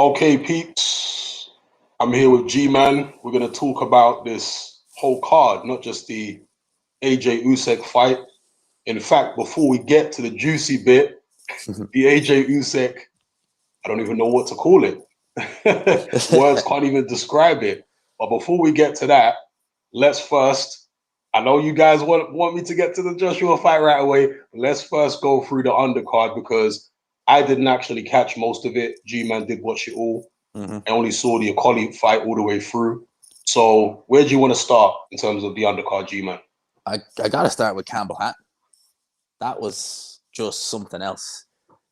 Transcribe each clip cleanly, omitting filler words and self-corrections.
Okay, peeps. I'm here with G-Man. We're going to talk about this whole card, not just the AJ Usyk fight. In fact, before we get to the juicy bit, the AJ Usyk, I don't even know what to call it. Words can't even describe it. But before we get to that, let's first, I know you guys want me to get to the Joshua fight right away. Let's first go through the undercard because I didn't actually catch most of it. G-Man did watch it all. I only saw the Okolie fight all the way through. So where do you want to start in terms of the undercard, G-Man? I got to start with Campbell Hatton. That was just something else.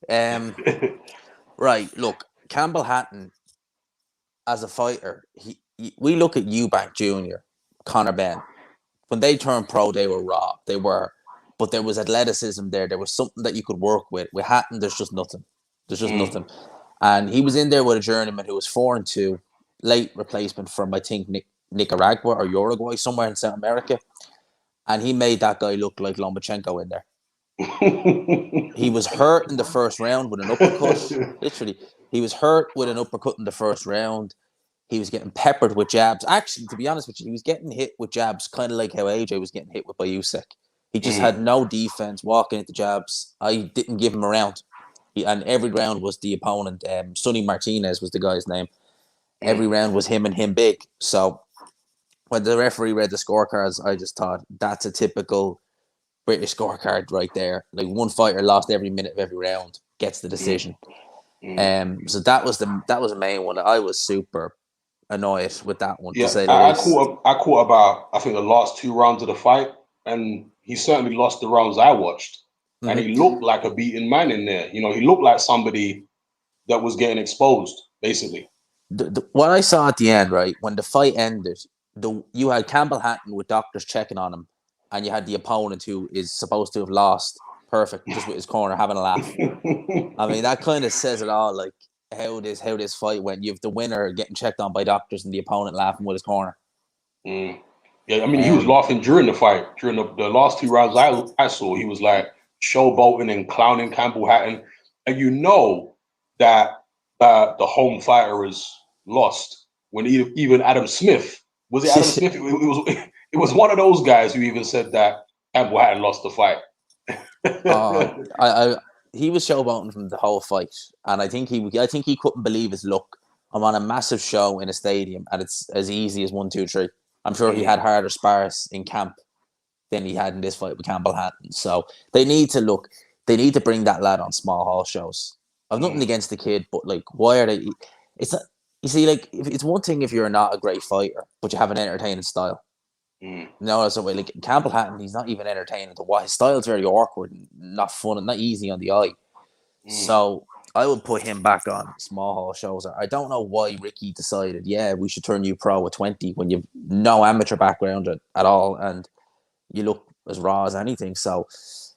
Right, look, Campbell Hatton, as a fighter, we look at Eubank Jr., Conor Benn. When they turned pro, they were raw. They were. But there was athleticism there. There was something that you could work with. With Hatton, there's just nothing. There's just nothing. And he was in there with a journeyman who was 4-2, late replacement from, I think, Nicaragua or Uruguay, somewhere in South America. And he made that guy look like Lomachenko in there. He was hurt in the first round with an uppercut. Literally, he was hurt with an uppercut in the first round. He was getting peppered with jabs. Actually, to be honest with you, he was getting hit with jabs, kind of like how AJ was getting hit with by Usyk. He just had no defense, walking into jabs. I didn't give him a round. And every round was the opponent. Sonny Martinez was the guy's name. Every round was him and him big. So when the referee read the scorecards, I just thought that's a typical British scorecard right there. Like, one fighter lost every minute of every round, gets the decision. So that was the main one. I was super annoyed with that one, to say the least. I caught about, I think, the last 2 rounds of the fight, and he certainly lost the rounds I watched. And he looked like a beaten man in there. You know, he looked like somebody that was getting exposed, basically. What I saw at the end, right, when the fight ended, you had Campbell Hatton with doctors checking on him, and you had the opponent who is supposed to have lost perfect, just with his corner having a laugh. I mean, that kind of says it all, like how this fight went. You have the winner getting checked on by doctors and the opponent laughing with his corner. Yeah, I mean, he was laughing during the fight. During the last 2 rounds I saw, he was like showboating and clowning Campbell Hatton. And you know that the home fighter is lost when even Adam Smith, was it Adam Smith? It was one of those guys who even said that Campbell Hatton lost the fight. He was showboating from the whole fight, and I think he couldn't believe his luck. I'm on a massive show in a stadium, and it's as easy as 1, 2, 3. I'm sure he had harder spars in camp than he had in this fight with Campbell Hatton. So they need to bring that lad on small hall shows. I've nothing against the kid, but like, why are they? It's not. You see, like, it's one thing if you're not a great fighter, but you have an entertaining style. No, that's the way. Like, Campbell Hatton, he's not even entertaining to watch. His style's very awkward, and not fun, and not easy on the eye. So I would put him back on small hall shows. I don't know why Ricky decided, we should turn you pro at 20 when you've no amateur background at all, and you look as raw as anything. So,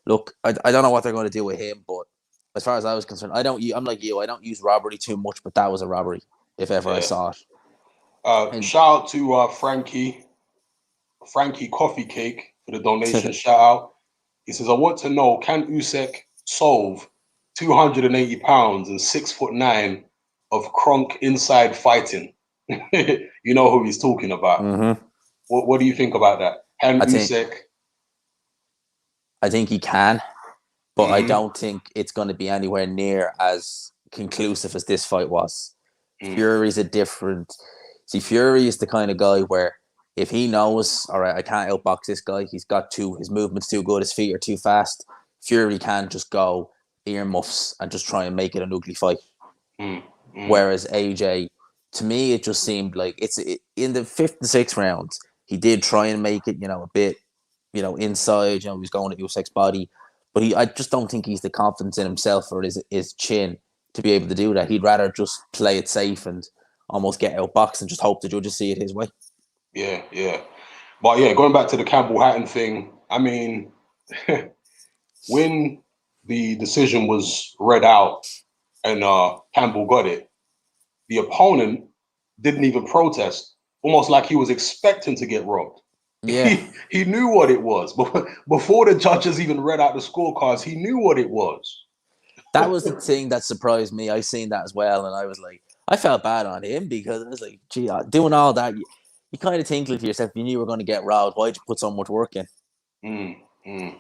look, I don't know what they're going to do with him, but as far as I was concerned, I'm like you. I don't use robbery too much, but that was a robbery if ever I saw it. Shout out to Frankie Coffee Cake for the donation. Shout out. He says, I want to know, can Usyk solve 280 pounds and 6'9" of Kronk inside fighting? You know who he's talking about. What do you think about that? I think he can, but I don't think it's going to be anywhere near as conclusive as this fight was. Fury's a different. See, Fury is the kind of guy where if he knows, all right, I can't outbox this guy, his movement's too good, his feet are too fast, Fury can just go earmuffs and just try and make it an ugly fight. Whereas AJ, to me, it just seemed like in the 5th and 6th rounds, he did try and make it, a bit, inside, he was going at Usyk's body, but I just don't think he's the confidence in himself or his chin to be able to do that. He'd rather just play it safe and almost get outboxed and just hope the judges see it his way. Yeah. But going back to the Campbell Hatton thing, I mean, when the decision was read out and Campbell got it, the opponent didn't even protest, almost like he was expecting to get robbed. Yeah. He knew what it was. Before the judges even read out the scorecards, he knew what it was. That was the thing that surprised me. I seen that as well, and I was like, I felt bad on him because I was like, gee, doing all that, you kind of think to yourself, you knew you were going to get robbed. Why'd you put so much work in? Mm, mm.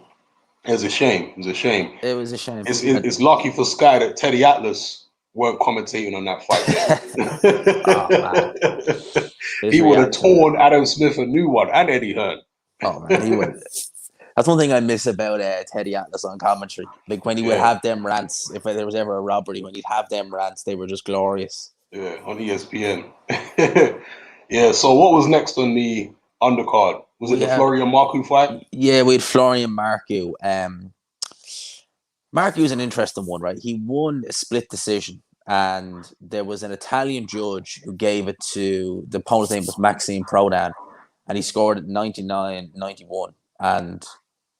It's a shame. It's a shame. It was a shame. It's lucky for Sky that Teddy Atlas weren't commentating on that fight. Oh man, his He would have reaction. torn Adam Smith a new one and Eddie Hearn. Oh man, he would. That's one thing I miss about Teddy Atlas on commentary. Like when he would Yeah, have them rants, if there was ever a robbery, when he'd have them rants, they were just glorious. yeah, on ESPN. Yeah. So what was next on the undercard? Was it We the have, Florian Marku fight? yeah, we had Florian Marku. Marku was an interesting one, right? He won a split decision, and there was an Italian judge who gave it to the opponent's name was Maxime Prodan, and he scored it 99-91. And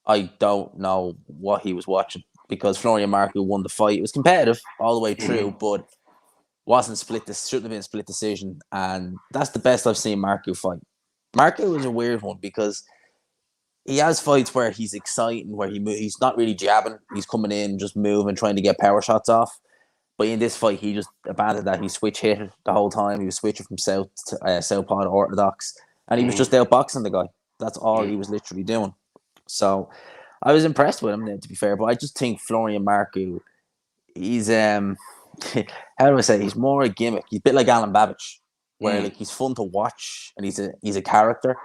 I don't know what he was watching because Florian Marku won the fight. It was competitive all the way through, Mm-hmm. but wasn't split. This shouldn't have been a split decision, and that's the best I've seen Marku fight. Marku is a weird one because he has fights where he's exciting, where he's not really jabbing. He's coming in, just moving, trying to get power shots off. But in this fight, he just abandoned that. He switch hit the whole time. He was switching from southpaw to orthodox, and he was just Mm-hmm. outboxing the guy. That's all he Mm-hmm. was literally doing. So I was impressed with him, to be fair. But I just think Florian Marku, he's how do I say? He's more a gimmick. He's a bit like Alan Babbage, where like he's fun to watch and he's a character.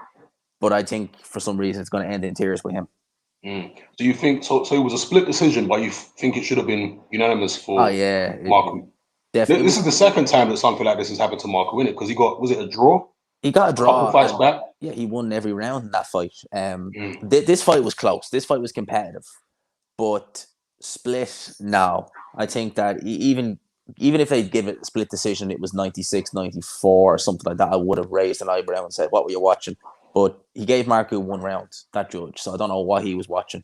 But I think for some reason it's going to end in tears with him. Do you think so? So it was a split decision, but you think it should have been unanimous Oh for yeah, Marku? definitely. This is the second time that something like this has happened to Marku, isn't it? Because he got, was it a draw He got a a couple of draw, fights and back? yeah, he won every round in that fight. Mm, This fight was close. This fight was competitive, but split. No, I think that even if they give it a split decision, it was 96-94 or something like that. I would have raised an eyebrow and said, "What were you watching?" But he gave Marku one round, that judge. So I don't know what he was watching.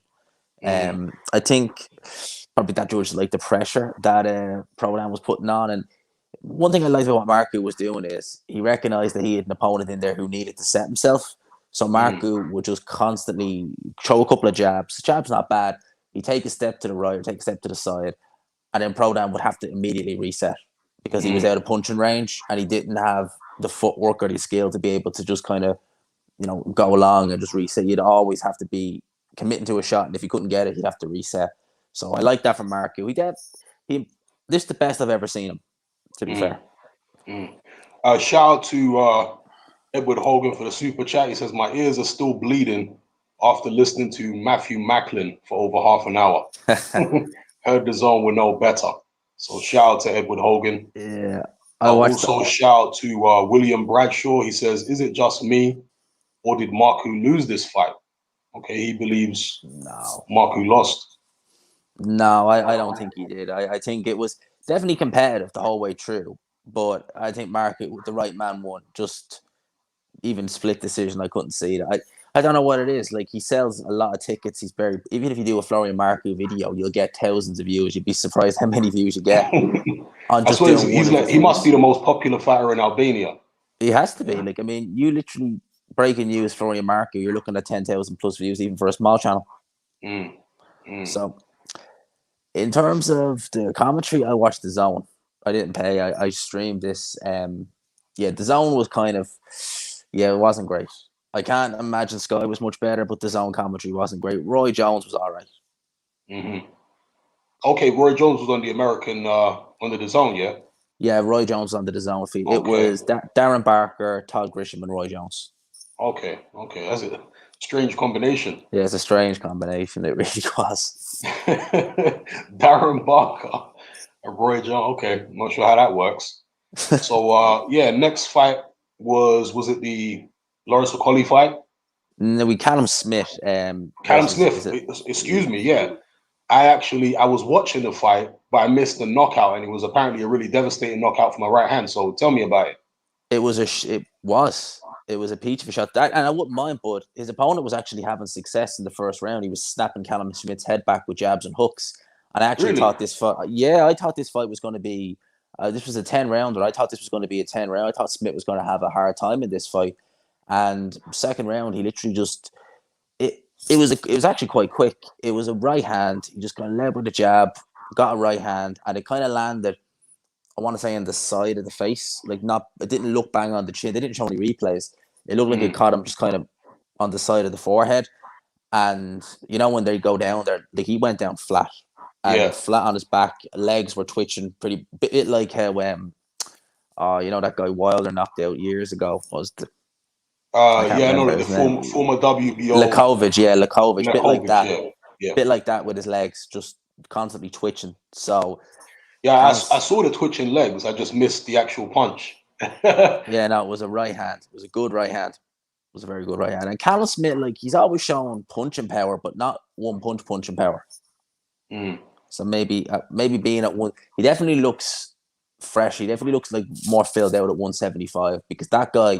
mm, I think probably that judge liked the pressure that Prodan was putting on. And one thing I liked about what Marku was doing is he recognized that he had an opponent in there who needed to set himself. So mm, Marku would just constantly throw a couple of jabs. The jab's not bad. He'd take a step to the right or take a step to the side, and then Prodan would have to immediately reset because he was mm, out of punching range and he didn't have the footwork or the skill to be able to just kind of, go along and just reset. You'd always have to be committing to a shot, and if he couldn't get it, he'd have to reset. So I like that from Marku. He this is the best I've ever seen him, to be mm, fair. mm. Shout out to Edward Hogan for the super chat. He says, "My ears are still bleeding after listening to Matthew Macklin for over half an hour. Heard the zone will know better." So shout out to Edward Hogan. Yeah, I watched. Also shout out to William Bradshaw. He says, "Is it just me, or did Marku lose this fight?" Okay, he believes No, Marku lost. no, I don't think he did. I think it was definitely competitive the whole way through, but I think Marku, the right man, won. Just even split decision, I couldn't see it. I don't know what it is. Like he sells a lot of tickets. He's very even if you do a Florian Marku video, you'll get thousands of views. You'd be surprised how many views you get on I just swear doing one of his he must be fights. the most popular fighter in Albania. He has to be. Like I mean, you literally breaking news Florian Marku. You're looking at 10,000 plus views even for a small channel. Mm, mm, So in terms of the commentary, I watched the zone. I didn't pay. I streamed this. Yeah, the zone was kind of it wasn't great. I can't imagine Sky was much better, but the zone commentary wasn't great. Roy Jones was all right. mm-hmm. Okay, Roy Jones was on the American under the zone, yeah. Yeah, Roy Jones on the zone feed. It Okay, was Darren Barker, Todd Grisham, and Roy Jones. okay, that's a strange combination. Yeah, it's a strange combination. It really was. Darren Barker and Roy Jones. Okay, not sure how that works. So yeah, next fight was it the Lawrence Okolie fight? No, we Callum Smith Callum versus Smith. is it? Excuse me, yeah. I was watching the fight, but I missed the knockout, and it was apparently a really devastating knockout from my right hand. So tell me about it. It was it was a peach of a shot. And I wouldn't mind, but his opponent was actually having success in the first round. He was snapping Callum Smith's head back with jabs and hooks. And I actually Really? thought this fight. Yeah, I thought this fight was going to be. This was a 10 rounder. I thought this was going to be a 10 round. I thought Smith was going to have a hard time in this fight. And second round, he literally just it was actually quite quick. It was a right hand. He just kind of led with a jab, got a right hand, and it kind of landed I want to say on the side of the face, like not. It didn't look bang on the chin. They didn't show any replays. It looked like it caught him just kind of on the side of the forehead. And you know when they go down there, like he went down flat and Yeah. flat on his back. Legs were twitching pretty bit like how you know that guy Wilder knocked out years ago was I can't Yeah, I know remember that the his name. former WBO Lakovic, yeah, Lakovic, Lekovic. Yeah, yeah, bit like that with his legs, just constantly twitching. So, yeah. I Callum's, saw the twitching legs. I just missed the actual punch. yeah, no, it was a right hand. It was a good right hand. It was a very good right hand. And Callum Smith, like he's always shown punching power, but not one punching power. Mm. So maybe being at one, he definitely looks fresh. He definitely looks like more filled out at 175 because that guy,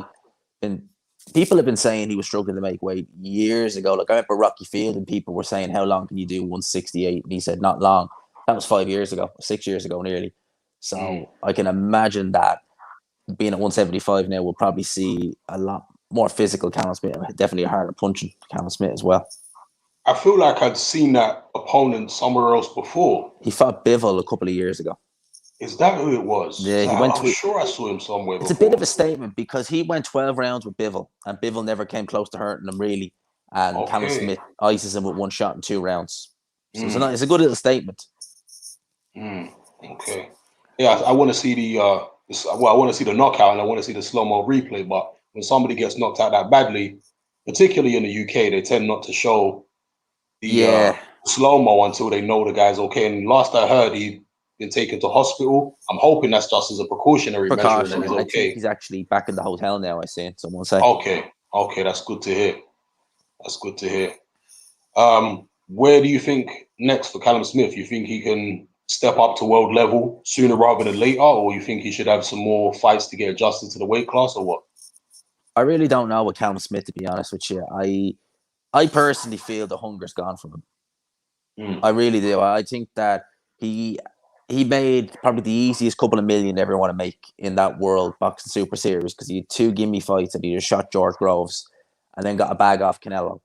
and people have been saying he was struggling to make weight years ago. Like I remember Rocky Field and people were saying, "How long can you do 168?" And he said, "Not long." That was 5 years ago, 6 years ago, nearly. Mm. So I can imagine that being at 175 now, we'll probably see a lot more physical Callum Smith. Definitely a harder punching Callum Smith as well. I feel like I'd seen that opponent somewhere else before. He fought Bivol a couple of years ago. Is that who it was? Yeah, he went I'm to. sure I saw him somewhere It's a bit of before. a statement because he went 12 rounds with Bivol, and Bivol never came close to hurting him really. And Callum Okay. Smith ices him with one shot in 2 rounds. So Mm. it's a good little statement. Mm. Okay. Yeah, I want to see well, I want to see the knockout and I want to see the slow mo replay. But when somebody gets knocked out that badly, particularly in the UK, they tend not to show the Yeah, slow mo until they know the guy's okay. And last I heard, he'd been taken to hospital. I'm hoping that's just as a precautionary measure and that precaution. he's I think okay. he's actually back in the hotel now. I seen someone say. Okay. Okay, that's good to hear. That's good to hear. Where do you think next for Callum Smith? You think he can step up to world level sooner rather than later, or you think he should have some more fights to get adjusted to the weight class, or what? I really don't know with Callum Smith to be honest with you. I personally feel the hunger's gone from him. Mm. I really do. I think that he he made probably the easiest couple of million ever want to make in that World Boxing Super Series because he had two gimme fights and he just shot George Groves and then got a bag off Canelo.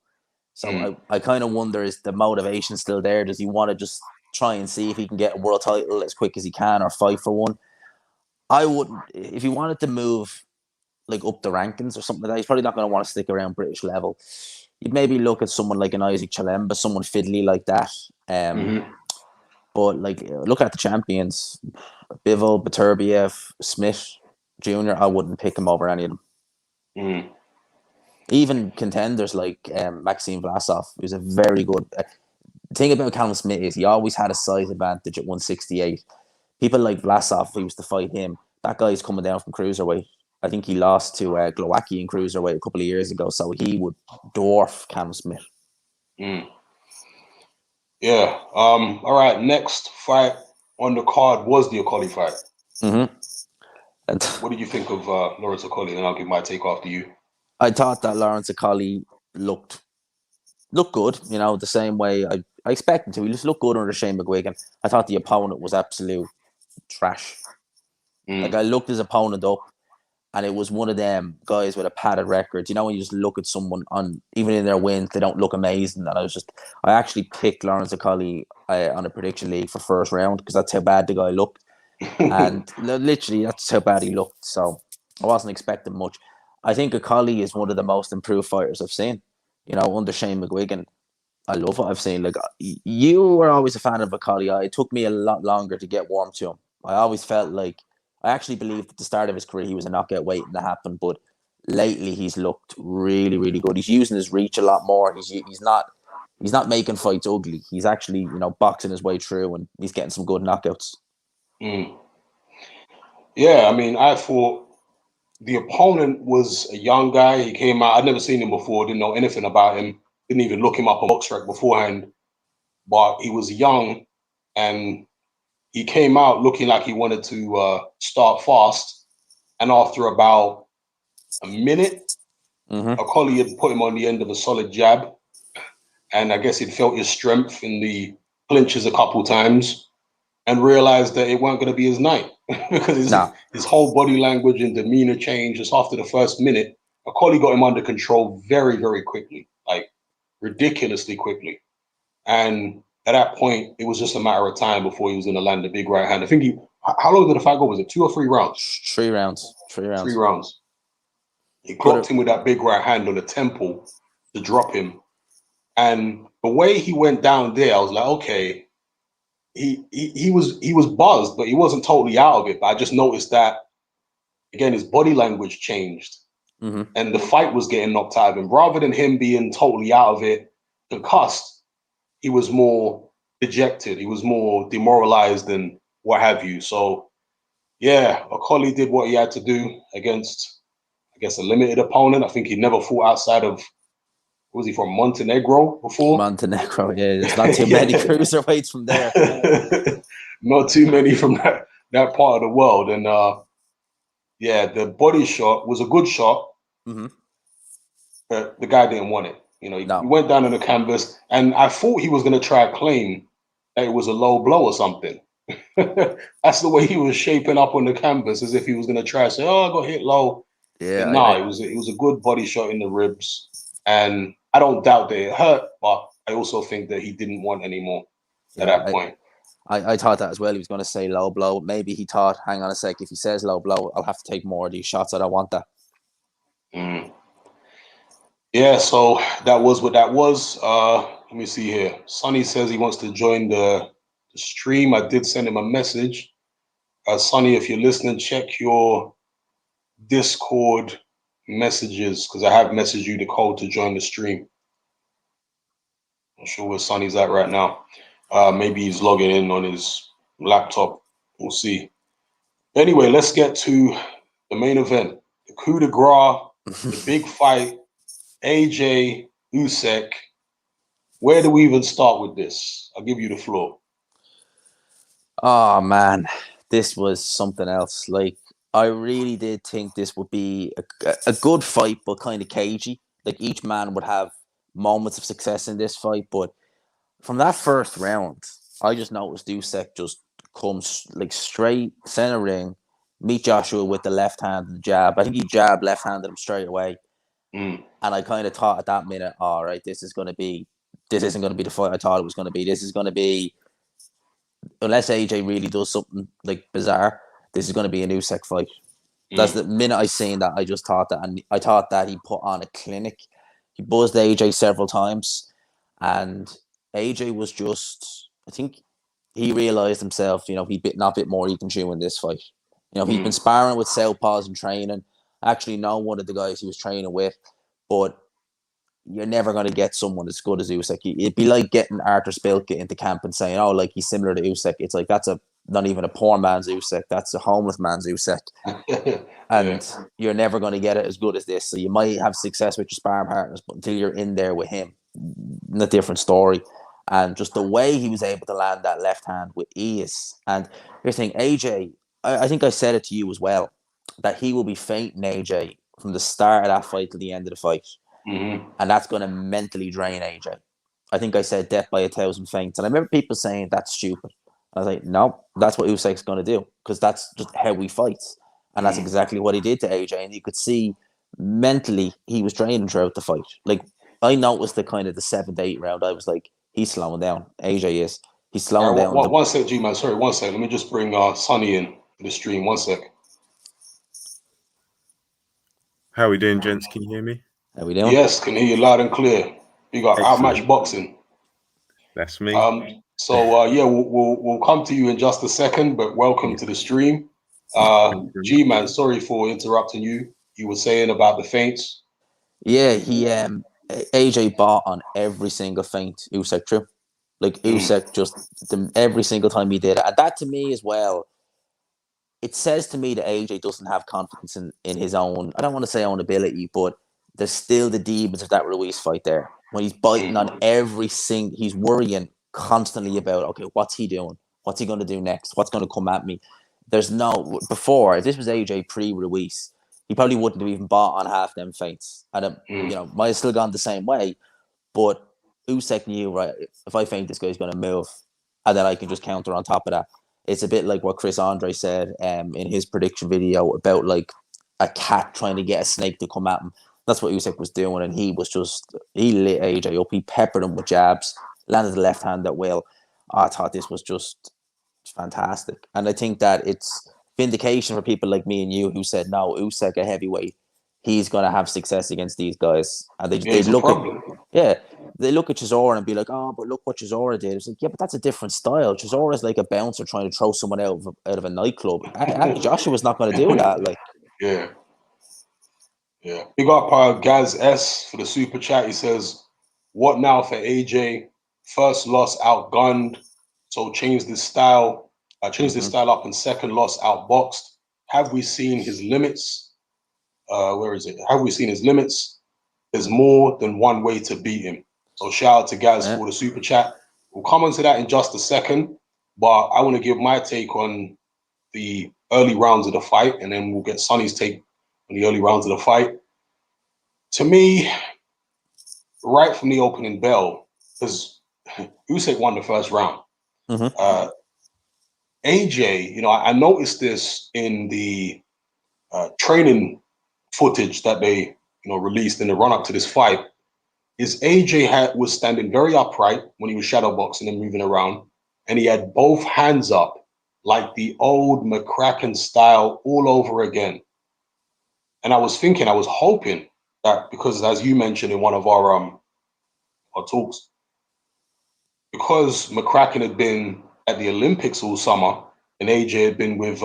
So Mm. I kind of wonder, is the motivation still there? Does he want to just try and see if he can get a world title as quick as he can or fight for one? I wouldn't. If he wanted to move like up the rankings or something like that, he's probably not going to want to stick around British level. You'd maybe look at someone like an Isaac Chalemba, someone fiddly like that. Mm-hmm. But like, look at the champions: Bivol, Beterbiev, Smith Jr. I wouldn't pick him over any of them. Mm. Even contenders like Maxime Vlasov, who's a very good. The thing about Callum Smith is he always had a size advantage at 168. People like Vlasov, who used to fight him, that guy's coming down from cruiserweight. I think he lost to Glowacki in cruiserweight a couple of years ago, so he would dwarf Callum Smith. Mm. Yeah. All right. Next fight on the card was the Okolie fight. Mm-hmm. And What did you think of Lawrence Okolie? And I'll give my take after you. I thought that Lawrence Okolie looked good, you know, the same way I expected to. He just looked good under Shane McGuigan. I thought the opponent was absolute trash. Like Mm. I looked his opponent up and it was one of them guys with a padded record. You know, when you just look at someone on even in their wins, they don't look amazing. And I actually picked Lawrence Okolie on a prediction league for first round because that's how bad the guy looked, and literally that's how bad he looked. So I wasn't expecting much. I think Okolie is one of the most improved fighters I've seen. You know, under Shane McGuigan, I love what I've seen. Like you were always a fan of Okolie. It took me a lot longer to get warm to him. I always felt like I actually believed at the start of his career he was a knockout waiting to happen, but lately he's looked really, really good. He's using his reach a lot more. He's not making fights ugly. He's actually boxing his way through, and he's getting some good knockouts. Mm. Yeah, I mean, I thought the opponent was a young guy. He came out. I'd never seen him before. Didn't know anything about him. Didn't even look him up on BoxRec beforehand. But he was young, and he came out looking like he wanted to start fast. And after about a minute, Mm-hmm. Okolie had put him on the end of a solid jab, and I guess he'd felt his strength in the clinches a couple times, and realized that it weren't going to be his night because Nah, his whole body language and demeanor changed just after the first minute. Okolie got him under control very, very quickly, like ridiculously quickly. And at that point, it was just a matter of time before he was going to land the big right hand. I think how long did the fight go? Was it 2 or 3 rounds? 3 rounds. 3 rounds. 3 rounds. He But clocked him with that big right hand on the temple to drop him. And the way he went down there, I was like, okay, he was buzzed, but he wasn't totally out of it. But I just noticed that, again, his body language changed. And the fight was getting knocked out of him. Rather than him being totally out of it, concussed, he was more dejected. He was more demoralized and what have you. So, yeah, Okolie did what he had to do against, I guess, a limited opponent. I think he never fought outside of, was he from Montenegro before? Montenegro, yeah. There's not too many cruiserweights from there. Not too many from that part of the world. And, yeah, the body shot was a good shot, but the guy didn't want it. You know, he went down on the canvas, and I thought he was going to try to claim that it was a low blow or something. That's the way he was shaping up on the canvas, as if he was going to try to say, "Oh, I got hit low." Yeah, it was a good body shot in the ribs, and I don't doubt that it hurt, but I also think that he didn't want any more at that point. I thought that as well. He was going to say low blow. Maybe he thought, hang on a sec, if he says low blow, I'll have to take more of these shots. I don't want that. Yeah, so that was what that was. Let me see here. Sonny says he wants to join the stream. I did send him a message. Sonny, if you're listening, check your Discord messages, because I have messaged you the code to join the stream. Not sure where Sonny's at right now. Maybe he's logging in on his laptop. We'll see. Anyway, let's get to the main event. The coup de grace, the big fight, AJ Usyk. Where do we even start with this? I'll give you the floor. Oh, man. This was something else. Like, I really did think this would be a good fight, but kind of cagey. Like, each man would have moments of success in this fight, but from that first round, I just noticed Usyk just comes like straight center ring, meet Joshua with the left hand and the jab. I think he jabbed left-handed him straight away. And I kind of thought at that minute, all right, this isn't going to be the fight I thought it was going to be. This is going to be, unless AJ really does something like bizarre, this is going to be a Usyk fight. That's the minute I seen that, I just thought that, and I thought that he put on a clinic. He buzzed AJ several times, and AJ was just, I think he realized himself, he bit not bit more he can chew in this fight. He's been sparring with southpaws and training. I actually know one of the guys he was training with, but you're never going to get someone as good as Usyk. It'd be like getting Arthur Spilka into camp and saying, oh, like he's similar to Usyk. It's like, that's not even a poor man's Usyk. That's a homeless man's Usyk. And you're never going to get it as good as this. So you might have success with your sparring partners, but until you're in there with him, a different story. And just the way he was able to land that left hand with ease. And here's the thing, AJ, I think I said it to you as well, that he will be fainting AJ from the start of that fight to the end of the fight. And that's going to mentally drain AJ. I think I said death by 1,000 feints. And I remember people saying that's stupid. I was like, no, that's what Usyk's going to do, because that's just how he fights. And that's exactly what he did to AJ. And you could see mentally he was draining throughout the fight. Like, I noticed the kind of the 7th, 8th round, I was like, he's slowing down. AJ is. He's slowing down. One sec, G-Man. Sorry, 1 sec. Let me just bring Sonny in to the stream. 1 sec. How are we doing, gents? Can you hear me? How we doing? Yes, can hear you loud and clear. You got Outmatch Boxing. That's me. We'll come to you in just a second, but welcome to the stream. G-Man, sorry for interrupting you. You were saying about the feints. Yeah, AJ bought on every single feint Usyk threw. Like, Usyk just, every single time he did it. And that, to me as well, it says to me that AJ doesn't have confidence in his own, I don't want to say own ability, but there's still the demons of that Ruiz fight there. When he's biting on he's worrying constantly about, okay, what's he doing? What's he going to do next? What's going to come at me? Before, if this was AJ pre-Ruiz, he probably wouldn't have even bought on half them feints. And might have still gone the same way, but Usyk knew, right, if I feint, this guy's going to move, and then I can just counter on top of that. It's a bit like what Chris Andre said in his prediction video about like a cat trying to get a snake to come at him. That's what Usyk was doing, and he lit AJ up. He peppered him with jabs, landed the left hand at will. I thought this was just fantastic. And I think that it's vindication for people like me and you who said, no, Usyk, a heavyweight, he's going to have success against these guys. And they It's a look at, problem. they look at Chisora and be like, oh, but look what Chisora did. It's like, yeah, but that's a different style. Chisora is like a bouncer trying to throw someone out of a nightclub. Joshua's not going to do that. Like, Yeah. Yeah. Big up Gaz S for the super chat. He says, what now for AJ? First loss outgunned, so changed his style, style up, and second loss outboxed. Have we seen his limits? Where is it? Have we seen his limits? There's more than one way to beat him. So shout out to Gaz for the super chat. We'll come on to that in just a second, but I want to give my take on the early rounds of the fight, and then we'll get Sonny's take on the early rounds of the fight. To me, right from the opening bell, because Usyk won the first round. AJ, I noticed this in the training footage that they, released in the run up to this fight. Is AJ was standing very upright when he was shadow boxing and moving around, and he had both hands up like the old McCracken style all over again. And I was hoping that, because as you mentioned in one of our talks, because McCracken had been at the Olympics all summer and AJ had been with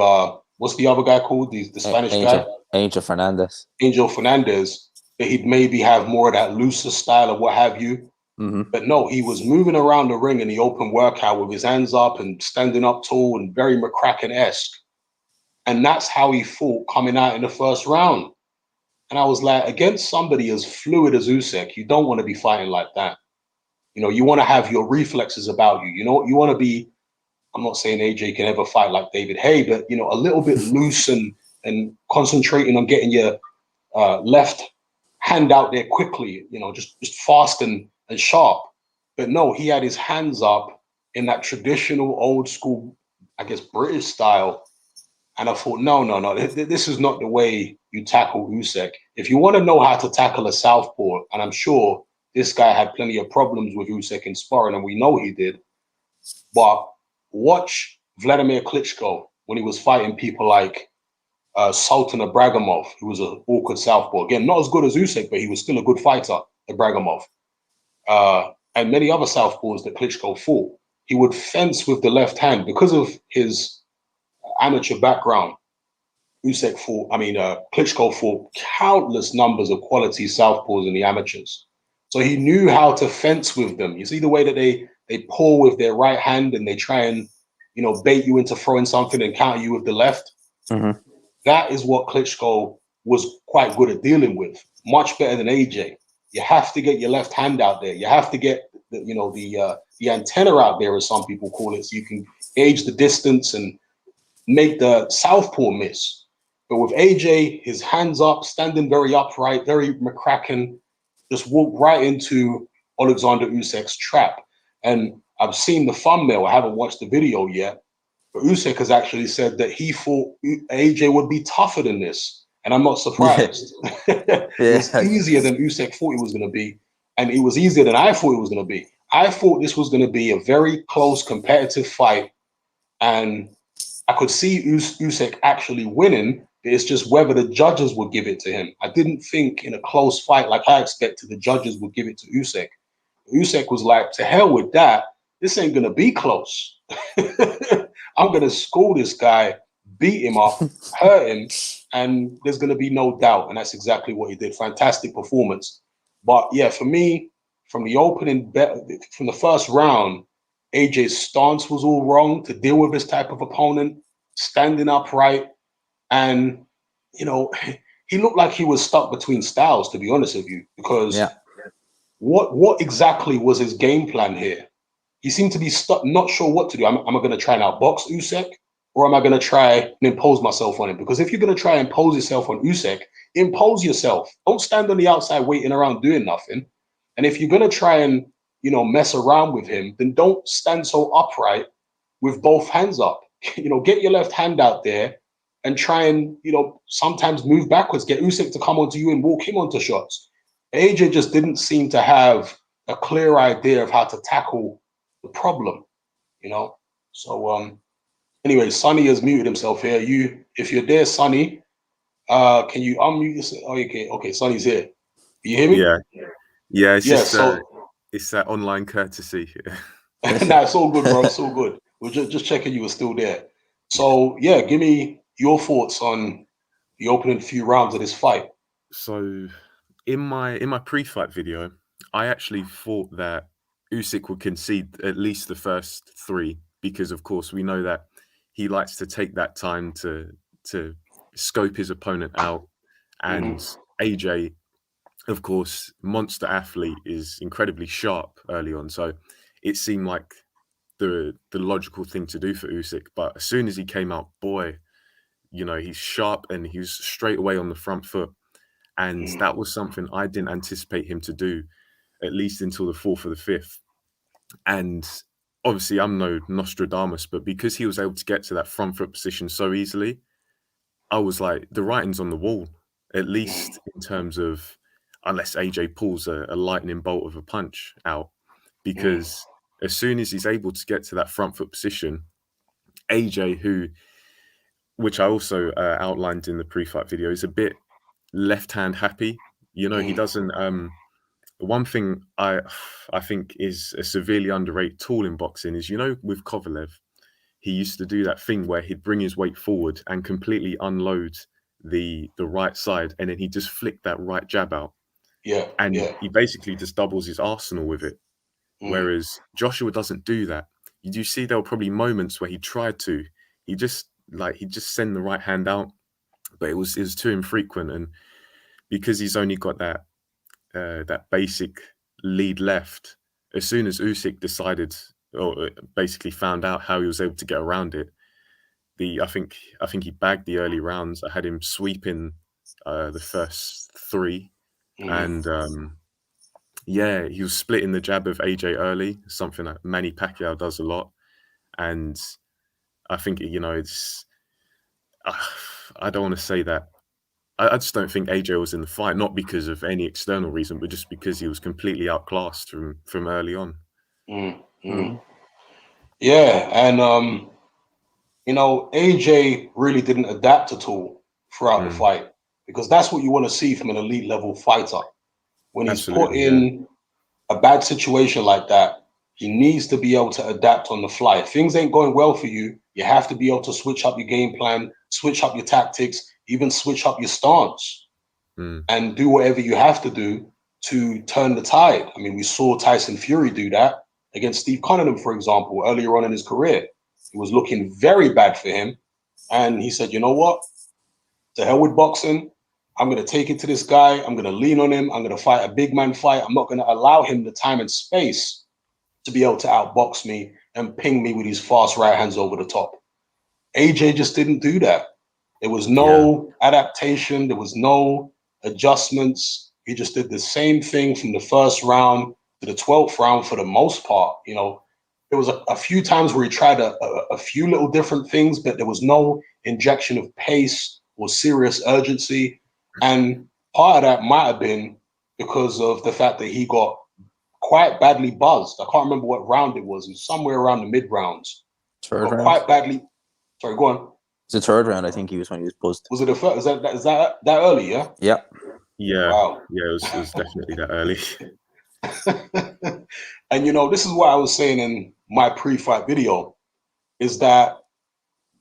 what's the other guy called? The Spanish guy? Angel Fernandez. Angel Fernandez, that he'd maybe have more of that looser style or what have you. But no, he was moving around the ring in the open workout with his hands up and standing up tall and very McCracken-esque. And that's how he fought coming out in the first round. And I was like, against somebody as fluid as Usyk, you don't want to be fighting like that. You want to have your reflexes about you. You want to be, I'm not saying AJ can ever fight like David Haye, but, a little bit loose and concentrating on getting your left hand out there quickly, just fast and sharp. But no, he had his hands up in that traditional old school, I guess, British style. And I thought, no, this is not the way you tackle Usyk. If you want to know how to tackle a southpaw, and I'm sure this guy had plenty of problems with Usyk in sparring, and we know he did, but watch Vladimir Klitschko when he was fighting people like Sultan Ibragimov, who was an awkward southpaw. Again, not as good as Usyk, but he was still a good fighter, Ibragimov. And many other southpaws that Klitschko fought. He would fence with the left hand because of his amateur background. Klitschko fought countless numbers of quality southpaws in the amateurs. So he knew how to fence with them. You see the way that they pull with their right hand and they try and, bait you into throwing something and counter you with the left. That is what Klitschko was quite good at dealing with, much better than AJ. You have to get your left hand out there. You have to get the antenna out there, as some people call it, so you can gauge the distance and make the southpaw miss. But with AJ, his hands up, standing very upright, very McCracken, just walked right into Alexander Usyk's trap. And I've seen the thumbnail. I haven't watched the video yet. But Usyk has actually said that he thought AJ would be tougher than this. And I'm not surprised. It was easier than Usyk thought it was going to be. And it was easier than I thought it was going to be. I thought this was going to be a very close competitive fight. And I could see Usyk actually winning. It's just whether the judges would give it to him. I didn't think in a close fight like I expected the judges would give it to Usyk. Usyk was like, to hell with that. This ain't going to be close. I'm going to school this guy, beat him up, hurt him, and there's going to be no doubt. And that's exactly what he did. Fantastic performance. But yeah, for me, from the first round, AJ's stance was all wrong to deal with this type of opponent, standing upright. And, he looked like he was stuck between styles, to be honest with you, because what exactly was his game plan here? He seemed to be stuck, not sure what to do. Am I going to try and outbox Usyk, or am I going to try and impose myself on him? Because if you're going to try and impose yourself on Usyk, impose yourself. Don't stand on the outside waiting around doing nothing. And if you're going to try and, mess around with him, then don't stand so upright with both hands up. Get your left hand out there and try and, sometimes move backwards, get Usyk to come onto you and walk him onto shots. AJ just didn't seem to have a clear idea of how to tackle the problem. you know. So anyway, Sonny has muted himself here. If you're there, Sonny, can you unmute yourself? Oh, okay, Sonny's here. You hear me? Yeah, yeah. It's Yeah. just So it's that online courtesy. nah, it's all good, bro. It's all good. We're just checking you were still there. So yeah, give me your thoughts on the opening few rounds of this fight. So in my pre-fight video, I actually thought that Usyk would concede at least the first three because, of course, we know that he likes to take that time to scope his opponent out, and AJ, of course, monster athlete, is incredibly sharp early on. So it seemed like the logical thing to do for Usyk. But as soon as he came out, boy, he's sharp and he's straight away on the front foot. And that was something I didn't anticipate him to do, at least until the fourth or the fifth. And obviously, I'm no Nostradamus, but because he was able to get to that front foot position so easily, I was like, the writing's on the wall, at least in terms of unless AJ pulls a lightning bolt of a punch out. Because as soon as he's able to get to that front foot position, AJ, which I also outlined in the pre-fight video, is a bit left-hand happy. He doesn't. One thing I think is a severely underrated tool in boxing is, with Kovalev, he used to do that thing where he'd bring his weight forward and completely unload the right side, and then he just flicked that right jab out. Yeah. And Yeah. he basically just doubles his arsenal with it. Whereas Joshua doesn't do that. You do see there were probably moments where he tried to. He'd just send the right hand out, but it was too infrequent. And because he's only got that basic lead left, as soon as Usyk decided or basically found out how he was able to get around it, I think he bagged the early rounds. I had him sweeping the first three, and yeah, he was splitting the jab of AJ early, something that Manny Pacquiao does a lot. And I think, it's, I don't want to say that. I just don't think AJ was in the fight, not because of any external reason, but just because he was completely outclassed from early on. Yeah, and AJ really didn't adapt at all throughout the fight, because that's what you want to see from an elite level fighter. When he's put Absolutely, in a bad situation like that, he needs to be able to adapt on the fly. If things ain't going well for you, you have to be able to switch up your game plan, switch up your tactics, even switch up your stance, and do whatever you have to do to turn the tide. I mean, we saw Tyson Fury do that against Steve Cunningham, for example, earlier on in his career. It was looking very bad for him. And he said, you know what? To hell with boxing. I'm going to take it to this guy. I'm going to lean on him. I'm going to fight a big man fight. I'm not going to allow him the time and space to be able to outbox me and ping me with his fast right hands over the top. AJ just didn't do that. There was no adaptation. There was no adjustments. He just did the same thing from the first round to the 12th round for the most part. There was a few times where he tried a few little different things, but there was no injection of pace or serious urgency. And part of that might have been because of the fact that he got quite badly buzzed. I can't remember what round it was. It was somewhere around the mid rounds. Third round. Quite badly. Sorry, go on. It's the third round, I think he was when he was buzzed. Was it the first? Is that early? Yeah. Yeah. Yeah. Wow. Yeah, it was definitely that early. And this is what I was saying in my pre-fight video, is that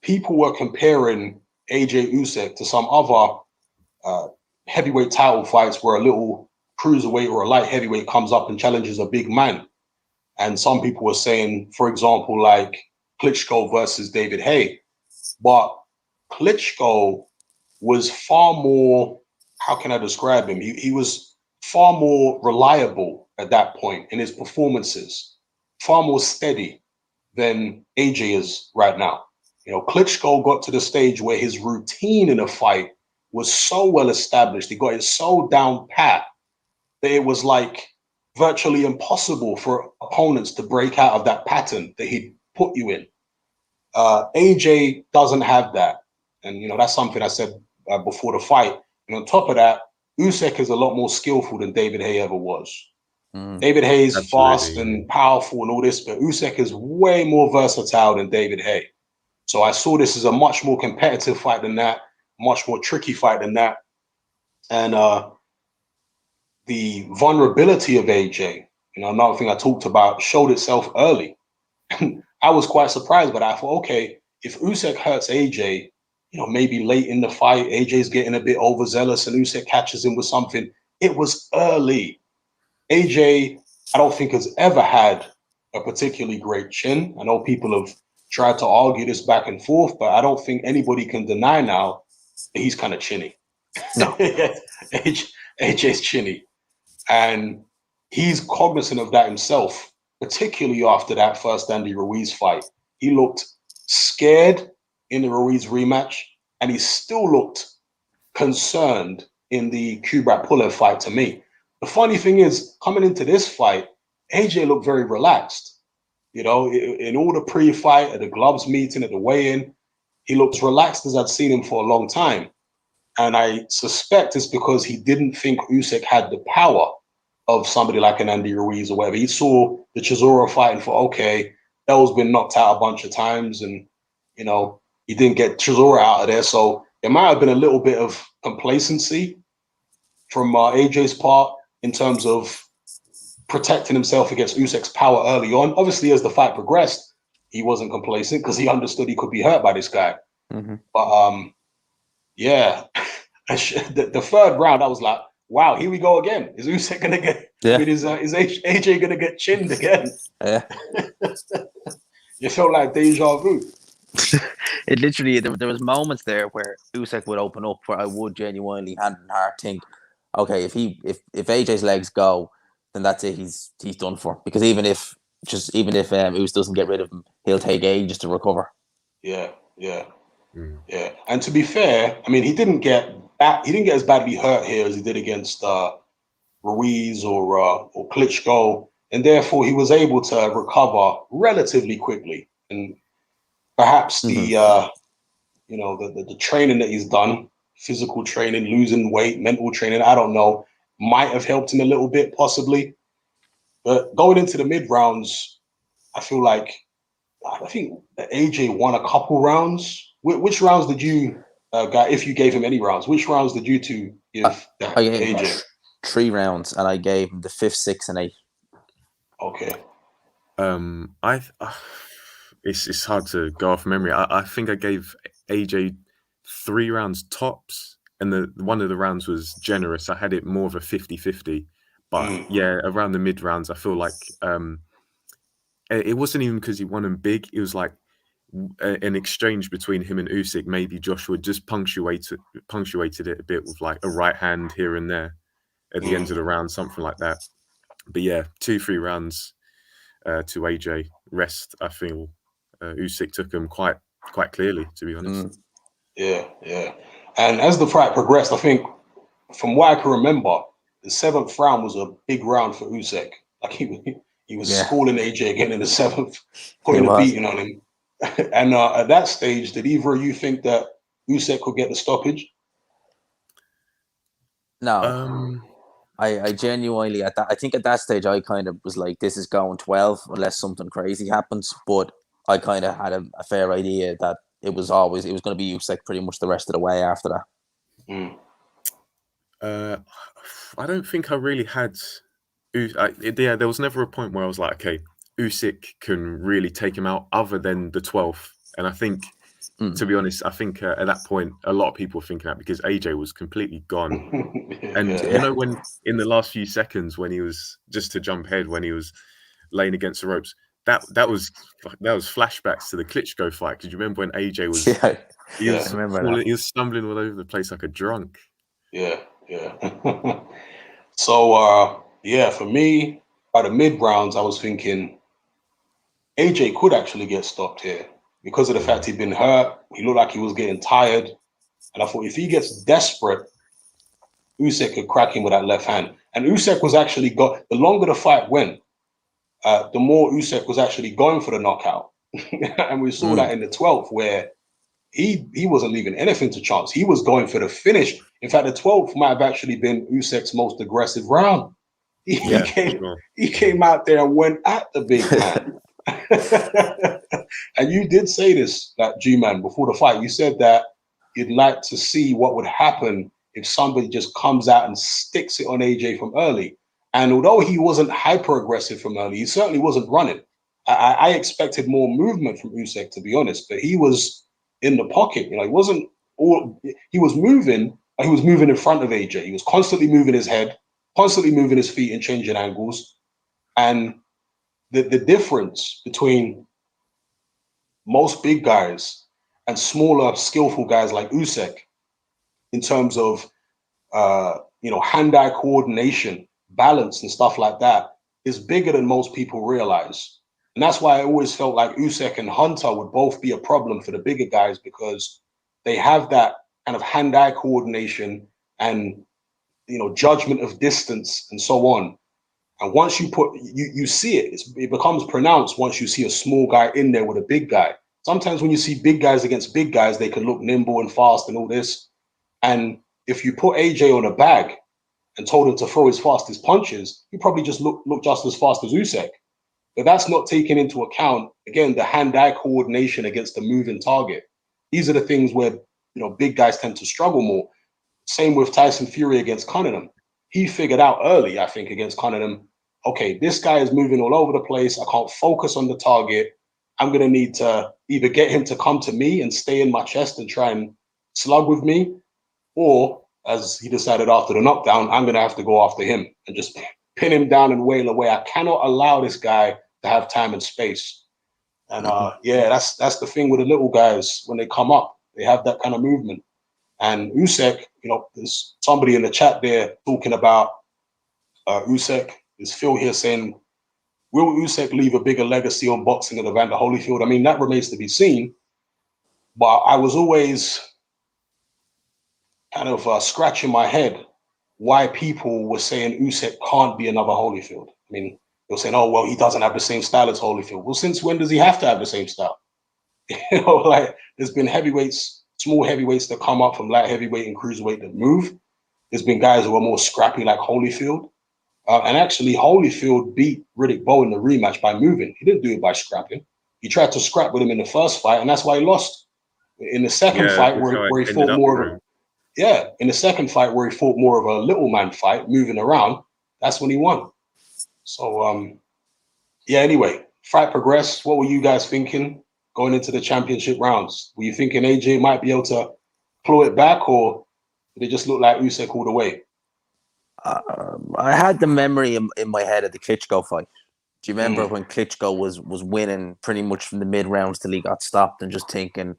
people were comparing AJ Usyk to some other heavyweight title fights where a little cruiserweight or a light heavyweight comes up and challenges a big man. And some people were saying, for example, like Klitschko versus David Haye. But Klitschko was far more, how can I describe him? He was far more reliable at that point in his performances, far more steady than AJ is right now. Klitschko got to the stage where his routine in a fight was so well established. He got it so down pat that it was like virtually impossible for opponents to break out of that pattern that he'd put you in. AJ doesn't have that. And, that's something I said before the fight. And on top of that, Usyk is a lot more skillful than David Haye ever was. David Haye is fast Absolutely. and powerful and all this, but Usyk is way more versatile than David Haye. So I saw this as a much more competitive fight than that, much more tricky fight than that. And the vulnerability of AJ, another thing I talked about, showed itself early. I was quite surprised by that. I thought, okay, if Usyk hurts AJ, maybe late in the fight, AJ's getting a bit overzealous and Usyk catches him with something. It was early. AJ, I don't think has ever had a particularly great chin. I know people have tried to argue this back and forth, but I don't think anybody can deny now that he's kind of chinny. No. AJ's chinny. And he's cognizant of that himself, particularly after that first Andy Ruiz fight. He looked scared in the Ruiz rematch, and he still looked concerned in the Kubrat Pulev fight to me. The funny thing is, coming into this fight, AJ looked very relaxed. In all the pre-fight, at the gloves meeting, at the weigh-in, he looked relaxed as I'd seen him for a long time. And I suspect it's because he didn't think Usyk had the power of somebody like an Andy Ruiz or whatever. He saw the Chisora fight and thought, okay, Bell's been knocked out a bunch of times and, he didn't get Chisora out of there. So there might have been a little bit of complacency from AJ's part in terms of protecting himself against Usyk's power early on. Obviously, as the fight progressed, he wasn't complacent because he understood he could be hurt by this guy. Mm-hmm. But yeah, the third round, I was like, wow, here we go again. Is Usyk gonna get? Yeah. Is AJ gonna get chinned again? Yeah. You felt like deja vu. It literally, there was moments there where Usyk would open up where I would genuinely hand and heart think, okay, if AJ's legs go, then that's it. He's done for, because even if Usyk doesn't get rid of him, he'll take ages to recover. Yeah. And to be fair, I mean, he didn't get as badly hurt here as he did against Ruiz or Klitschko, and therefore he was able to recover relatively quickly. And perhaps the training that he's done, physical training, losing weight, mental training, I don't know, might have helped him a little bit, possibly. But going into the mid rounds, I think AJ won a couple rounds. Which rounds did you, if you gave him any rounds, which rounds did you two give I gave AJ? 3 rounds, and I gave him the 5th, 6th, and 8. Okay. It's hard to go off memory. I think I gave AJ 3 rounds tops, and one of the rounds was generous. I had it more of a 50-50. But yeah, around the mid rounds, I feel like it wasn't even because he won them big. It was like an exchange between him and Usyk. Maybe Joshua just punctuated it a bit with like a right hand here and there at the end of the round, something like that. But yeah, 2-3 rounds to AJ. Rest, I feel Usyk took him quite clearly, to be honest. Yeah. And as the fight progressed, I think from what I can remember, the 7th round was a big round for Usyk. Like he was schooling AJ again in the 7th, putting a beating on him. And at that stage, did either of you think that Usyk could get the stoppage? No. I genuinely, I think at that stage, I kind of was like, this is going 12 unless something crazy happens. But I kind of had a fair idea that it was going to be Usyk pretty much the rest of the way after that. I don't think I really had. There was never a point where I was like, okay, Usyk can really take him out, other than the 12th. And I think, to be honest, I think at that point, a lot of people were thinking that because AJ was completely gone. And when in the last few seconds, when he was, just to jump ahead, when he was laying against the ropes, that was flashbacks to the Klitschko fight. Because you remember when AJ was, he was stumbling all over the place like a drunk. Yeah. So for me, by the mid rounds, I was thinking AJ could actually get stopped here because of the fact he'd been hurt. He looked like he was getting tired, and I thought if he gets desperate, Usyk could crack him with that left hand. And Usyk was actually the longer the fight went, the more Usyk was actually going for the knockout. And we saw that in the 12th, where he wasn't leaving anything to chance. He was going for the finish. In fact, the 12th might have actually been Usyk's most aggressive round. Yeah, for sure. He came out there and went at the big man. And you did say this, that G-Man, before the fight. You said that you'd like to see what would happen if somebody just comes out and sticks it on AJ from early. And although he wasn't hyper aggressive from early, he certainly wasn't running. I expected more movement from Usyk, to be honest, but he was in the pocket. You know, he wasn't all. He was moving. He was moving in front of AJ. He was constantly moving his head, constantly moving his feet and changing angles. And the difference between most big guys and smaller, skillful guys like Usyk in terms of hand-eye coordination, balance, and stuff like that is bigger than most people realize. And that's why I always felt like Usyk and Hunter would both be a problem for the bigger guys, because they have that kind of hand-eye coordination and judgment of distance and so on. And once you see it, it becomes pronounced once you see a small guy in there with a big guy. Sometimes when you see big guys against big guys, they can look nimble and fast and all this. And if you put AJ on a bag and told him to throw his fastest punches, he probably just look just as fast as Usyk. But that's not taking into account, again, the hand-eye coordination against the moving target. These are the things where big guys tend to struggle more. Same with Tyson Fury against Cunningham. He figured out early, I think, against Cunningham, okay, this guy is moving all over the place. I can't focus on the target. I'm going to need to either get him to come to me and stay in my chest and try and slug with me, or, as he decided after the knockdown, I'm going to have to go after him and just pin him down and wail away. I cannot allow this guy to have time and space. And that's the thing with the little guys. When they come up, they have that kind of movement. And Usyk, there's somebody in the chat there talking about Usyk. There's Phil here saying, will Usyk leave a bigger legacy on boxing than Evander Holyfield? I mean, that remains to be seen. But I was always kind of scratching my head why people were saying Usyk can't be another Holyfield. I mean, they were saying, oh, well, he doesn't have the same style as Holyfield. Well, since when does he have to have the same style? Like, there's been small heavyweights that come up from light heavyweight and cruiserweight that move. There's been guys who are more scrappy like Holyfield. And actually, Holyfield beat Riddick Bowe in the rematch by moving. He didn't do it by scrapping. He tried to scrap with him in the first fight, and that's why he lost. In the second fight, where he fought more of in the second fight where he fought more of a little man fight, moving around, that's when he won. So, anyway, fight progressed. What were you guys thinking going into the championship rounds? Were you thinking AJ might be able to claw it back, or did it just look like Usyk all the way? I had the memory in my head of the Klitschko fight. Do you remember when Klitschko was winning pretty much from the mid rounds till he got stopped, and just thinking,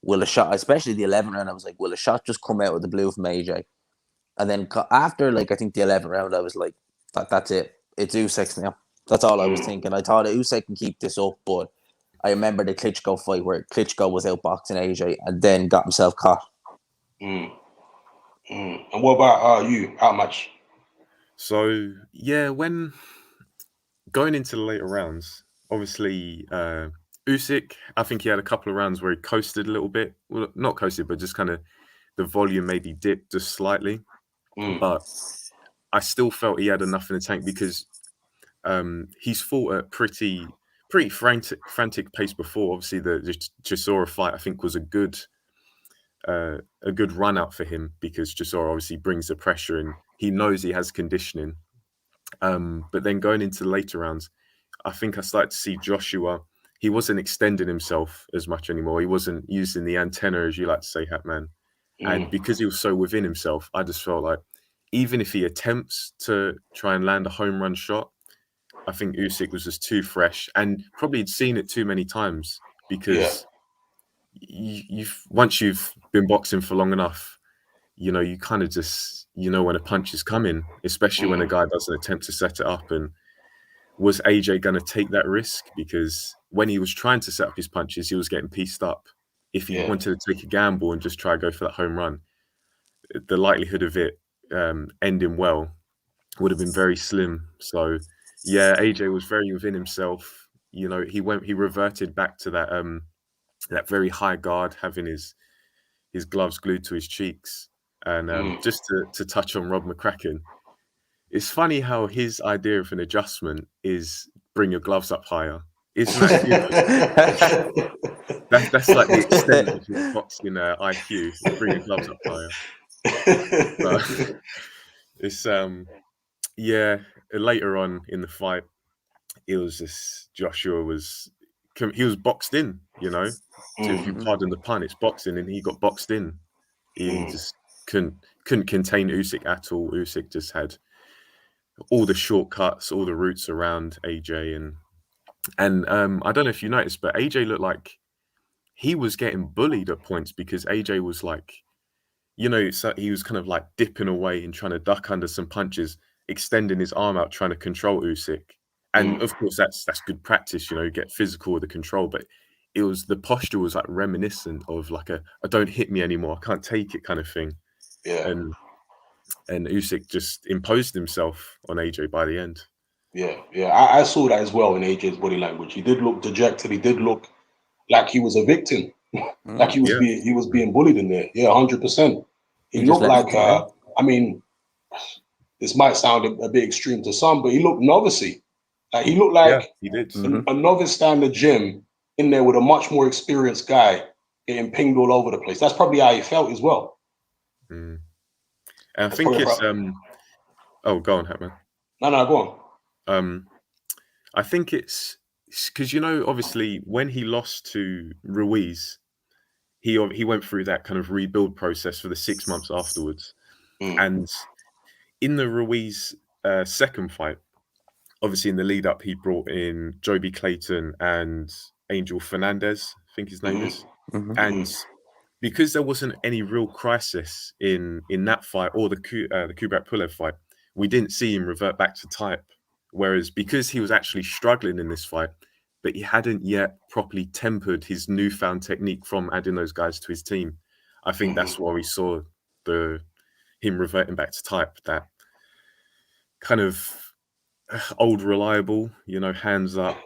will a shot, especially the 11th round, I was like, will a shot just come out of the blue from AJ? And then after, I think the 11th round, I was like, that's it. It's Usyk now. That's all I was thinking. I thought Usyk can keep this up, but I remember the Klitschko fight where Klitschko was outboxing AJ and then got himself caught. And what about you? How much? So, when going into the later rounds, obviously, Usyk, I think he had a couple of rounds where he coasted a little bit. Well, not coasted, but just kind of the volume maybe dipped just slightly. But I still felt he had enough in the tank, because he's fought at pretty frantic pace before. Obviously, the Chisora fight, I think, was a good run out for him, because Chisora obviously brings the pressure and he knows he has conditioning. But then going into the later rounds, I think I started to see Joshua. He wasn't extending himself as much anymore. He wasn't using the antenna, as you like to say, Hatman. And because he was so within himself, I just felt like even if he attempts to try and land a home run shot, I think Usyk was just too fresh, and probably had seen it too many times, because once you've been boxing for long enough, you kind of just, when a punch is coming, especially when a guy doesn't attempt to set it up. And was AJ going to take that risk? Because when he was trying to set up his punches, he was getting pieced up. If he wanted to take a gamble and just try to go for that home run, the likelihood of it ending well would have been very slim. So, AJ was very within himself. He reverted back to that very high guard, having his gloves glued to his cheeks. And just to touch on Rob McCracken, it's funny how his idea of an adjustment is bring your gloves up higher. Isn't that, you know, that's like the extent of his boxing IQ, is bring your gloves up higher. But it's yeah, later on in the fight, it was just Joshua was boxed in, you know. If you pardon the pun, it's boxing, and he got boxed in. He just couldn't contain Usyk at all. Usyk just had all the shortcuts, all the routes around AJ, and I don't know if you noticed, but AJ looked like he was getting bullied at points because AJ was like, you know, so he was kind of like dipping away and trying to duck under some punches, extending his arm out, trying to control Usyk. And of course, that's good practice, you know, get physical with the control. But the posture was like reminiscent of like a don't hit me anymore, I can't take it kind of thing. Yeah. And Usyk just imposed himself on AJ by the end. Yeah. I saw that as well in AJ's body language. He did look dejected. He did look like he was a victim, like he was being bullied in there. Yeah, 100%. He looked like I mean, this might sound a bit extreme to some, but he looked novice-y. Like he looked like he did. A novice stand the gym in there with a much more experienced guy getting pinged all over the place. That's probably how he felt as well. And I think it's oh, go on, Hatman. No, go on. I think it's because, you know, obviously when he lost to Ruiz, he went through that kind of rebuild process for the 6 months afterwards. And in the Ruiz second fight, obviously in the lead up, he brought in Joby Clayton and Angel Fernandez, I think his name is. And because there wasn't any real crisis in that fight or the Kubrat Pulev fight, we didn't see him revert back to type. Whereas because he was actually struggling in this fight, but he hadn't yet properly tempered his newfound technique from adding those guys to his team, I think that's why we saw him reverting back to type, that kind of old reliable, you know, hands up,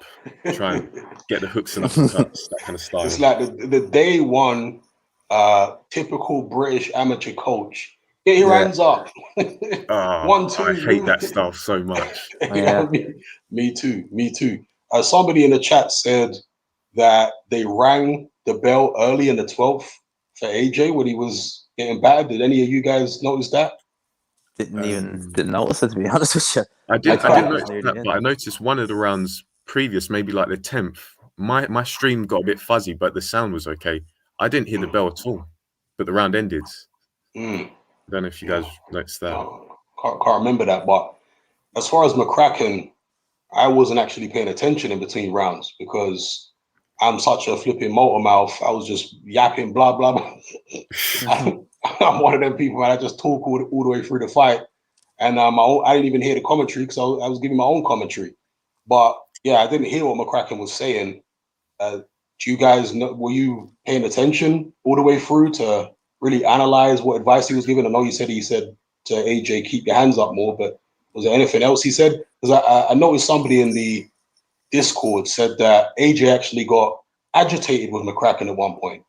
try and get the hooks and uppercuts, that kind of style. It's like the day one typical British amateur coach. Get your hands up. 1, 2. I hate that stuff so much. Me too. Somebody in the chat said that they rang the bell early in the 12th for AJ when he was getting battered. Did any of you guys notice that? Didn't notice it, to be honest with you. I didn't notice that, but I noticed one of the rounds previous, maybe like the 10th, my stream got a bit fuzzy, but the sound was okay. I didn't hear the bell at all, but the round ended. I don't know if you guys noticed that. Can't remember that, but as far as McCracken, I wasn't actually paying attention in between rounds because I'm such a flipping motor mouth. I was just yapping, blah, blah, blah. I'm one of them people, man. I just talk all the way through the fight. And I didn't even hear the commentary because I was giving my own commentary. But yeah, I didn't hear what McCracken was saying. Do you guys know, were you paying attention all the way through to really analyze what advice he was giving? I know he said to AJ, keep your hands up more, but was there anything else he said? Because I noticed somebody in the Discord said that AJ actually got agitated with McCracken at one point.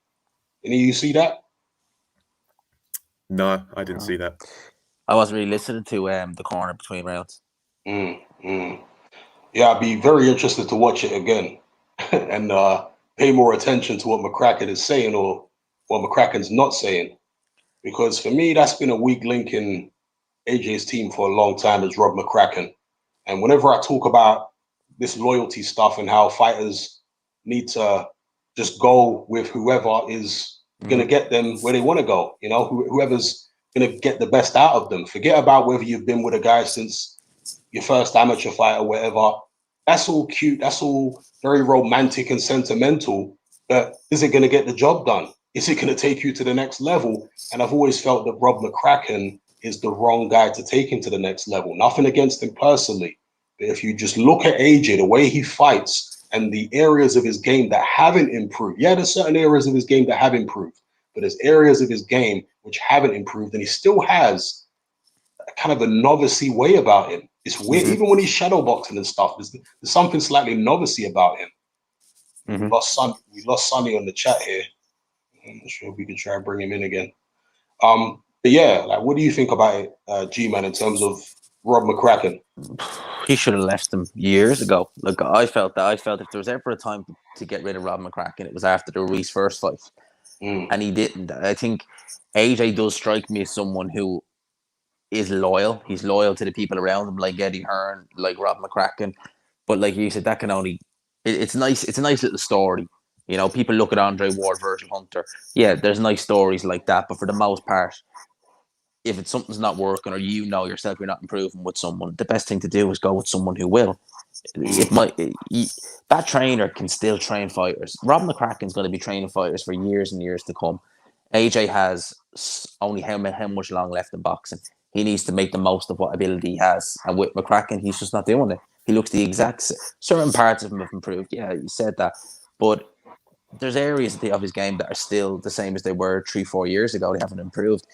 Any of you see that? No, I didn't see that. I wasn't really listening to the corner between rounds. Yeah, I'd be very interested to watch it again and pay more attention to what McCracken is saying or what McCracken's not saying. Because for me, that's been a weak link in AJ's team for a long time, is Rob McCracken. And whenever I talk about this loyalty stuff and how fighters need to just go with whoever is going to get them where they want to go, you know, whoever's going to get the best out of them. Forget about whether you've been with a guy since your first amateur fight or whatever. That's all cute. That's all very romantic and sentimental. But is it going to get the job done? Is it going to take you to the next level? And I've always felt that Rob McCracken is the wrong guy to take him to the next level. Nothing against him personally. But if you just look at AJ, the way he fights and the areas of his game that haven't improved. Yeah, there's certain areas of his game that have improved. But there's areas of his game which haven't improved. And he still has kind of a novice-y way about him. It's weird. Even when he's shadow boxing and stuff, there's something slightly novice-y about him. We lost Sonny on the chat here. I'm not sure if we can try and bring him in again. But yeah, like, what do you think about it, G-Man, in terms of Rob McCracken. He should have left them years ago. Like I felt that. I felt if there was ever a time to get rid of Rob McCracken, it was after the Ruiz first fight, and he didn't. I think AJ does strike me as someone who is loyal. He's loyal to the people around him, like Eddie Hearn, like Rob McCracken. But like you said, that can only. It's nice. It's a nice little story. You know, people look at Andre Ward, Virgil Hunter. Yeah, there's nice stories like that, but for the most part, if it's something's not working or you know yourself you're not improving with someone, the best thing to do is go with someone who will. That trainer can still train fighters. Rob McCracken's going to be training fighters for years and years to come. AJ has only how much long left in boxing. He needs to make the most of what ability he has. And with McCracken, he's just not doing it. He looks the exact certain parts of him have improved. Yeah, you said that. But there's areas of his game that are still the same as they were 3-4 years ago. They haven't improved.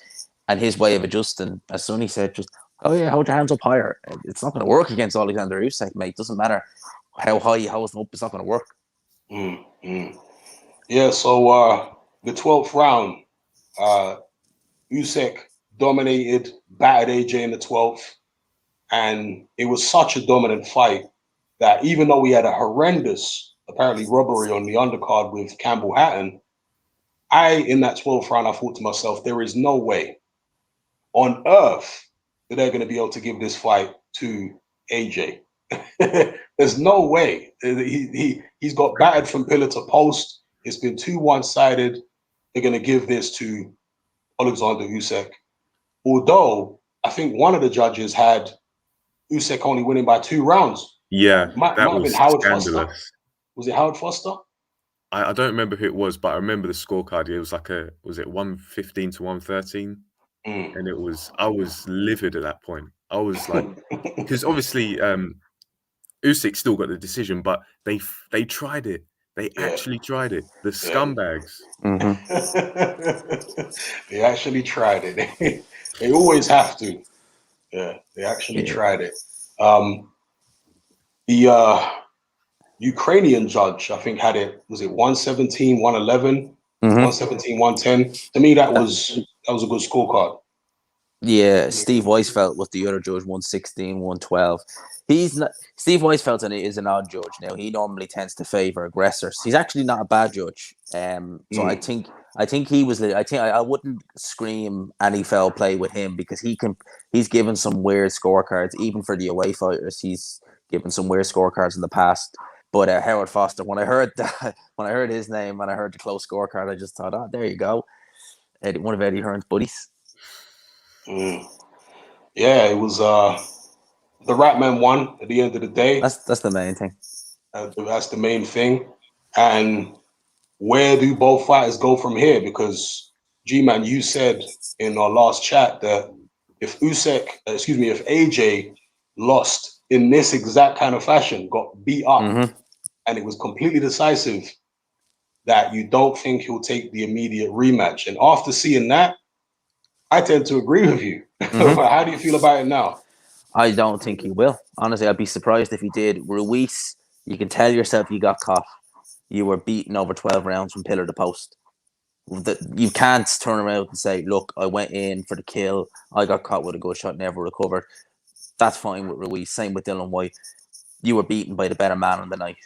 And his way of adjusting, as Sonny said, just, oh yeah, hold your hands up higher. It's not going to work against Alexander Usyk, mate. Doesn't matter how high you hold them up, it's not going to work. Yeah, so the 12th round, Usyk dominated, battered AJ in the 12th, and it was such a dominant fight that even though we had a horrendous, apparently, robbery on the undercard with Campbell Hatton, in that 12th round, I thought to myself, there is no way on earth that they're going to be able to give this fight to AJ. There's no way. He's got battered from pillar to post. It's been too one-sided. They're going to give this to Alexander Usyk. Although, I think one of the judges had Usyk only winning by 2 rounds. Yeah, might have been Howard Foster. Was it Howard Foster? I don't remember who it was, but I remember the scorecard. It was like was it 115 to 113? And I was livid at that point. I was like, because obviously Usyk still got the decision, but they tried it. They actually tried it. The scumbags. They actually tried it. They always have to. Yeah, they actually tried it. The Ukrainian judge, I think, had it. Was it 117, 111, 117, 110? To me, that was a good scorecard. Yeah, Steve Weisfeld was the other judge, 116, 112. Steve Weisfeld is an odd judge now. He normally tends to favor aggressors. He's actually not a bad judge. So I think he was. I wouldn't scream any foul play with him because he's given some weird scorecards even for the away fighters. He's given some weird scorecards in the past. But Howard Foster, when I heard his name and I heard the close scorecard, I just thought, oh, there you go, one of Eddie Hearn's buddies. Yeah, it was the Rat Man won at the end of the day. That's the main thing. That's the main thing. And where do both fighters go from here? Because G-Man, you said in our last chat that if AJ lost in this exact kind of fashion, got beat up, and it was completely decisive, that you don't think he'll take the immediate rematch. And after seeing that, I tend to agree with you. How do you feel about it now? I don't think he will. Honestly, I'd be surprised if he did. Ruiz, you can tell yourself you got caught. You were beaten over 12 rounds from pillar to post. You can't turn around and say, look, I went in for the kill. I got caught with a good shot, never recovered. That's fine with Ruiz. Same with Dillian Whyte. You were beaten by the better man on the night.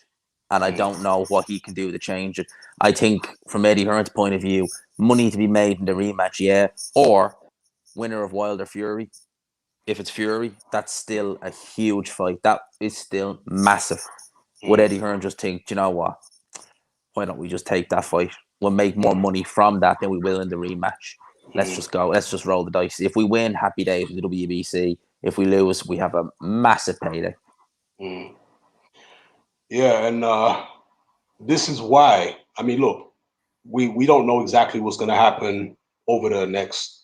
And I don't know what he can do to change it. I think from Eddie Hearn's point of view, money to be made in the rematch, yeah. Or winner of Wilder Fury. If it's Fury, that's still a huge fight. That is still massive. Would Eddie Hearn just think, you know what? Why don't we just take that fight? We'll make more money from that than we will in the rematch. Let's just go. Let's just roll the dice. If we win, happy days with the WBC. If we lose, we have a massive payday. Yeah, and this is why. I mean, look, we don't know exactly what's going to happen over the next,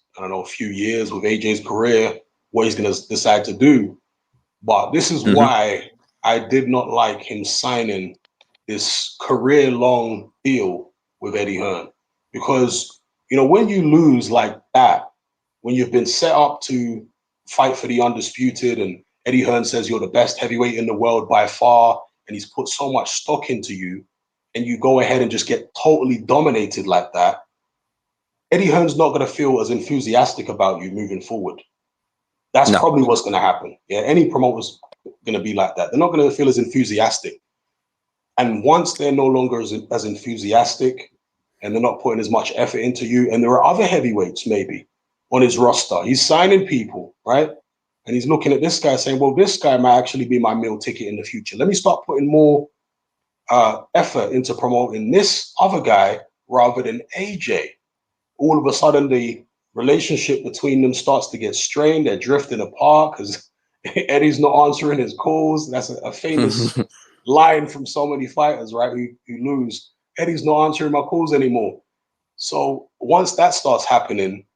few years with AJ's career, what he's going to decide to do. But this is why I did not like him signing this career-long deal with Eddie Hearn. Because, when you lose like that, when you've been set up to fight for the undisputed and Eddie Hearn says you're the best heavyweight in the world by far, and he's put so much stock into you, and you go ahead and just get totally dominated like that, Eddie Hearn's not going to feel as enthusiastic about you moving forward. That's No. probably what's going to happen. Yeah, any promoter's going to be like that. They're not going to feel as enthusiastic. And once they're no longer as enthusiastic and they're not putting as much effort into you, and there are other heavyweights maybe on his roster, he's signing people, right? And he's looking at this guy saying, well, this guy might actually be my meal ticket in the future. Let me start putting more effort into promoting this other guy rather than AJ. All of a sudden, the relationship between them starts to get strained. They're drifting apart because Eddie's not answering his calls. That's a famous line from so many fighters, right? Who lose. Eddie's not answering my calls anymore. So once that starts happening,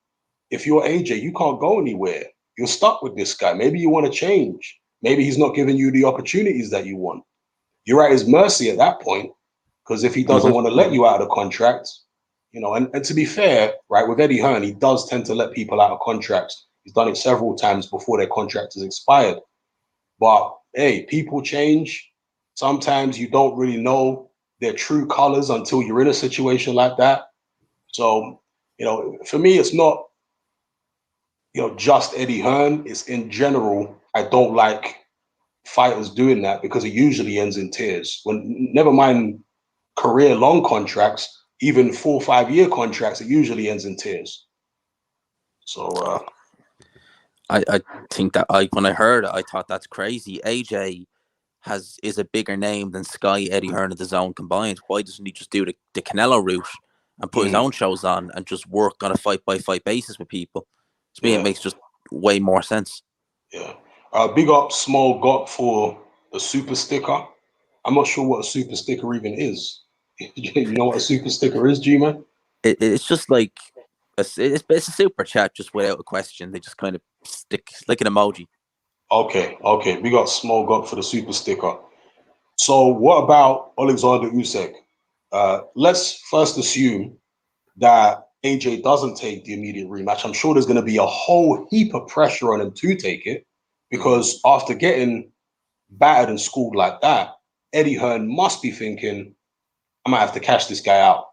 if you're AJ, you can't go anywhere. You're stuck with this guy. Maybe you want to change. Maybe he's not giving you the opportunities that you want. You're at his mercy at that point, because if he doesn't want to let you out of the contract, you know, and to be fair, right, with Eddie Hearn, he does tend to let people out of contracts. He's done it several times before their contract is expired. But hey, people change. Sometimes you don't really know their true colors until you're in a situation like that. So, you know, for me, it's not, you know, just Eddie Hearn. It's in general, I don't like fighters doing that because it usually ends in tears. When never mind career long contracts, even 4 or 5 year contracts, it usually ends in tears. So I think that when I heard it, I thought that's crazy. AJ is a bigger name than Sky, Eddie Hearn, and the Zone combined. Why doesn't he just do the Canelo route and put his own shows on and just work on a fight by fight basis with people? To me, it makes just way more sense. Yeah. Big up Small Got for the super sticker. I'm not sure what a super sticker even is. You know what a super sticker is, G-Man? It's just like it's a super chat just without a question. They just kind of stick like an emoji. Okay. We got Small Got for the super sticker. So what about Alexander Usyk? Let's first assume that AJ doesn't take the immediate rematch. I'm sure there's going to be a whole heap of pressure on him to take it, because after getting battered and schooled like that, Eddie Hearn must be thinking, I might have to cash this guy out,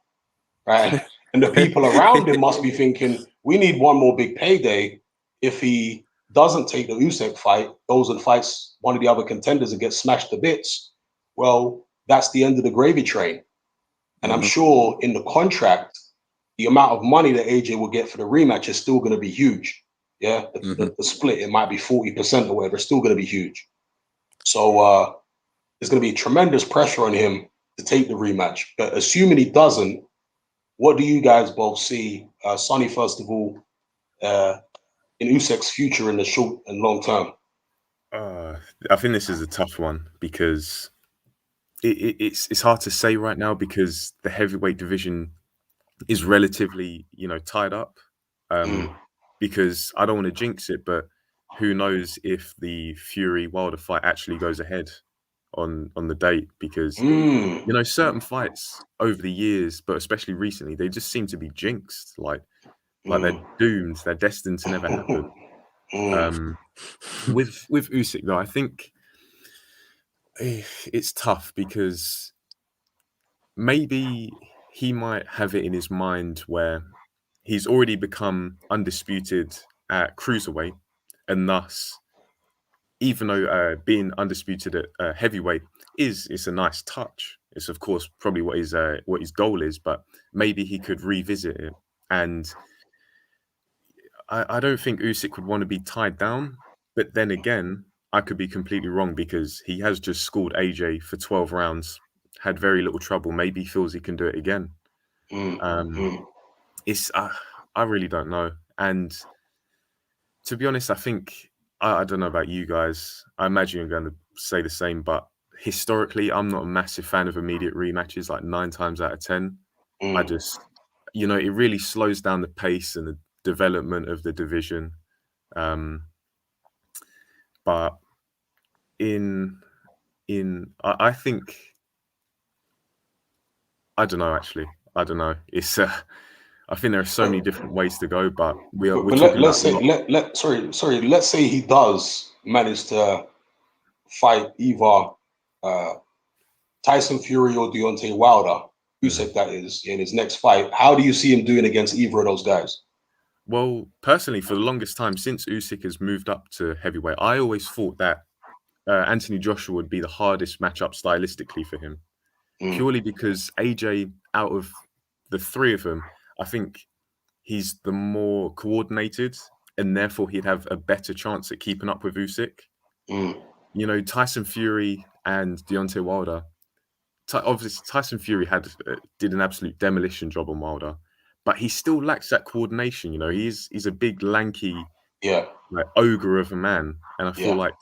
right? And the people around him must be thinking, we need one more big payday. If he doesn't take the Usyk fight, goes and fights one of the other contenders and gets smashed to bits, well, that's the end of the gravy train. And I'm sure in the contract, the amount of money that AJ will get for the rematch is still going to be huge. Yeah, the split, it might be 40% or whatever, it's still going to be huge. So there's going to be tremendous pressure on him to take the rematch. But assuming he doesn't, what do you guys both see, Sonny, first of all, in Usyk's future in the short and long term? I think this is a tough one because it's hard to say right now because the heavyweight division is relatively, tied up. Because I don't want to jinx it, but who knows if the Fury Wilder fight actually goes ahead on the date? Because certain fights over the years, but especially recently, they just seem to be jinxed. Like they're doomed. They're destined to never happen. With Usyk though, I think it's tough because maybe he might have it in his mind where he's already become undisputed at cruiserweight, and thus, even though being undisputed at heavyweight is a nice touch, it's of course probably what his goal is, but maybe he could revisit it. And I don't think Usyk would want to be tied down, but then again, I could be completely wrong because he has just schooled AJ for 12 rounds, had very little trouble. Maybe he feels he can do it again. It's I really don't know. And to be honest, I think I don't know about you guys. I imagine you're going to say the same, but historically, I'm not a massive fan of immediate rematches. Like 9 times out of 10, I just it really slows down the pace and the development of the division. But I think I don't know. Actually, I don't know. It's I think there are so many different ways to go, but we're talking let's about. say let's say he does manage to fight either Tyson Fury or Deontay Wilder, Usyk that is, in his next fight. How do you see him doing against either of those guys? Well, personally, for the longest time since Usyk has moved up to heavyweight, I always thought that Anthony Joshua would be the hardest matchup stylistically for him, purely because AJ, out of the three of them, I think he's the more coordinated, and therefore he'd have a better chance at keeping up with Usyk. You know, Tyson Fury and Deontay Wilder. Obviously, Tyson Fury did an absolute demolition job on Wilder, but he still lacks that coordination. You know, he's a big, lanky, like ogre of a man, and I feel like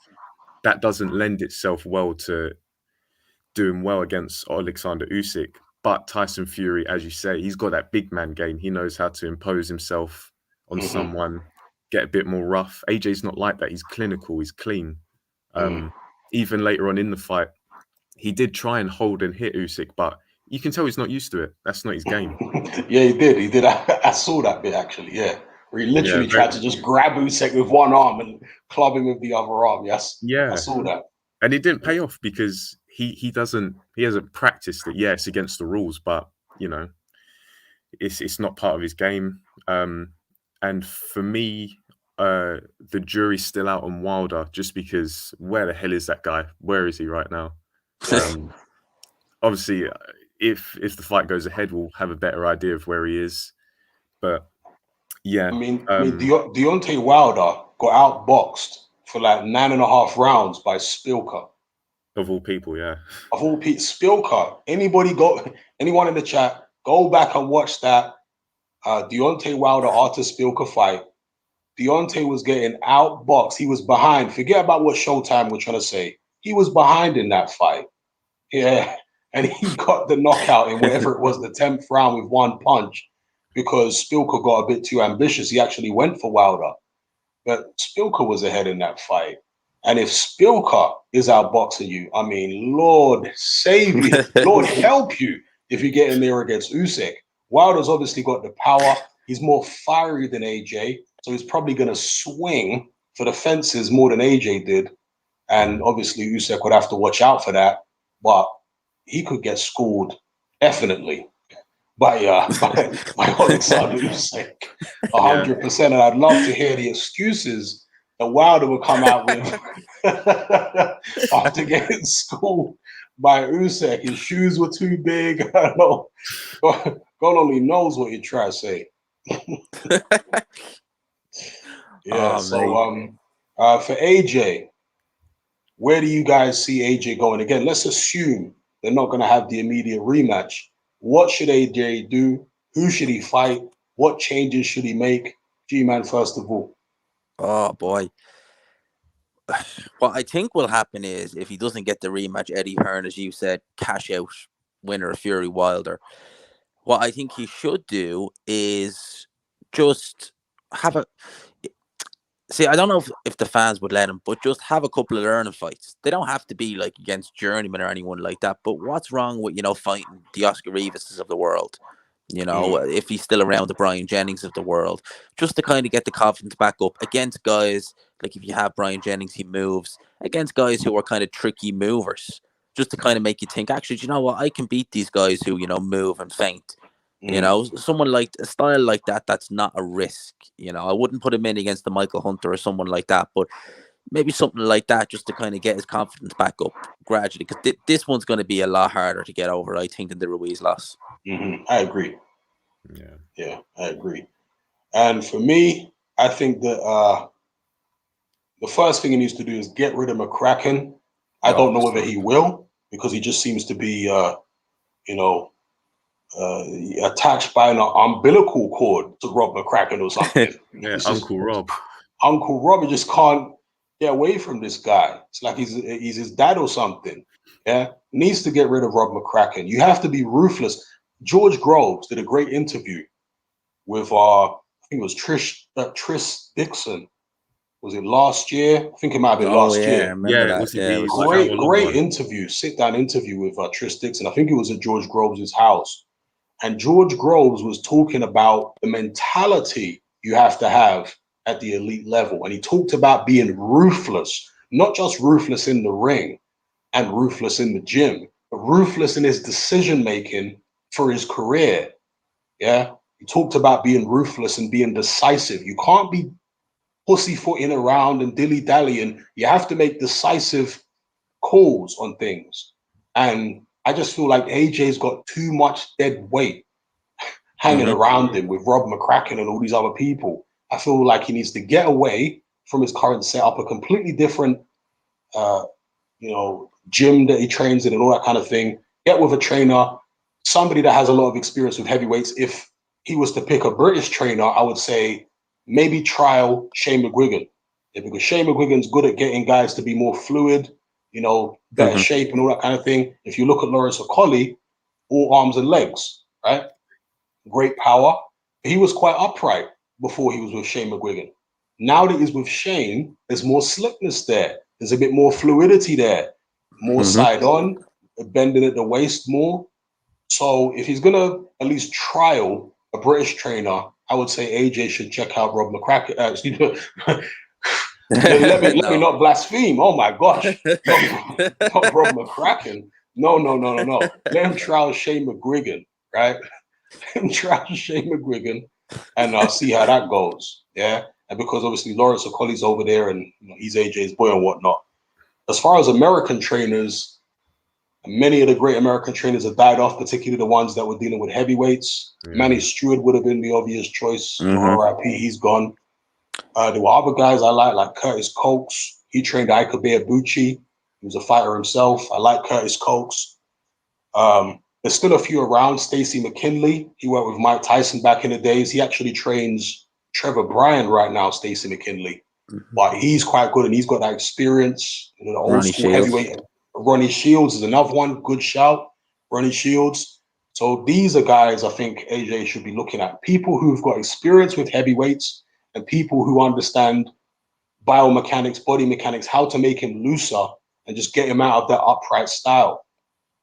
that doesn't lend itself well to doing well against Alexander Usyk. But Tyson Fury, as you say, he's got that big man game. He knows how to impose himself on someone, get a bit more rough. AJ's not like that. He's clinical. He's clean. Even later on in the fight, he did try and hold and hit Usyk, but you can tell he's not used to it. That's not his game. Yeah, he did. He did. I saw that bit actually. Yeah, where he literally tried to just grab Usyk with one arm and club him with the other arm. Yes. I saw that. And it didn't pay off because he hasn't practiced it. Yeah, it's against the rules, but you know, it's not part of his game. And for me, the jury's still out on Wilder just because where the hell is that guy? Where is he right now? Obviously, if the fight goes ahead, we'll have a better idea of where he is. But yeah, I mean, Deontay Wilder got outboxed for like 9.5 rounds by Spilker. Of all people, yeah. Of all people, Spilker. Anyone in the chat, go back and watch that Deontay Wilder Arthur Spilker fight. Deontay was getting outboxed. He was behind. Forget about what Showtime were trying to say. He was behind in that fight. Yeah. And he got the knockout in whatever it was, the 10th round with one punch, because Spilker got a bit too ambitious. He actually went for Wilder. But Spilker was ahead in that fight. And if Spilker is outboxing you, I mean, Lord save you. Lord help you if you get in there against Usyk. Wilder's obviously got the power. He's more fiery than AJ. So he's probably going to swing for the fences more than AJ did. And obviously Usyk would have to watch out for that. But he could get schooled definitely by Alexander Usyk, 100%. And I'd love to hear the excuses that Wilder would come out with after getting schooled by Usyk. His shoes were too big. I don't know. God only knows what he'd try to say. For AJ, where do you guys see AJ going? Again, let's assume they're not going to have the immediate rematch. What should AJ do? Who should he fight? What changes should he make? G-Man, first of all. Oh, boy. What I think will happen is, if he doesn't get the rematch, Eddie Hearn, as you said, cash out winner of Fury Wilder. What I think he should do is just have a... See, I don't know if the fans would let him, but just have a couple of learning fights. They don't have to be like against Journeyman or anyone like that. But what's wrong with, fighting the Oscar Riveses of the world? If he's still around, the Brian Jennings of the world, just to kind of get the confidence back up against guys like, if you have Brian Jennings, he moves against guys who are kind of tricky movers, just to kind of make you think, actually, do you know what? I can beat these guys who, move and feint. Someone like a style like that, that's not a risk. I wouldn't put him in against the Michael Hunter or someone like that, but maybe something like that, just to kind of get his confidence back up gradually, because this one's going to be a lot harder to get over, I think, than the Ruiz loss. I agree. Yeah, I agree. And for me, I think that the first thing he needs to do is get rid of McCracken. I don't know whether he will, because he just seems to be, attached by an umbilical cord to Rob McCracken or something. Uncle Rob. Uncle Rob just can't get away from this guy. It's like he's his dad or something. Yeah, needs to get rid of Rob McCracken. You have to be ruthless. George Groves did a great interview with I think it was Tris Dixon. Was it last year? I think it might have been last year. I remember that. Great interview, sit-down interview with Tris Dixon. I think it was at George Groves' house. And George Groves was talking about the mentality you have to have at the elite level. And he talked about being ruthless, not just ruthless in the ring and ruthless in the gym, but ruthless in his decision-making for his career. Yeah. You talked about being ruthless and being decisive. You can't be pussyfooting around and dilly-dallying. You have to make decisive calls on things. And I just feel like AJ's got too much dead weight hanging around him with Rob McCracken and all these other people. I feel like he needs to get away from his current setup, a completely different, gym that he trains in and all that kind of thing. Get with a trainer, somebody that has a lot of experience with heavyweights. If he was to pick a British trainer, I would say maybe trial Shane McGuigan. Yeah, because Shane McGuigan's good at getting guys to be more fluid, better shape and all that kind of thing. If you look at Lawrence Okolie, all arms and legs, right? Great power. He was quite upright before he was with Shane McGuigan. Now that he's with Shane, there's more slickness there. There's a bit more fluidity there, more side on, bending at the waist more. So if he's gonna at least trial a British trainer, I would say AJ should check out Rob McCracken. Let me not blaspheme. Oh my gosh, not Rob McCracken. No. Let him trial Shane McGuigan, right? Let him trial Shane McGuigan, and see how that goes. Yeah, and because obviously Lawrence Okolie's over there, and he's AJ's boy and whatnot. As far as American trainers, many of the great American trainers have died off, particularly the ones that were dealing with heavyweights. Manny Stewart would have been the obvious choice. RIP, he's gone. There were other guys I like Curtis Cokes. He trained Ike Ibeabuchi. He was a fighter himself. I like Curtis Cokes. There's still a few around. Stacey McKinley. He worked with Mike Tyson back in the days. He actually trains Trevor Bryan right now, Stacey McKinley. But he's quite good, and he's got that experience. The old school heavyweight. Ronnie Shields is another one. Good shout. Ronnie Shields. So these are guys I think AJ should be looking at. People who've got experience with heavyweights and people who understand biomechanics, body mechanics, how to make him looser and just get him out of that upright style.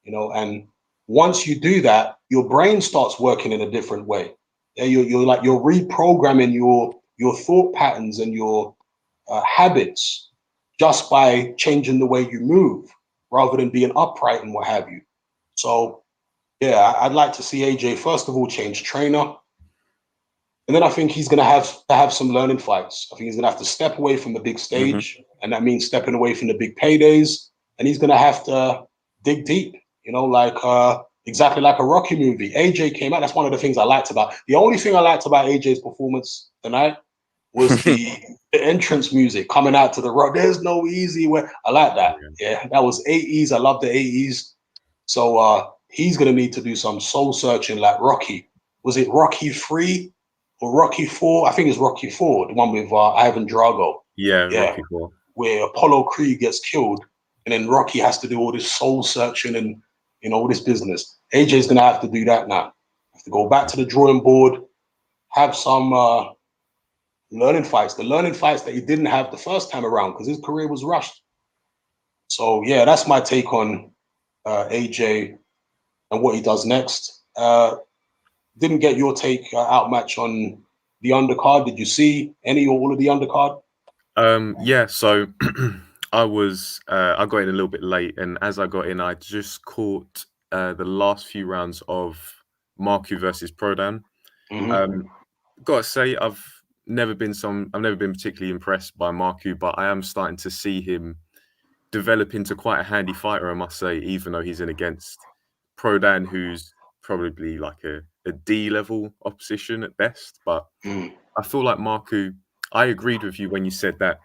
And once you do that, your brain starts working in a different way. You're reprogramming your thought patterns and your habits just by changing the way you move rather than being upright and what have you. So, yeah, I'd like to see AJ, first of all, change trainer. And then I think he's going to have some learning fights. I think he's going to have to step away from the big stage, and that means stepping away from the big paydays. And he's going to have to dig deep, exactly like a Rocky movie. AJ came out. That's one of the things I liked about. The only thing I liked about AJ's performance tonight was the entrance music coming out to the rock. There's no easy way. I like that. Yeah, that was 80s. I love the 80s. So he's going to need to do some soul searching like Rocky. Was it Rocky 3 or Rocky 4? I think it's Rocky 4, the one with Ivan Drago. Yeah, Rocky 4. Where Apollo Creed gets killed, and then Rocky has to do all this soul searching and all this business. AJ's going to have to do that now. Have to go back to the drawing board, have some learning fights, the learning fights that he didn't have the first time around because his career was rushed. So, yeah, that's my take on AJ and what he does next. Didn't get your take outmatch on the undercard. Did you see any or all of the undercard? Yeah, so I got in a little bit late, and as I got in, I just caught the last few rounds of Marku versus Prodan. Gotta say, I've never been particularly impressed by Marku, but I am starting to see him develop into quite a handy fighter, I must say, even though he's in against Prodan, who's probably like a D level opposition at best. But I feel like Marku, I agreed with you when you said that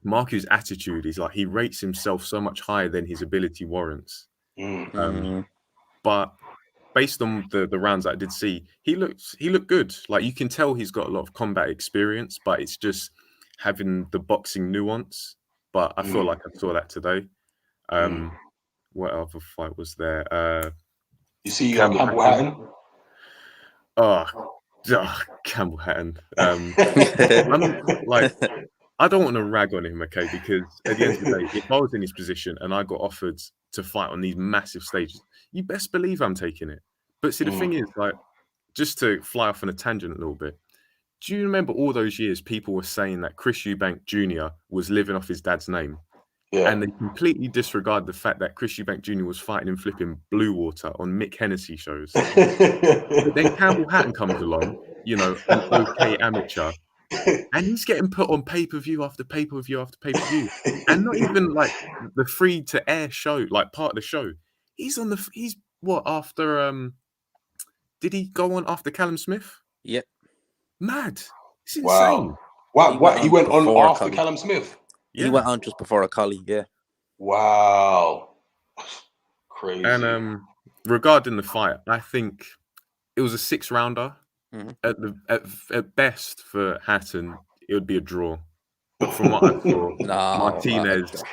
Marku's attitude is like he rates himself so much higher than his ability warrants. But based on the rounds that I did see, he looked good. Like you can tell he's got a lot of combat experience, but it's just having the boxing nuance. But I feel like I saw that today. What other fight was there? You see Campbell Hatton? Campbell Hatton. I'm like, I don't want to rag on him, okay? Because at the end of the day, if I was in his position and I got offered to fight on these massive stages, you best believe I'm taking it. But see, the thing is, like, just to fly off on a tangent a little bit, do you remember all those years people were saying that Chris Eubank Jr. was living off his dad's name? Yeah. And they completely disregard the fact that Chris Eubank Jr. was fighting in flipping Blue Water on Mick Hennessy shows. But then Campbell Hatton comes along, you know, an okay amateur, and he's getting put on pay-per-view after pay-per-view after pay-per-view. And not even like the free to air show, like part of the show. He's what, after did he go on after Callum Smith? Yeah. Mad. It's insane. Wow. What? He went What? He on went on before after Okolie. Callum Smith. He Yeah. went on just before Okolie, yeah. Wow. Crazy. And regarding the fight, I think it was a 6-rounder. Mm-hmm. At best for Hatton, it would be a draw. But from what I saw, No, Martinez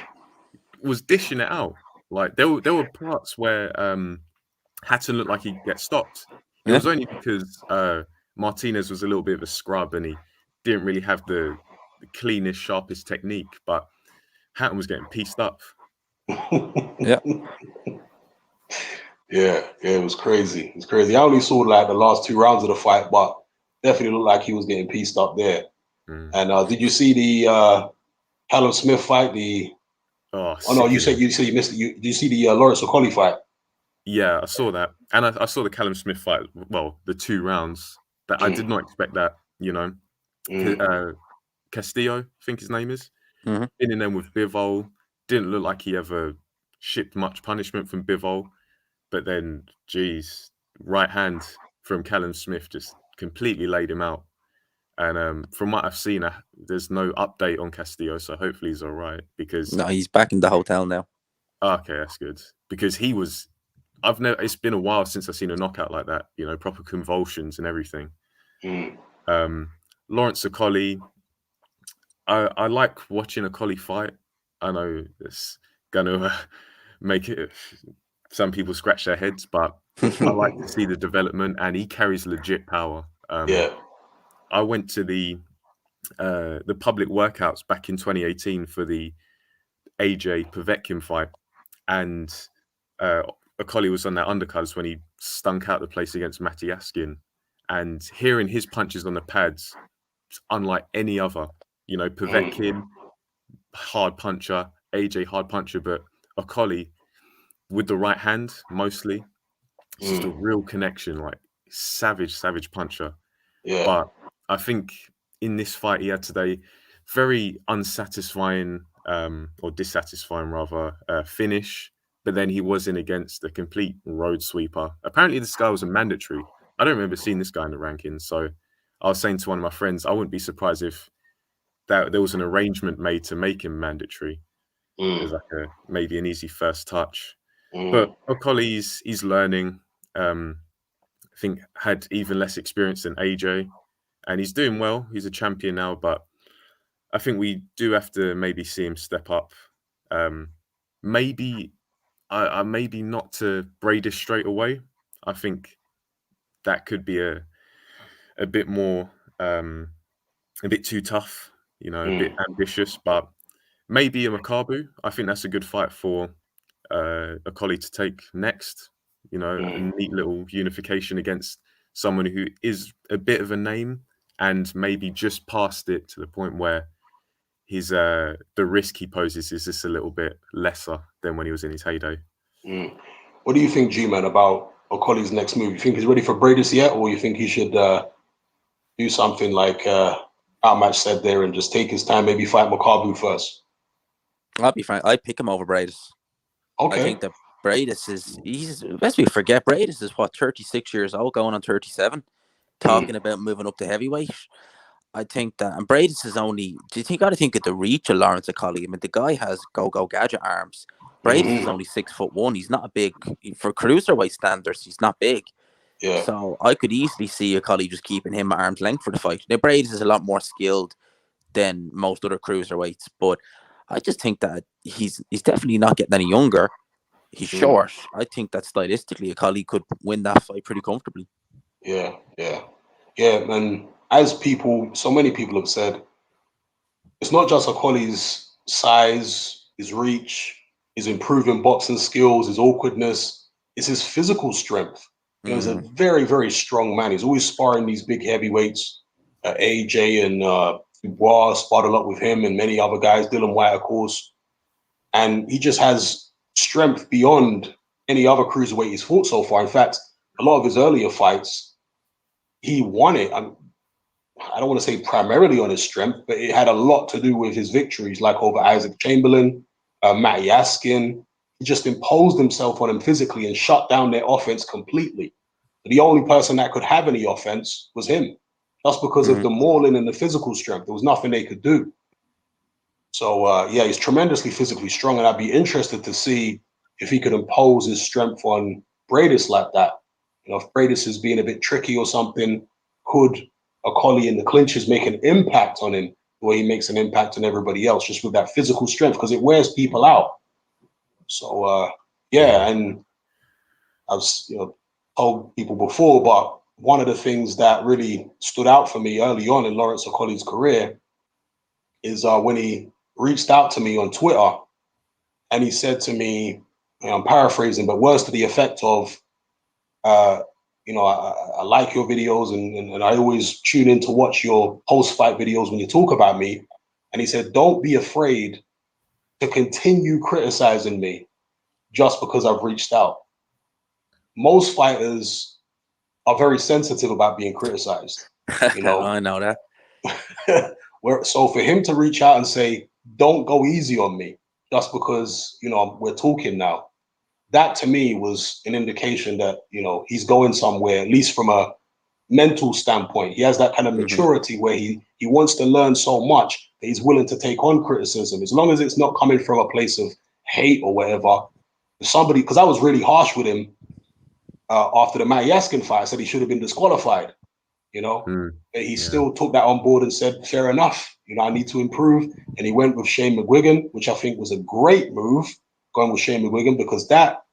was dishing it out. Like there were parts where Hatton looked like he'd get stopped. It was only because Martinez was a little bit of a scrub and he didn't really have the cleanest, sharpest technique. But Hatton was getting pieced up. yeah. Yeah, it was crazy. It was crazy. I only saw like the last 2 rounds of the fight, but definitely looked like he was getting pieced up there. And did you see the Callum Smith fight? Oh no, you said you missed it. Did you see the Lawrence Okolie fight? Yeah, I saw that, and I saw the Callum Smith fight. Well, the 2 rounds that I did not expect that. You know, Castillo, I think his name is, in them with Bivol. Didn't look like he ever shipped much punishment from Bivol. But then, geez, right hand from Callum Smith just completely laid him out. And from what I've seen, there's no update on Castillo, so hopefully he's all right. Because No, he's back in the hotel now. Okay, that's good. Because he was, it's been a while since I've seen a knockout like that. You know, proper convulsions and everything. Lawrence Okolie, I like watching Okolie fight. I know it's gonna make it. Some people scratch their heads, but I like to see the development, and he carries legit power. I went to the public workouts back in 2018 for the AJ Povetkin fight, and Okolie was on that undercards when he stunk out the place against Matty Askin, and hearing his punches on the pads, unlike any other. You know, Povetkin, hard puncher, AJ hard puncher, but Okolie with the right hand mostly. It's just a real connection, like savage puncher. Yeah. But I think in this fight he had today, very unsatisfying or dissatisfying rather finish. But then he was in against a complete road sweeper. Apparently this guy was a mandatory. I don't remember seeing this guy in the rankings. So I was saying to one of my friends, I wouldn't be surprised if there was an arrangement made to make him mandatory. As like maybe an easy first touch. But Okolie, he's learning. I think had even less experience than AJ, and he's doing well. He's a champion now, but I think we do have to maybe see him step up. Maybe not to Bradish straight away. I think that could be a bit more, a bit too tough. You know, a bit ambitious, but maybe a Makabu. I think that's a good fight for Okolie to take next. You know, a neat little unification against someone who is a bit of a name and maybe just past it to the point where his the risk he poses is just a little bit lesser than when he was in his heyday. What do you think, G-Man, about Okolie's next move? You think he's ready for Bradis yet, or you think he should do something like our match said there and just take his time, maybe fight Makabu first? I'll be frank. I pick him over Bradis. Okay. I think that Bradis is, lest we forget, Bradis is what, 36 years old, going on 37, talking about moving up to heavyweight. I think that, and Bradis is only, do you think, got to think of the reach of Lawrence Okolie? I mean, the guy has go gadget arms. Bradis is only 6'1". He's not a big, for cruiserweight standards, he's not big. Yeah. So I could easily see Okolie just keeping him at arm's length for the fight. Now, Bradis is a lot more skilled than most other cruiserweights, but I just think that he's definitely not getting any younger. He's short. I think that stylistically, Okolie could win that fight pretty comfortably. Yeah. And as so many people have said, it's not just Okolie's size, his reach, his improving boxing skills, his awkwardness. It's his physical strength. You know, he's a very, very strong man. He's always sparring these big heavyweights. AJ and Dubois sparred a lot with him and many other guys. Dylan White, of course. And he just has strength beyond any other cruiserweight he's fought so far. In fact, a lot of his earlier fights, he won it. I don't want to say primarily on his strength, but it had a lot to do with his victories, like over Isaac Chamberlain, Matt Yaskin. He just imposed himself on him physically and shut down their offense completely. The only person that could have any offense was him, just because of the mauling and the physical strength. There was nothing they could do. So, yeah, he's tremendously physically strong, and I'd be interested to see if he could impose his strength on Bradis like that. You know, if Bradis is being a bit tricky or something, could Okolie in the clinches make an impact on him the way he makes an impact on everybody else, just with that physical strength, because it wears people out. So, yeah, and I've told people before, but one of the things that really stood out for me early on in Lawrence Okolie's career is when he reached out to me on Twitter and he said to me, I'm paraphrasing, but words to the effect of, I like your videos and I always tune in to watch your post-fight videos when you talk about me. And he said, don't be afraid to continue criticizing me just because I've reached out. Most fighters are very sensitive about being criticized. You know, I know that. So for him to reach out and say, don't go easy on me just because, we're talking now, that to me was an indication that, he's going somewhere, at least from a mental standpoint. He has that kind of maturity where he wants to learn so much that he's willing to take on criticism, as long as it's not coming from a place of hate or whatever. Somebody, because I was really harsh with him after the Matt Yaskin fight, I said he should have been disqualified, but he still took that on board and said, fair enough, I need to improve. And he went with Shane McGuigan, which I think was a great move, going with Shane McGuigan, because that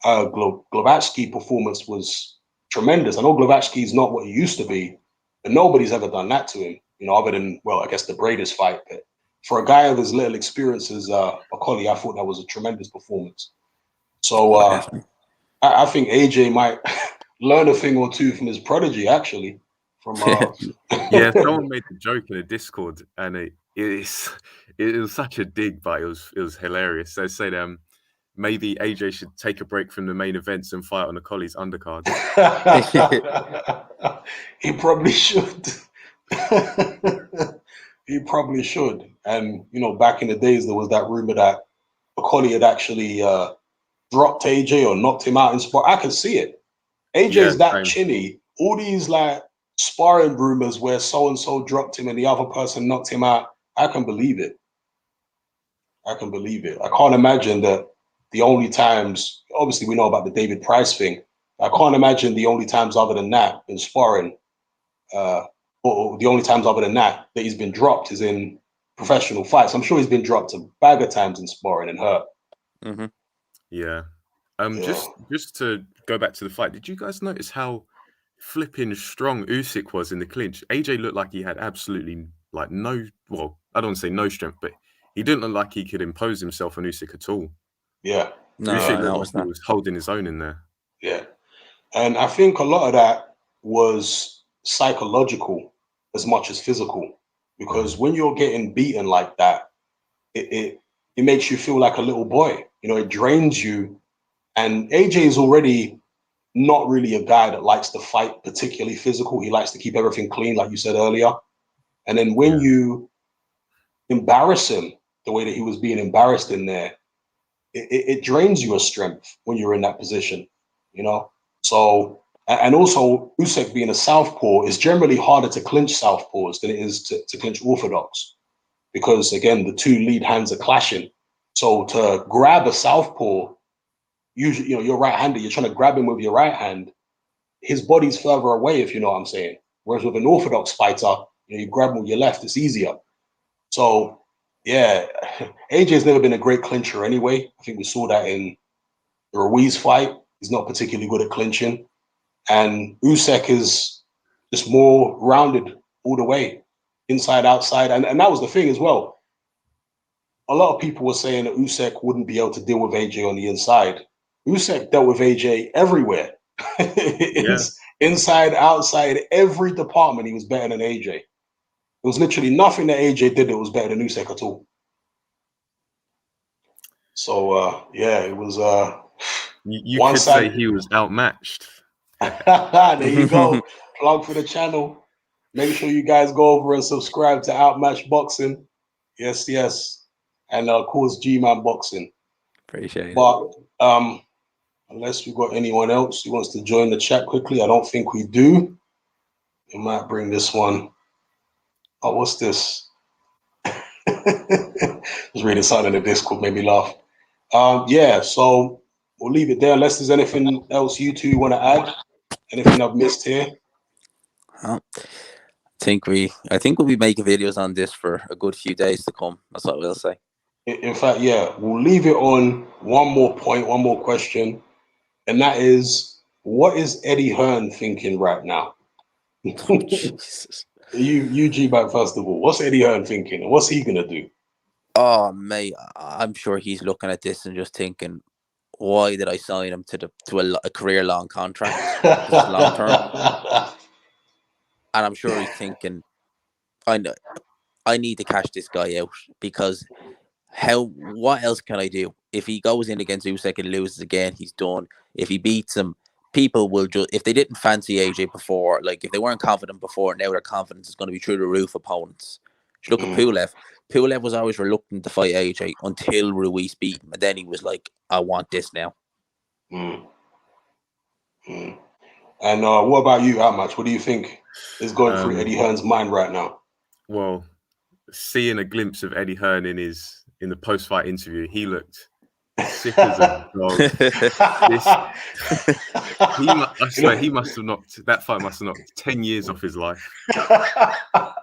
Glowacki performance was tremendous. I know Glowacki is not what he used to be, but nobody's ever done that to him, other than, well, I guess the Bradis fight. But for a guy of his little experiences, Okolie, I thought that was a tremendous performance. So I think AJ might learn a thing or two from his prodigy, actually. From yeah, someone made the joke in a Discord, and it was such a dig, but it was hilarious. They said maybe AJ should take a break from the main events and fight on Okolie's undercard. He probably should. He probably should. And back in the days, there was that rumor that Okolie had actually dropped AJ or knocked him out in spar. I can see it. AJ's that chinny. All these like sparring rumors where so and so dropped him and the other person knocked him out. I can believe it. I can't imagine that the only times, obviously we know about the David Price thing. I can't imagine the only times other than that in sparring, or the only times other than that he's been dropped is in professional fights. I'm sure he's been dropped a bag of times in sparring and hurt. Yeah. Just to go back to the fight, did you guys notice how flipping strong Usyk was in the clinch? AJ looked like he had absolutely like no, well, I don't want to say no strength, but he didn't look like he could impose himself on Usyk at all. Yeah. No, Usyk looked like he was holding his own in there. Yeah. And I think a lot of that was psychological as much as physical, because when you're getting beaten like that, it makes you feel like a little boy. It drains you. And AJ is already not really a guy that likes to fight particularly physical. He likes to keep everything clean, like you said earlier. And then when you embarrass him the way that he was being embarrassed in there, it drains you of strength when you're in that position, So, and also Usyk being a southpaw, is generally harder to clinch southpaws than it is to clinch orthodox, because again, the two lead hands are clashing. So to grab a southpaw, usually, you're right-handed, you're trying to grab him with your right hand, his body's further away, if you know what I'm saying. Whereas with an orthodox fighter, you grab him with your left, it's easier. So, yeah, AJ's never been a great clincher anyway. I think we saw that in the Ruiz fight. He's not particularly good at clinching. And Usyk is just more rounded all the way, inside, outside. And that was the thing as well. A lot of people were saying that Usyk wouldn't be able to deal with AJ on the inside. Usyk dealt with AJ everywhere. Inside, outside, every department, he was better than AJ. There was literally nothing that AJ did that was better than Usyk at all. So yeah, it was You one could say side. he was outmatched. There you go. Plug for the channel. Make sure you guys go over and subscribe to Outmatch Boxing. Yes, yes. And of course G-Man Boxing. Appreciate it. But unless we got anyone else who wants to join the chat quickly, I don't think we do. We might bring this one. Oh, what's this? Just reading something in the Discord, made me laugh. Yeah, so we'll leave it there unless there's anything else you two want to add. Anything I've missed here? Well, I think we'll be making videos on this for a good few days to come. That's what we'll say. In fact, yeah, we'll leave it on one more point, one more question, and that is, what is Eddie Hearn thinking right now? Oh, Jesus. You G-Back, first of all, what's Eddie Hearn thinking, and what's he gonna do? Oh, mate, I'm sure he's looking at this and just thinking, why did I sign him to a career long contract? Because it's long term, and I'm sure he's thinking, I need to cash this guy out because what else can I do? If he goes in against Usyk and loses again, he's done. If he beats him, people will just, if they didn't fancy AJ before, like if they weren't confident before, now their confidence is going to be through the roof opponents. You look at Pulev. Pulev was always reluctant to fight AJ until Ruiz beat him, and then he was like, I want this now. And what about you, Outmatch? What do you think is going through Eddie Hearn's mind right now? Well, seeing a glimpse of Eddie Hearn in the post-fight interview, he looked sick as a dog. I swear, that fight must have knocked 10 years off his life.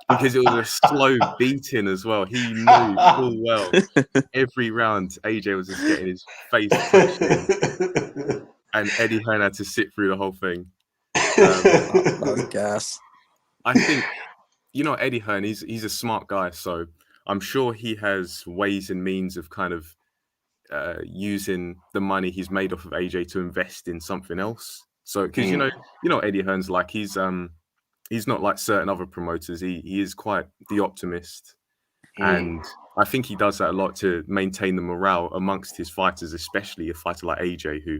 Because it was a slow beating as well. He knew full well every round AJ was just getting his face punched in. And Eddie Hearn had to sit through the whole thing. That was gas. I think, Eddie Hearn, he's a smart guy, so I'm sure he has ways and means of kind of using the money he's made off of AJ to invest in something else. So, because Eddie Hearn's like, he's not like certain other promoters. He is quite the optimist, and I think he does that a lot to maintain the morale amongst his fighters, especially a fighter like AJ, who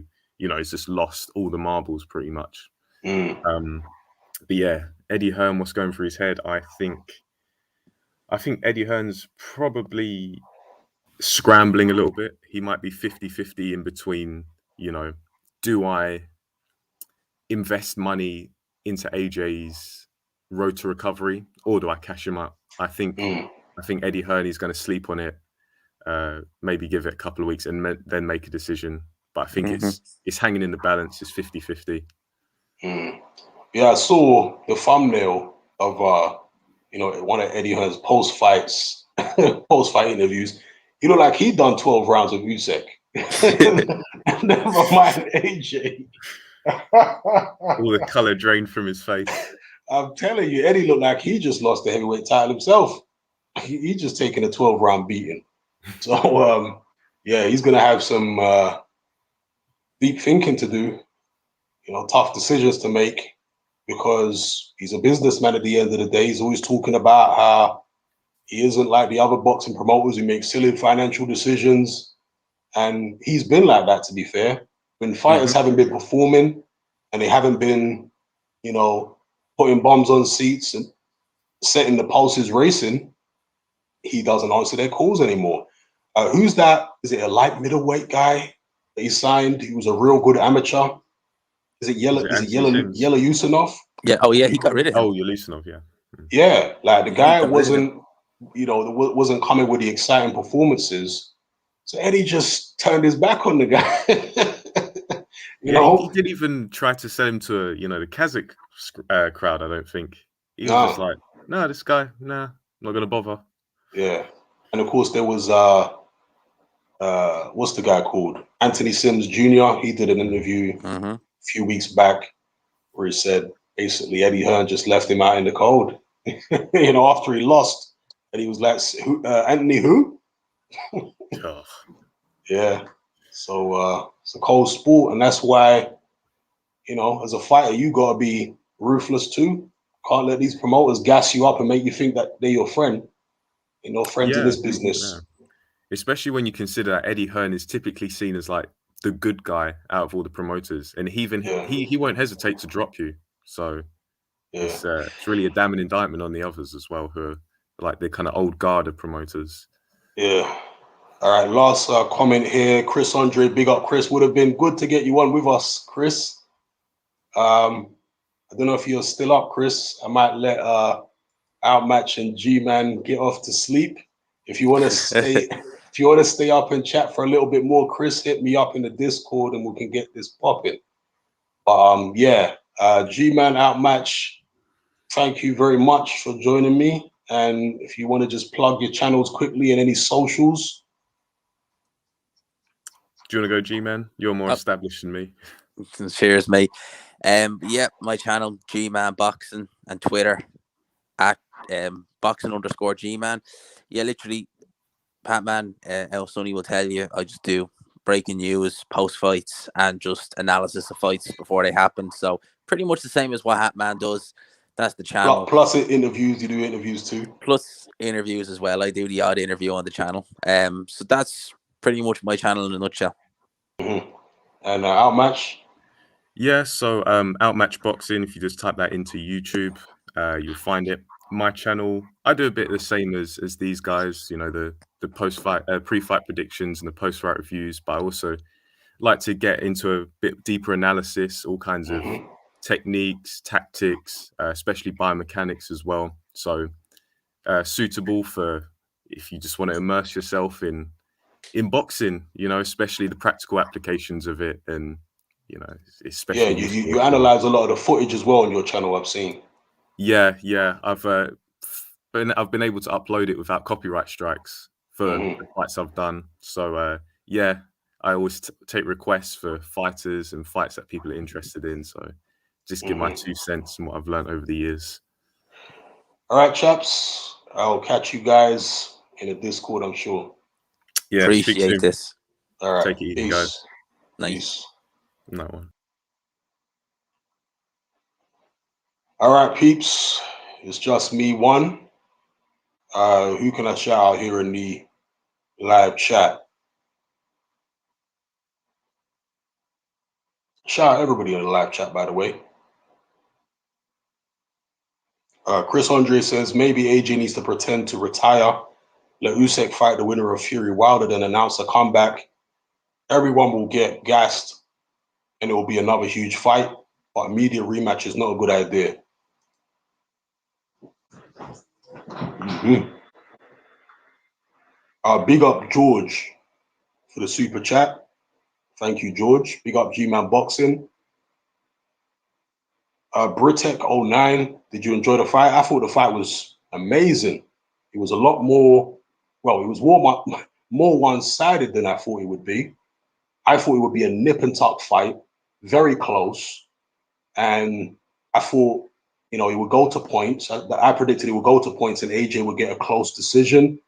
has just lost all the marbles pretty much. But yeah, Eddie Hearn, what's going through his head? I think Eddie Hearn's probably scrambling a little bit. He might be 50-50 in between, do I invest money into AJ's road to recovery or do I cash him up? I think Eddie Hearn is going to sleep on it, maybe give it a couple of weeks and then make a decision. But I think it's hanging in the balance. It's 50-50. Yeah, I saw the thumbnail of one of Eddie Hearn's post-fight interviews. He looked like he'd done 12 rounds of Usyk. Never mind AJ. All the color drained from his face. I'm telling you, Eddie looked like he just lost the heavyweight title himself. He just taken a 12-round beating. So yeah, he's gonna have some deep thinking to do. Tough decisions to make, because he's a businessman at the end of the day. He's always talking about how he isn't like the other boxing promoters who make silly financial decisions. And he's been like that, to be fair. When fighters haven't been performing and they haven't been, putting bombs on seats and setting the pulses racing, he doesn't answer their calls anymore. Who's that? Is it a light middleweight guy that he signed? He was a real good amateur. Is it Yellow Usinov? Yeah. Oh, yeah. He got rid of him. Oh, Usinov, yeah. Yeah, like the guy wasn't coming with the exciting performances. So Eddie just turned his back on the guy. He didn't even try to sell him to the Kazakh crowd. I don't think he was just like, no, this guy, nah, not gonna bother. Yeah, and of course there was what's the guy called? Anthony Sims Jr. He did an interview a few weeks back where he said basically Eddie Hearn just left him out in the cold. After he lost, and he was like, Anthony who? Yeah. So it's a cold sport, and that's why, as a fighter, you gotta be ruthless too. Can't let these promoters gas you up and make you think that they're your friend. Friends in this business. especially when you consider that Eddie Hearn is typically seen as like the good guy out of all the promoters, and he won't hesitate to drop you. So it's really a damning indictment on the others as well, who are like the kind of old guard of promoters. Yeah. All right, last comment here. Chris Andre, big up, Chris. Would have been good to get you on with us, Chris. I don't know if you're still up, Chris. I might let Outmatch and G-Man get off to sleep. If you want to stay, if you want to stay up and chat for a little bit more, Chris, hit me up in the Discord and we can get this popping. Yeah, G-Man, Outmatch, thank you very much for joining me. And if you want to just plug your channels quickly and any socials. Do you want to go, G-Man? You're more established than me. Cheers, mate. Yeah, my channel, G-Man Boxing, and Twitter at boxing_G-Man. Yeah, literally, Patman, El Sonny will tell you, I just do breaking news, post fights, and just analysis of fights before they happen. So pretty much the same as what Hatman does. That's the channel. Plus interviews, you do interviews too. Plus interviews as well. I do the odd interview on the channel. So that's pretty much my channel in a nutshell. Mm-hmm. And Outmatch? Yeah, so Outmatch Boxing, if you just type that into YouTube, you'll find it. My channel, I do a bit the same as these guys, you know, the post-fight, pre-fight predictions and the post-fight reviews, but I also like to get into a bit deeper analysis, all kinds of techniques, tactics, especially biomechanics as well. So suitable for if you just want to immerse yourself in boxing, you know, especially the practical applications of it, and you know, especially you analyze a lot of the footage as well on your channel, I've seen. Yeah, I've been able to upload it without copyright strikes for the fights I've done. So yeah, I always take requests for fighters and fights that people are interested in. So just give my 2 cents and what I've learned over the years. All right, chaps. I'll catch you guys in the Discord, I'm sure. Yeah, appreciate this. All right, take it easy, guys. Nice. Peace. That one. All right, peeps. It's just me, one. Who can I shout out here in the live chat? Shout out everybody in the live chat, by the way. Chris Andre says maybe AJ needs to pretend to retire. Let Usyk fight the winner of Fury Wilder, then announce a comeback. Everyone will get gassed, and it will be another huge fight. But a media rematch is not a good idea. Big up George for the super chat. Thank you, George. Big up G-Man Boxing. Britek09, did you enjoy the fight? I thought the fight was amazing. It was a lot more, well, it was more one-sided than I thought it would be. I thought it would be a nip and tuck fight, very close. And I thought, you know, it would go to points. I predicted it would go to points and AJ would get a close decision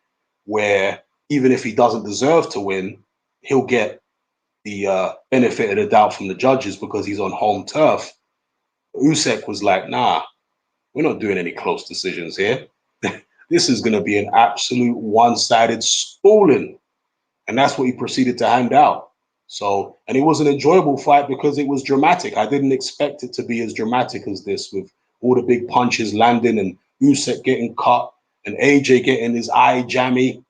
where even if he doesn't deserve to win, he'll get the benefit of the doubt from the judges because he's on home turf. Usyk was like, nah, we're not doing any close decisions here. This is going to be an absolute one-sided schooling. And that's what he proceeded to hand out. So, and it was an enjoyable fight because it was dramatic. I didn't expect it to be as dramatic as this, with all the big punches landing and Usyk getting cut and AJ getting his eye jammy.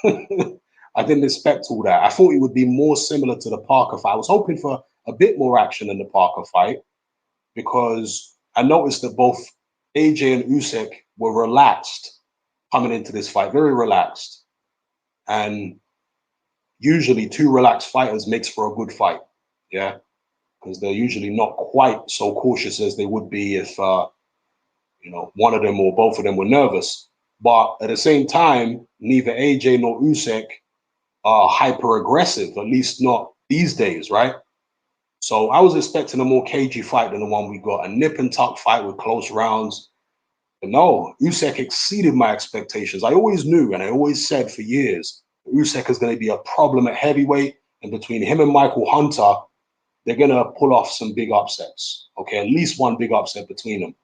I didn't expect all that. I thought it would be more similar to the Parker fight. I was hoping for a bit more action in the Parker fight because I noticed that both AJ and Usyk were relaxed coming into this fight, very relaxed. And usually 2 relaxed fighters makes for a good fight, yeah? Because they're usually not quite so cautious as they would be if, you know, one of them or both of them were nervous. But at the same time, neither AJ nor Usyk are hyper aggressive, at least not these days, right? So I was expecting a more cagey fight than the one we got, a nip and tuck fight with close rounds. But no, Usyk exceeded my expectations. I always knew, and I always said for years, Usyk is going to be a problem at heavyweight, and between him and Michael Hunter, they're going to pull off some big upsets. Okay, at least one big upset between them.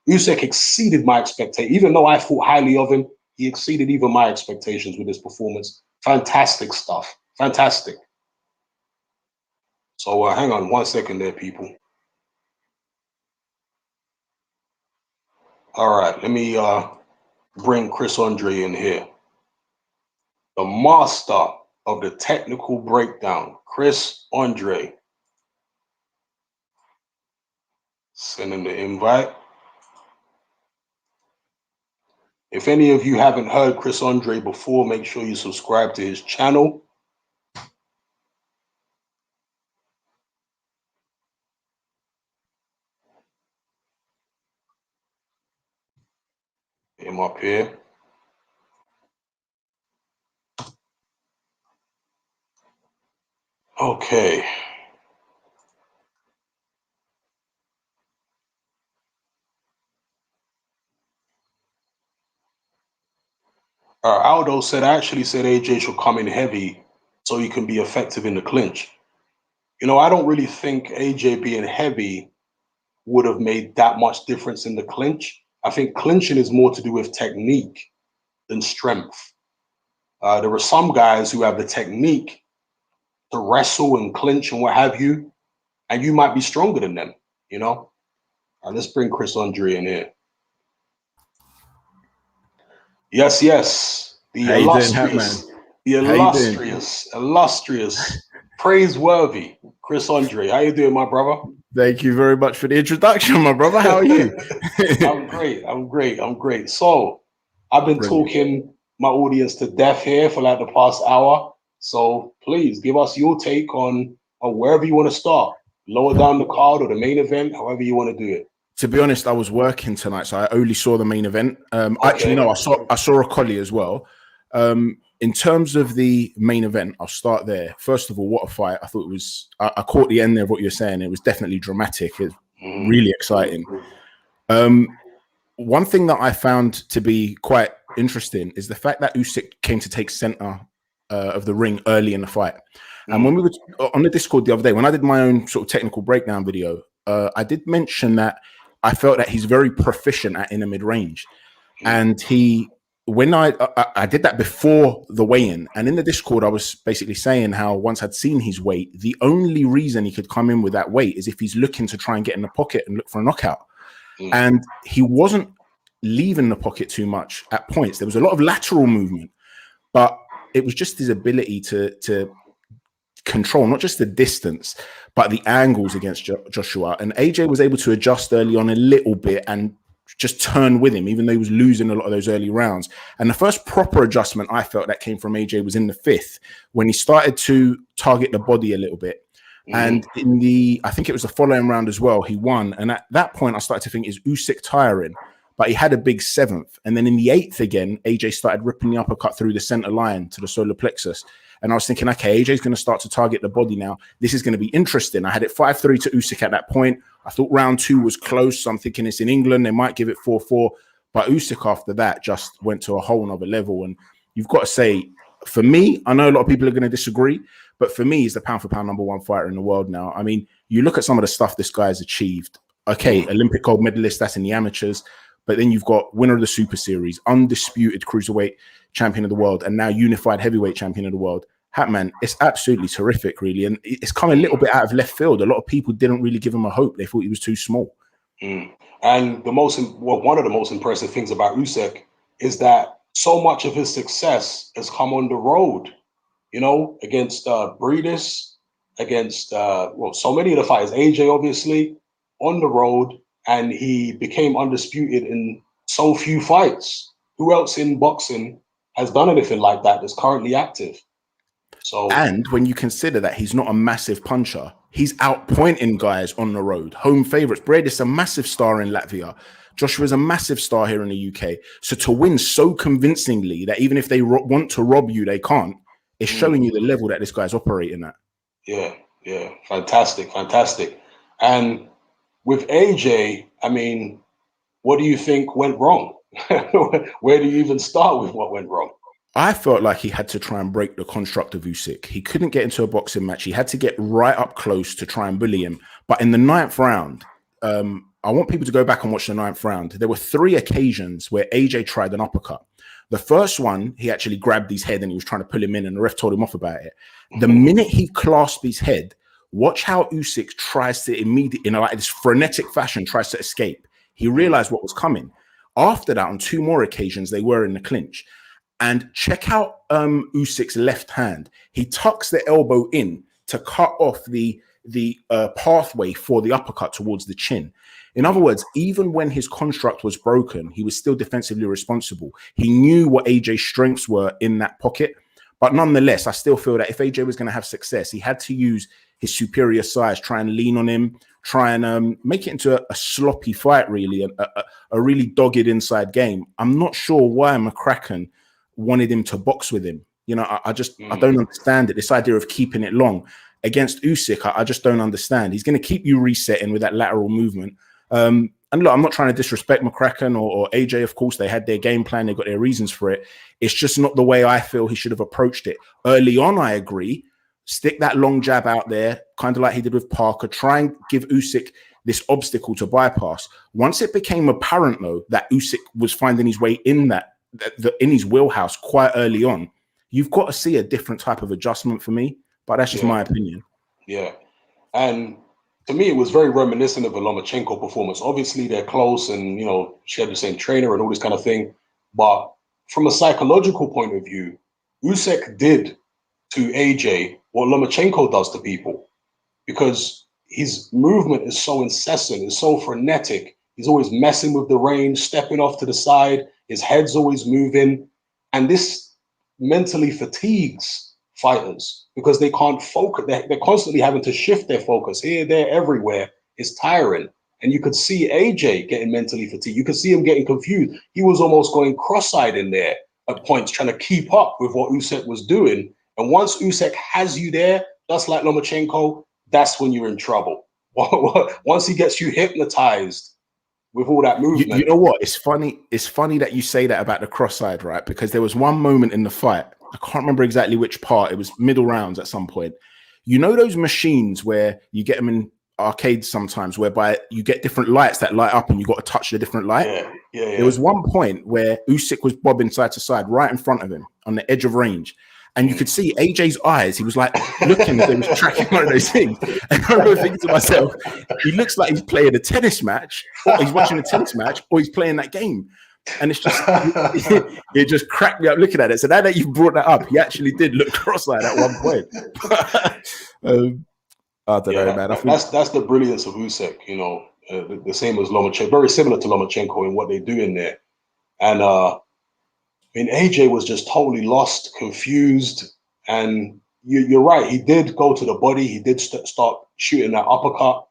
Usyk exceeded my expectations. Even though I thought highly of him, he exceeded even my expectations with his performance. Fantastic stuff. Fantastic. So hang on 1 second there, people. All right, let me bring Chris Andre in here. The master of the technical breakdown, Chris Andre. Send him the invite. If any of you haven't heard Chris Andre before, make sure you subscribe to his channel. Get him up here. Okay. Aldo said, I actually said AJ should come in heavy so he can be effective in the clinch. You know, I don't really think AJ being heavy would have made that much difference in the clinch. I think clinching is more to do with technique than strength. There are some guys who have the technique to wrestle and clinch and what have you, and you might be stronger than them, you know? Let's bring Chris Andre in here. Yes, yes. The illustrious, praiseworthy Chris Andre. How you doing, my brother? Thank you very much for the introduction, my brother. How are you? I'm great. So I've been talking my audience to death here for like the past hour. So please give us your take on wherever you want to start. Lower down the card or the main event, however you want to do it. To be honest, I was working tonight, so I only saw the main event. Actually, no, I saw Okolie as well. In terms of the main event, I'll start there. First of all, what a fight. I thought it was, I caught the end there of what you're saying. It was definitely dramatic. It's really exciting. One thing that I found to be quite interesting is the fact that Usyk came to take center of the ring early in the fight. And when we were on the Discord the other day, when I did my own sort of technical breakdown video, I did mention that I felt that he's very proficient at inner mid-range. And when I did that before the weigh-in, and in the Discord, I was basically saying how once I'd seen his weight, the only reason he could come in with that weight is if he's looking to try and get in the pocket and look for a knockout. And he wasn't leaving the pocket too much at points. There was a lot of lateral movement, but it was just his ability to control not just the distance but the angles against Joshua, and AJ was able to adjust early on a little bit and just turn with him even though he was losing a lot of those early rounds. And the first proper adjustment I felt that came from AJ was in the 5th when he started to target the body a little bit. And in I think it was the following round as well, he won. And at that point I started to think, is Usyk tiring? But he had a big 7th. And then in the 8th again, AJ started ripping the uppercut through the center line to the solar plexus. And I was thinking, okay, AJ's going to start to target the body now. This is going to be interesting. I had it 5-3 to Usyk at that point. I thought round 2 was close. So I'm thinking it's in England. They might give it 4-4. But Usyk after that just went to a whole nother level. And you've got to say, for me, I know a lot of people are going to disagree, but for me, he's the pound for pound #1 fighter in the world now. I mean, you look at some of the stuff this guy's achieved. Okay, Olympic gold medalist, that's in the amateurs. But then you've got winner of the Super Series, undisputed cruiserweight champion of the world, and now unified heavyweight champion of the world. Hatman, it's absolutely terrific, really. And it's come a little bit out of left field. A lot of people didn't really give him a hope. They thought he was too small. And one of the most impressive things about Usyk is that so much of his success has come on the road, you know, against Breedis, against, so many of the fighters, AJ, obviously, on the road. And he became undisputed in so few fights. Who else in boxing has done anything like that that's currently active? So, and when you consider that he's not a massive puncher, he's outpointing guys on the road. Home favorites. Breidis a massive star in Latvia. Joshua's a massive star here in the UK. So to win so convincingly that even if they want to rob you, they can't, it's showing you the level that this guy's operating at. Yeah. Fantastic. And with AJ, I mean, what do you think went wrong? Where do you even start with what went wrong? I felt like he had to try and break the construct of Usyk. He couldn't get into a boxing match. He had to get right up close to try and bully him. But in the 9th round, I want people to go back and watch the 9th round. There were 3 occasions where AJ tried an uppercut. The first one, he actually grabbed his head and he was trying to pull him in, and the ref told him off about it. The minute he clasped his head, watch how Usyk tries to immediately, like this frenetic fashion, tries to escape. He realized what was coming. After that, on 2 more occasions, they were in the clinch. And check out Usyk's left hand. He tucks the elbow in to cut off the pathway for the uppercut towards the chin. In other words, even when his construct was broken, he was still defensively responsible. He knew what AJ's strengths were in that pocket. But nonetheless, I still feel that if AJ was going to have success, he had to use his superior size, try and lean on him, try and make it into a sloppy fight, really, a really dogged inside game. I'm not sure why McCracken wanted him to box with him. You know, I don't understand it. This idea of keeping it long against Usyk, I just don't understand. He's going to keep you resetting with that lateral movement. And look, I'm not trying to disrespect McCracken or AJ. Of course, they had their game plan. They got their reasons for it. It's just not the way I feel he should have approached it. Early on, I agree. Stick that long jab out there, kind of like he did with Parker. Try and give Usyk this obstacle to bypass. Once it became apparent, though, that Usyk was finding his way in in his wheelhouse quite early on, you've got to see a different type of adjustment for me. But that's just my opinion. Yeah. And to me, it was very reminiscent of a Lomachenko performance. Obviously, they're close and, you know, she had the same trainer and all this kind of thing. But from a psychological point of view, Usyk did to AJ what Lomachenko does to people, because his movement is so incessant, is so frenetic. He's always messing with the range, stepping off to the side. His head's always moving. And this mentally fatigues fighters because they can't focus. They're constantly having to shift their focus here, there, everywhere. It's tiring. And you could see AJ getting mentally fatigued. You could see him getting confused. He was almost going cross-eyed in there at points, trying to keep up with what Usyk was doing. And once Usyk has you there, just like Lomachenko, that's when you're in trouble. Once he gets you hypnotized with all that movement. You know what? It's funny. It's funny that you say that about the cross-eyed, right? Because there was one moment in the fight, I can't remember exactly which part. It was middle rounds at some point. You know those machines where you get them in arcades sometimes, whereby you get different lights that light up and you got to touch the different light? Yeah. There was one point where Usyk was bobbing side to side right in front of him on the edge of range. And you could see AJ's eyes. He was like looking as if he was tracking one of those things. And I remember thinking to myself, he looks like he's playing a tennis match, or he's watching a tennis match, or he's playing that game. And it's just, it just cracked me up looking at it. So now that you've brought that up, he actually did look cross-eyed at one point. I don't know, man. That's the brilliance of Usyk, you know, the same as Lomachenko, very similar to Lomachenko in what they do in there. And I mean, AJ was just totally lost, confused. And you're right, he did go to the body. He did start shooting that uppercut.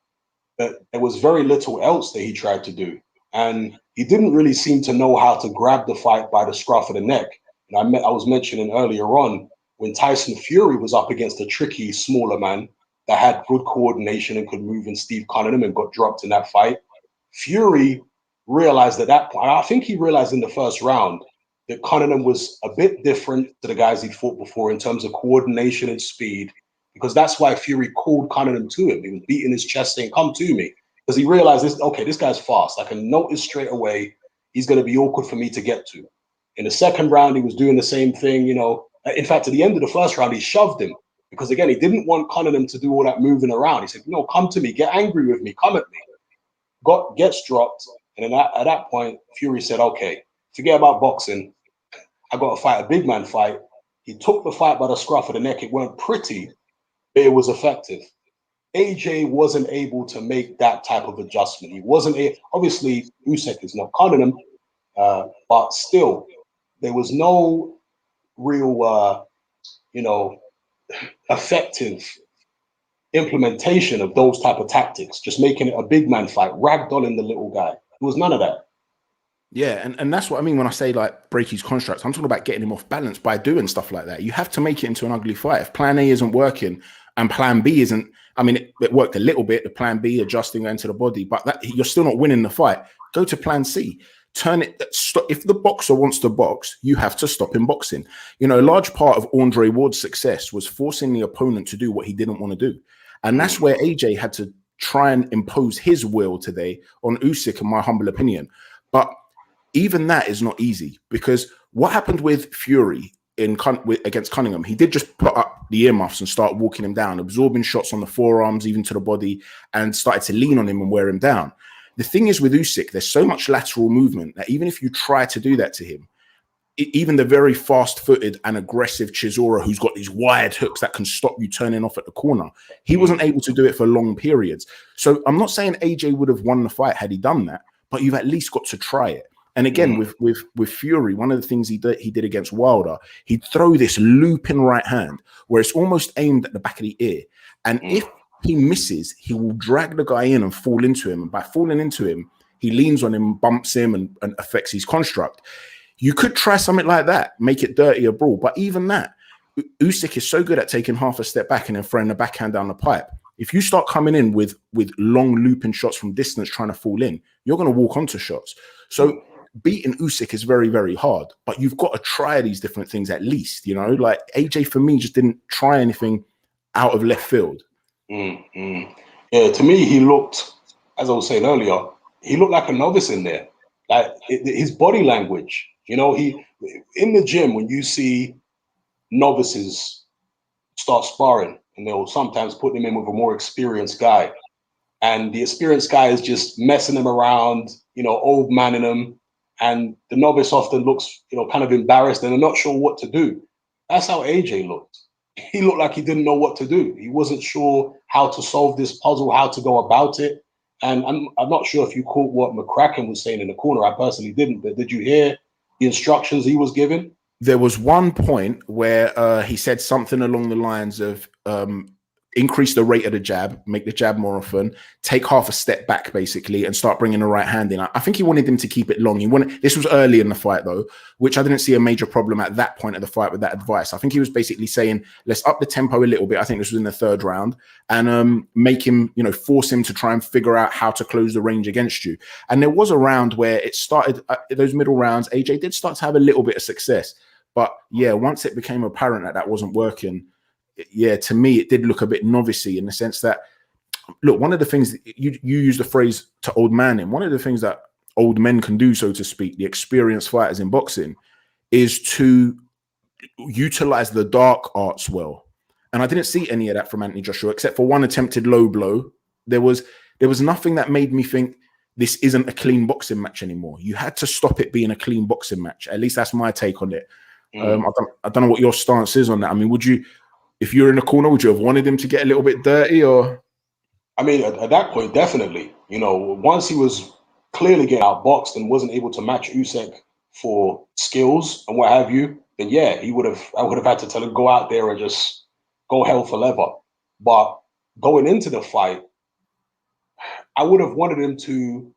But there was very little else that he tried to do. And he didn't really seem to know how to grab the fight by the scruff of the neck. And I was mentioning earlier on, when Tyson Fury was up against a tricky, smaller man that had good coordination and could move in Steve Cunningham and got dropped in that fight, Fury realized at that point, I think he realized in the first round, that Cunningham was a bit different to the guys he'd fought before in terms of coordination and speed, because that's why Fury called Cunningham to him. He was beating his chest saying, "Come to me," because he realized this guy's fast. I can notice straight away he's going to be awkward for me to get to. In the second round, he was doing the same thing, you know. In fact, at the end of the first round, he shoved him because, again, he didn't want Cunningham to do all that moving around. He said, "No, come to me, get angry with me, come at me." Gets dropped. And then at that point, Fury said, "Okay, forget about boxing. I got to fight a big man fight." He took the fight by the scruff of the neck. It weren't pretty, but it was effective. AJ wasn't able to make that type of adjustment. He wasn't obviously Usyk is not Cunningham, but still, there was no real, effective implementation of those type of tactics. Just making it a big man fight, ragdolling the little guy. There was none of that. Yeah, and that's what I mean when I say like break his constructs. I'm talking about getting him off balance by doing stuff like that. You have to make it into an ugly fight. If plan A isn't working and plan B isn't, I mean, it worked a little bit, the plan B adjusting into the body, but you're still not winning the fight. Go to plan C. Turn it. Stop. If the boxer wants to box, you have to stop him boxing. You know, a large part of Andre Ward's success was forcing the opponent to do what he didn't want to do. And that's where AJ had to try and impose his will today on Usyk, in my humble opinion. But even that is not easy, because what happened with Fury against Cunningham, he did just put up the earmuffs and start walking him down, absorbing shots on the forearms, even to the body, and started to lean on him and wear him down. The thing is with Usyk, there's so much lateral movement that even if you try to do that to him, even the very fast-footed and aggressive Chisora, who's got these wide hooks that can stop you turning off at the corner, he wasn't able to do it for long periods. So I'm not saying AJ would have won the fight had he done that, but you've at least got to try it. And again, with Fury, one of the things he did against Wilder, he'd throw this looping right hand where it's almost aimed at the back of the ear. And if he misses, he will drag the guy in and fall into him. And by falling into him, he leans on him, bumps him, and affects his construct. You could try something like that, make it dirty a brawl. But even that, Usyk is so good at taking half a step back and then throwing the backhand down the pipe. If you start coming in with long looping shots from distance trying to fall in, you're going to walk onto shots. So beating Usyk is very, very hard. But you've got to try these different things at least. You know, like AJ for me just didn't try anything out of left field. Yeah, to me, he looked, as I was saying earlier, he looked like a novice in there. Like his body language. You know, he in the gym, when you see novices start sparring, and they'll sometimes put them in with a more experienced guy, and the experienced guy is just messing them around, you know, old manning them, and the novice often looks, you know, kind of embarrassed and they're not sure what to do. That's how AJ looked. He looked like he didn't know what to do. He wasn't sure how to solve this puzzle, how to go about it. And I'm not sure if you caught what McCracken was saying in the corner. I personally didn't, but did you hear the instructions he was given? There was one point where he said something along the lines of increase the rate of the jab, make the jab more often, take half a step back basically, and start bringing the right hand in. I think he wanted him to keep it long. This was early in the fight though, which I didn't see a major problem at that point of the fight with that advice. I think he was basically saying, let's up the tempo a little bit. I think this was in the third round, and make him, you know, force him to try and figure out how to close the range against you. And there was a round where it started, those middle rounds, AJ did start to have a little bit of success. But yeah, once it became apparent that that wasn't working, yeah, to me, it did look a bit novice-y in the sense that, look, one of the things that you use the phrase to old man in, one of the things that old men can do, so to speak, the experienced fighters in boxing, is to utilize the dark arts well. And I didn't see any of that from Anthony Joshua, except for one attempted low blow. There was nothing that made me think this isn't a clean boxing match anymore. You had to stop it being a clean boxing match. At least that's my take on it. I don't know what your stance is on that. I mean, would you, if you're in the corner, would you have wanted him to get a little bit dirty? Or, I mean, at that point, definitely. You know, once he was clearly getting outboxed and wasn't able to match Usyk for skills and what have you, then yeah, I would have had to tell him, go out there and just go hell for leather. But going into the fight, I would have wanted him to,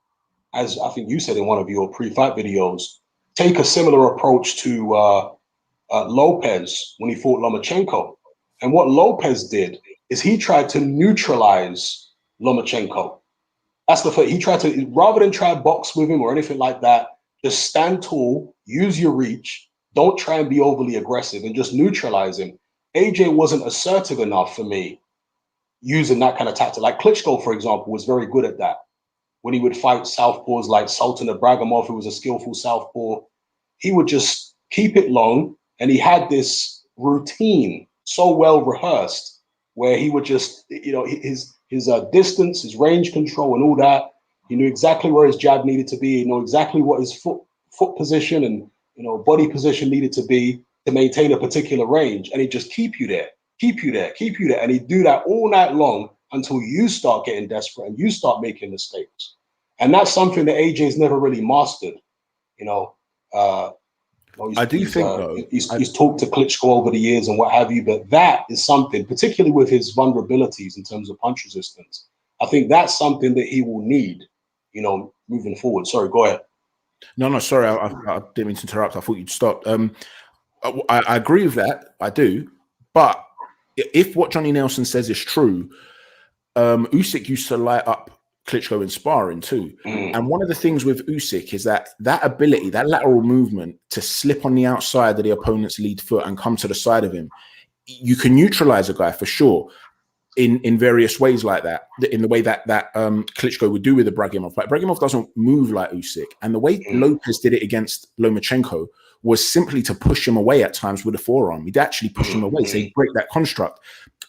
as I think you said in one of your pre-fight videos, take a similar approach to Lopez when he fought Lomachenko. And what Lopez did is he tried to neutralize Lomachenko. That's the first. He tried to, rather than try to box with him or anything like that, just stand tall, use your reach, don't try and be overly aggressive, and just neutralize him. AJ wasn't assertive enough for me using that kind of tactic. Like Klitschko, for example, was very good at that. When he would fight southpaws like Sultan Ibragimov, who was a skillful southpaw, he would just keep it long, and he had this routine so well rehearsed where he would just, you know, his distance, his range control and all that. He knew exactly where his jab needed to be. He knew exactly what his foot position and, you know, body position needed to be to maintain a particular range. And he'd just keep you there, keep you there, keep you there. And he'd do that all night long until you start getting desperate and you start making mistakes. And that's something that AJ's never really mastered, you know. I do think though, he's talked to Klitschko over the years and what have you, but that is something, particularly with his vulnerabilities in terms of punch resistance, I think that's something that he will need, you know, moving forward. Sorry, go ahead. No, sorry, I didn't mean to interrupt. I thought you'd stopped. I agree with that. I do. But if what Johnny Nelson says is true, Usyk used to light up Klitschko in sparring too. And one of the things with Usyk is that ability, that lateral movement to slip on the outside of the opponent's lead foot and come to the side of him, you can neutralize a guy for sure. in various ways like that, in the way that Klitschko would do with the Bragimov. Like Bragimov doesn't move like Usyk, and the way Lopez did it against Lomachenko was simply to push him away at times with a forearm. He'd actually push him away, so he'd break that construct.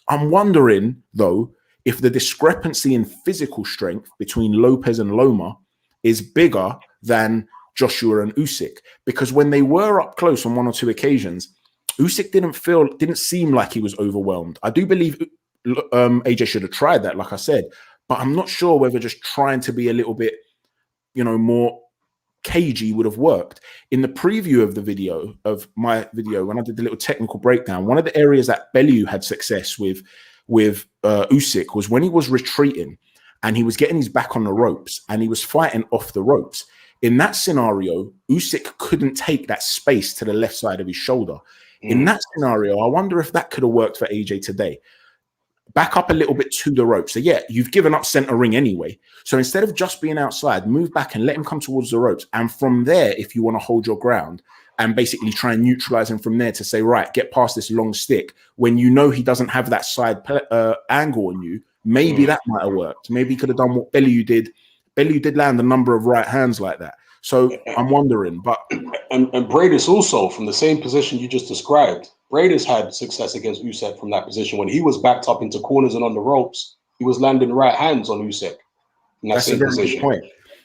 I'm wondering though if the discrepancy in physical strength between Lopez and Loma is bigger than Joshua and Usyk, because when they were up close on one or two occasions, Usyk didn't seem like he was overwhelmed. I do believe AJ should have tried that, like I said, but I'm not sure whether just trying to be a little bit, more cagey would have worked. In the preview of the video, of my video, when I did the little technical breakdown, one of the areas that Bellew had success with Usyk was when he was retreating and he was getting his back on the ropes and he was fighting off the ropes. In that scenario, Usyk couldn't take that space to the left side of his shoulder. In that scenario, I wonder if that could have worked for AJ today. Back up a little bit to the rope. So yeah, you've given up center ring anyway. So instead of just being outside, move back and let him come towards the ropes. And from there, if you want to hold your ground and basically try and neutralize him from there to say, right, get past this long stick. When you know he doesn't have that side angle on you, maybe that might have worked. Maybe he could have done what Bellew did. Bellew did land a number of right hands like that. So I'm wondering, but and Bradis also from the same position you just described. Bradis had success against Usyk from that position when he was backed up into corners and on the ropes. He was landing right hands on Usyk in that same position. Good point.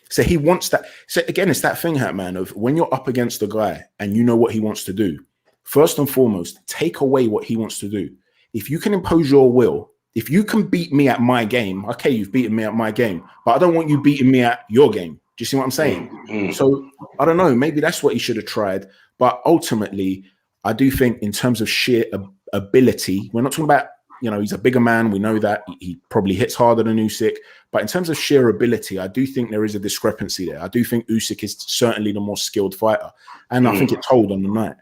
So he wants that. So again, it's that thing, Hatman, of when you're up against the guy and you know what he wants to do. First and foremost, take away what he wants to do. If you can impose your will, if you can beat me at my game, okay, you've beaten me at my game, but I don't want you beating me at your game. Do you see what I'm saying? So I don't know, maybe that's what he should have tried. But ultimately, I do think in terms of sheer ability, we're not talking about, he's a bigger man. We know that he probably hits harder than Usyk. But in terms of sheer ability, I do think there is a discrepancy there. I do think Usyk is certainly the more skilled fighter. And I think it told on the night.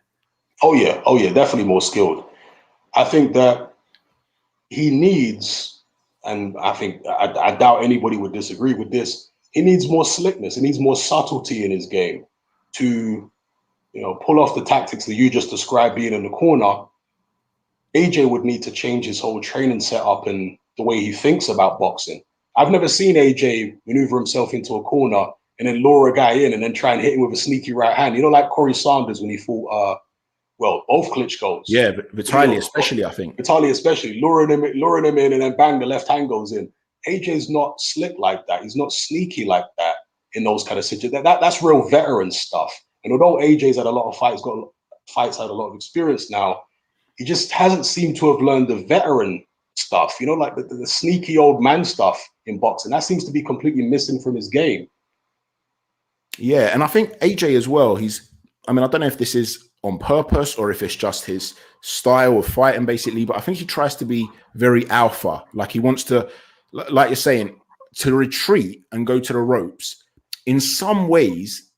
Oh, yeah, definitely more skilled. I think that he needs, and I doubt anybody would disagree with this, he needs more slickness. He needs more subtlety in his game to, pull off the tactics that you just described being in the corner. AJ would need to change his whole training setup and the way he thinks about boxing. I've never seen AJ maneuver himself into a corner and then lure a guy in and then try and hit him with a sneaky right hand. Like Corey Sanders when he fought, both Klitschko's. Yeah, Vitaly especially, I think. Vitaly especially, luring him in and then bang, the left hand goes in. AJ's not slick like that. He's not sneaky like that in those kind of situations. That's real veteran stuff. And although AJ's had a lot of fights, had a lot of experience now, he just hasn't seemed to have learned the veteran stuff, like the sneaky old man stuff in boxing. That seems to be completely missing from his game. Yeah, and I think AJ as well, I don't know if this is on purpose or if it's just his style of fighting, basically, but I think he tries to be very alpha. Like he wants to, like you're saying, to retreat and go to the ropes in some ways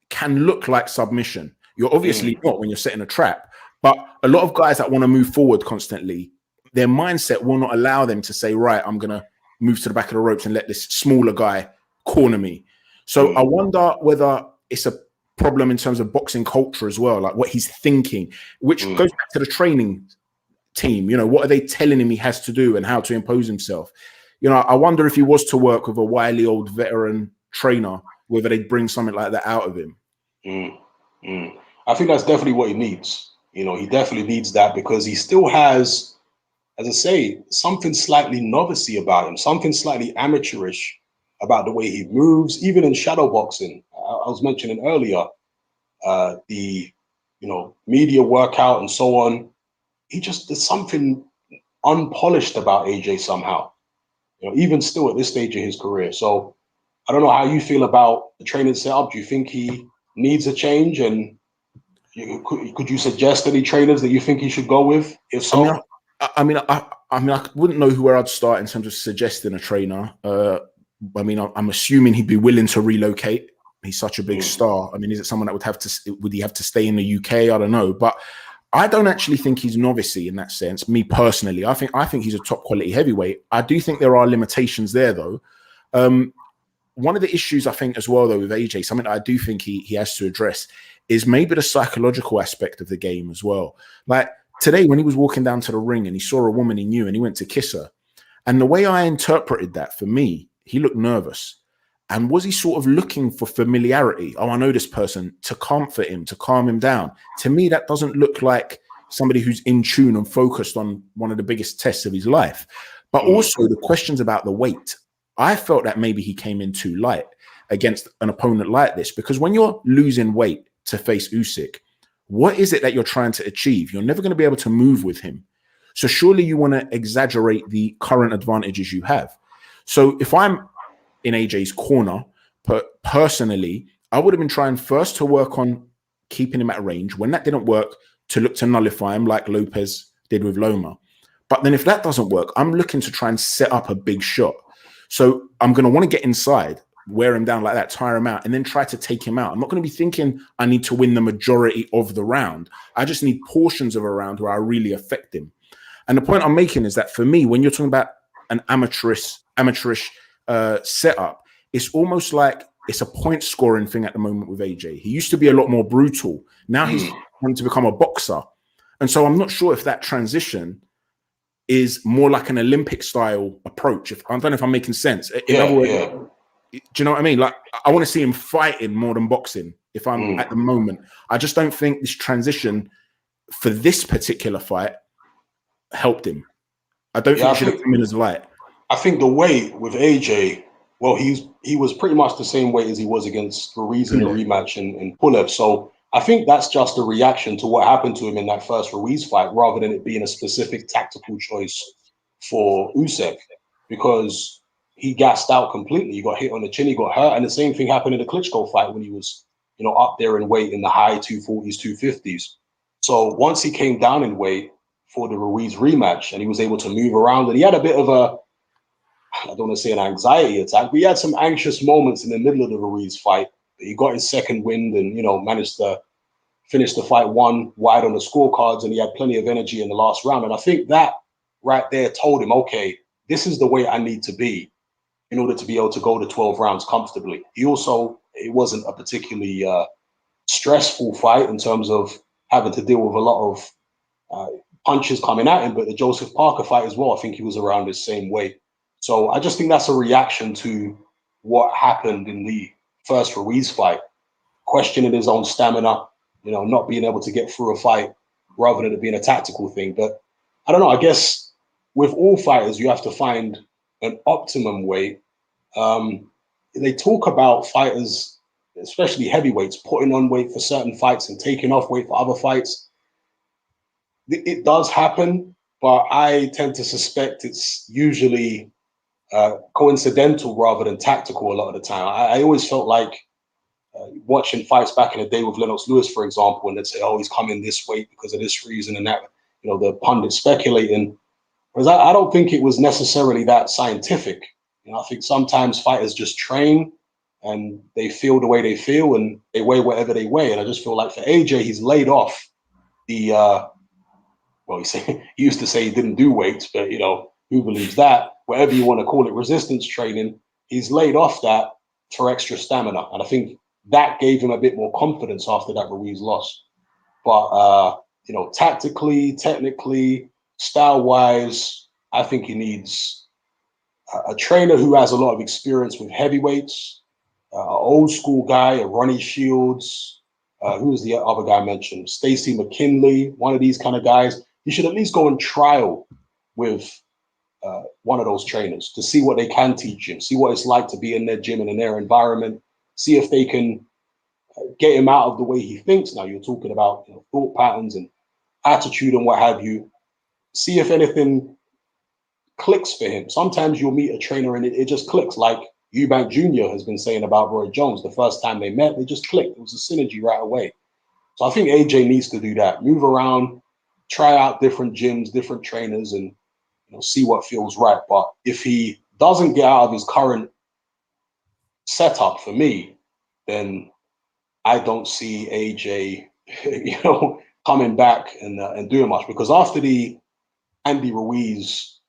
can look like submission. You're obviously not when you're setting a trap, but a lot of guys that want to move forward constantly, their mindset will not allow them to say, right, I'm going to move to the back of the ropes and let this smaller guy corner me. So I wonder whether it's a problem in terms of boxing culture as well, like what he's thinking, which goes back to the training team. What are they telling him he has to do and how to impose himself? I wonder if he was to work with a wily old veteran trainer, whether they'd bring something like that out of him. I think that's definitely what he needs. He definitely needs that because he still has, as I say, something slightly novice-y about him, something slightly amateurish about the way he moves, even in shadow boxing. I was mentioning earlier, the media workout and so on. There's something unpolished about AJ somehow, even still at this stage of his career. So I don't know how you feel about the training setup. Do you think he needs a change? And could you suggest any trainers that you think he should go with? If so, I wouldn't know where I'd start in terms of suggesting a trainer. I'm assuming he'd be willing to relocate. He's such a big star. Is it someone that would he have to stay in the UK? I don't know, but I don't actually think he's novice-y in that sense. Me personally, I think he's a top quality heavyweight. I do think there are limitations there, though. One of the issues I think as well, though, with AJ, something that I do think he has to address is maybe the psychological aspect of the game as well. Like today, when he was walking down to the ring and he saw a woman he knew and he went to kiss her, And the way I interpreted that, for me, he looked nervous. And was he sort of looking for familiarity? Oh, I know this person, to comfort him, to calm him down. To me, that doesn't look like somebody who's in tune and focused on one of the biggest tests of his life. But also the questions about the weight. I felt that maybe he came in too light against an opponent like this, because when you're losing weight to face Usyk, what is it that you're trying to achieve? You're never going to be able to move with him. So surely you want to exaggerate the current advantages you have. So if I'm in AJ's corner, personally, I would have been trying first to work on keeping him at range. When that didn't work, to look to nullify him like Lopez did with Loma. But then if that doesn't work, I'm looking to try and set up a big shot. So I'm going to want to get inside, wear him down like that, tire him out, and then try to take him out. I'm not going to be thinking I need to win the majority of the round. I just need portions of a round where I really affect him. And the point I'm making is that for me, when you're talking about an amateurish setup, it's almost like it's a point scoring thing at the moment with AJ. He used to be a lot more brutal. Now he's wanting to become a boxer. And so I'm not sure if that transition is more like an Olympic style approach. I don't know if I'm making sense. In other words, do you know what I mean? Like, I want to see him fighting more than boxing if I'm at the moment. I just don't think this transition for this particular fight helped him. I don't think he should have come in as light. I think the weight with AJ, well, he was pretty much the same weight as he was against Ruiz in the rematch in Pulev. So I think that's just a reaction to what happened to him in that first Ruiz fight, rather than it being a specific tactical choice for Usyk, because he gassed out completely. He got hit on the chin, he got hurt, and the same thing happened in the Klitschko fight when he was, up there in weight in the high 240s, 250s. So once he came down in weight for the Ruiz rematch and he was able to move around, and he had a bit of a, I don't want to say an anxiety attack, but he had some anxious moments in the middle of the Ruiz fight. He got his second wind and, managed to finish the fight one wide on the scorecards, and he had plenty of energy in the last round. And I think that right there told him, okay, this is the way I need to be in order to be able to go to 12 rounds comfortably. He also, it wasn't a particularly stressful fight in terms of having to deal with a lot of punches coming at him, but the Joseph Parker fight as well, I think he was around the same weight. So I just think that's a reaction to what happened in the first Ruiz fight, questioning his own stamina, not being able to get through a fight rather than it being a tactical thing. But I don't know, I guess with all fighters, you have to find an optimum weight. They talk about fighters, especially heavyweights, putting on weight for certain fights and taking off weight for other fights. It does happen, but I tend to suspect it's usually coincidental rather than tactical a lot of the time. I always felt like watching fights back in the day with Lennox Lewis, for example, and they'd say, oh, he's coming this weight because of this reason and that, the pundits speculating. Whereas I don't think it was necessarily that scientific. I think sometimes fighters just train and they feel the way they feel and they weigh whatever they weigh. And I just feel like for AJ, he's laid off the, he used to say he didn't do weights, but, who believes that? Whatever you want to call it, resistance training, he's laid off that for extra stamina. And I think that gave him a bit more confidence after that Ruiz loss. But, tactically, technically, style-wise, I think he needs a trainer who has a lot of experience with heavyweights, an old school guy, a Ronnie Shields, who was the other guy I mentioned? Stacey McKinley, one of these kind of guys. You should at least go and trial with one of those trainers to see what they can teach him, see what it's like to be in their gym and in their environment, see if they can get him out of the way he thinks. Now you're talking about thought patterns and attitude and what have you. See if anything clicks for him. Sometimes you'll meet a trainer and it just clicks, like Eubank Jr. has been saying about Roy Jones. The first time they met, they just clicked. It was a synergy right away. So I think AJ needs to do that. Move around, try out different gyms, different trainers, and see what feels right. But if he doesn't get out of his current setup, for me, then I don't see AJ, coming back and doing much. Because after the Andy Ruiz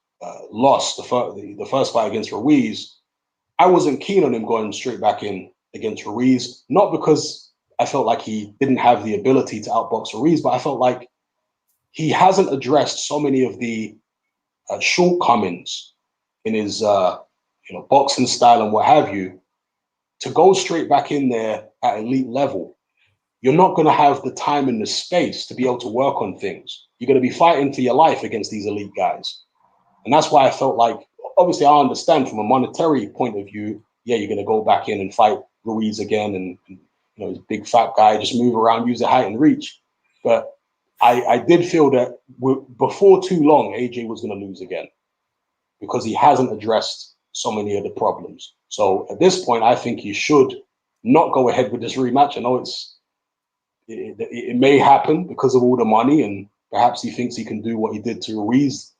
loss, the first fight against Ruiz, I wasn't keen on him going straight back in against Ruiz. Not because I felt like he didn't have the ability to outbox Ruiz, but I felt like he hasn't addressed so many of the shortcomings in his boxing style and what have you, to go straight back in there at elite level, you're not going to have the time and the space to be able to work on things. You're going to be fighting for your life against these elite guys. And that's why I felt like, obviously I understand from a monetary point of view, yeah, you're going to go back in and fight Ruiz again and he's a big fat guy, just move around, use the height and reach. But I did feel that before too long, AJ was going to lose again because he hasn't addressed so many of the problems. So at this point, I think he should not go ahead with this rematch. I know it may happen because of all the money, and perhaps he thinks he can do what he did to Ruiz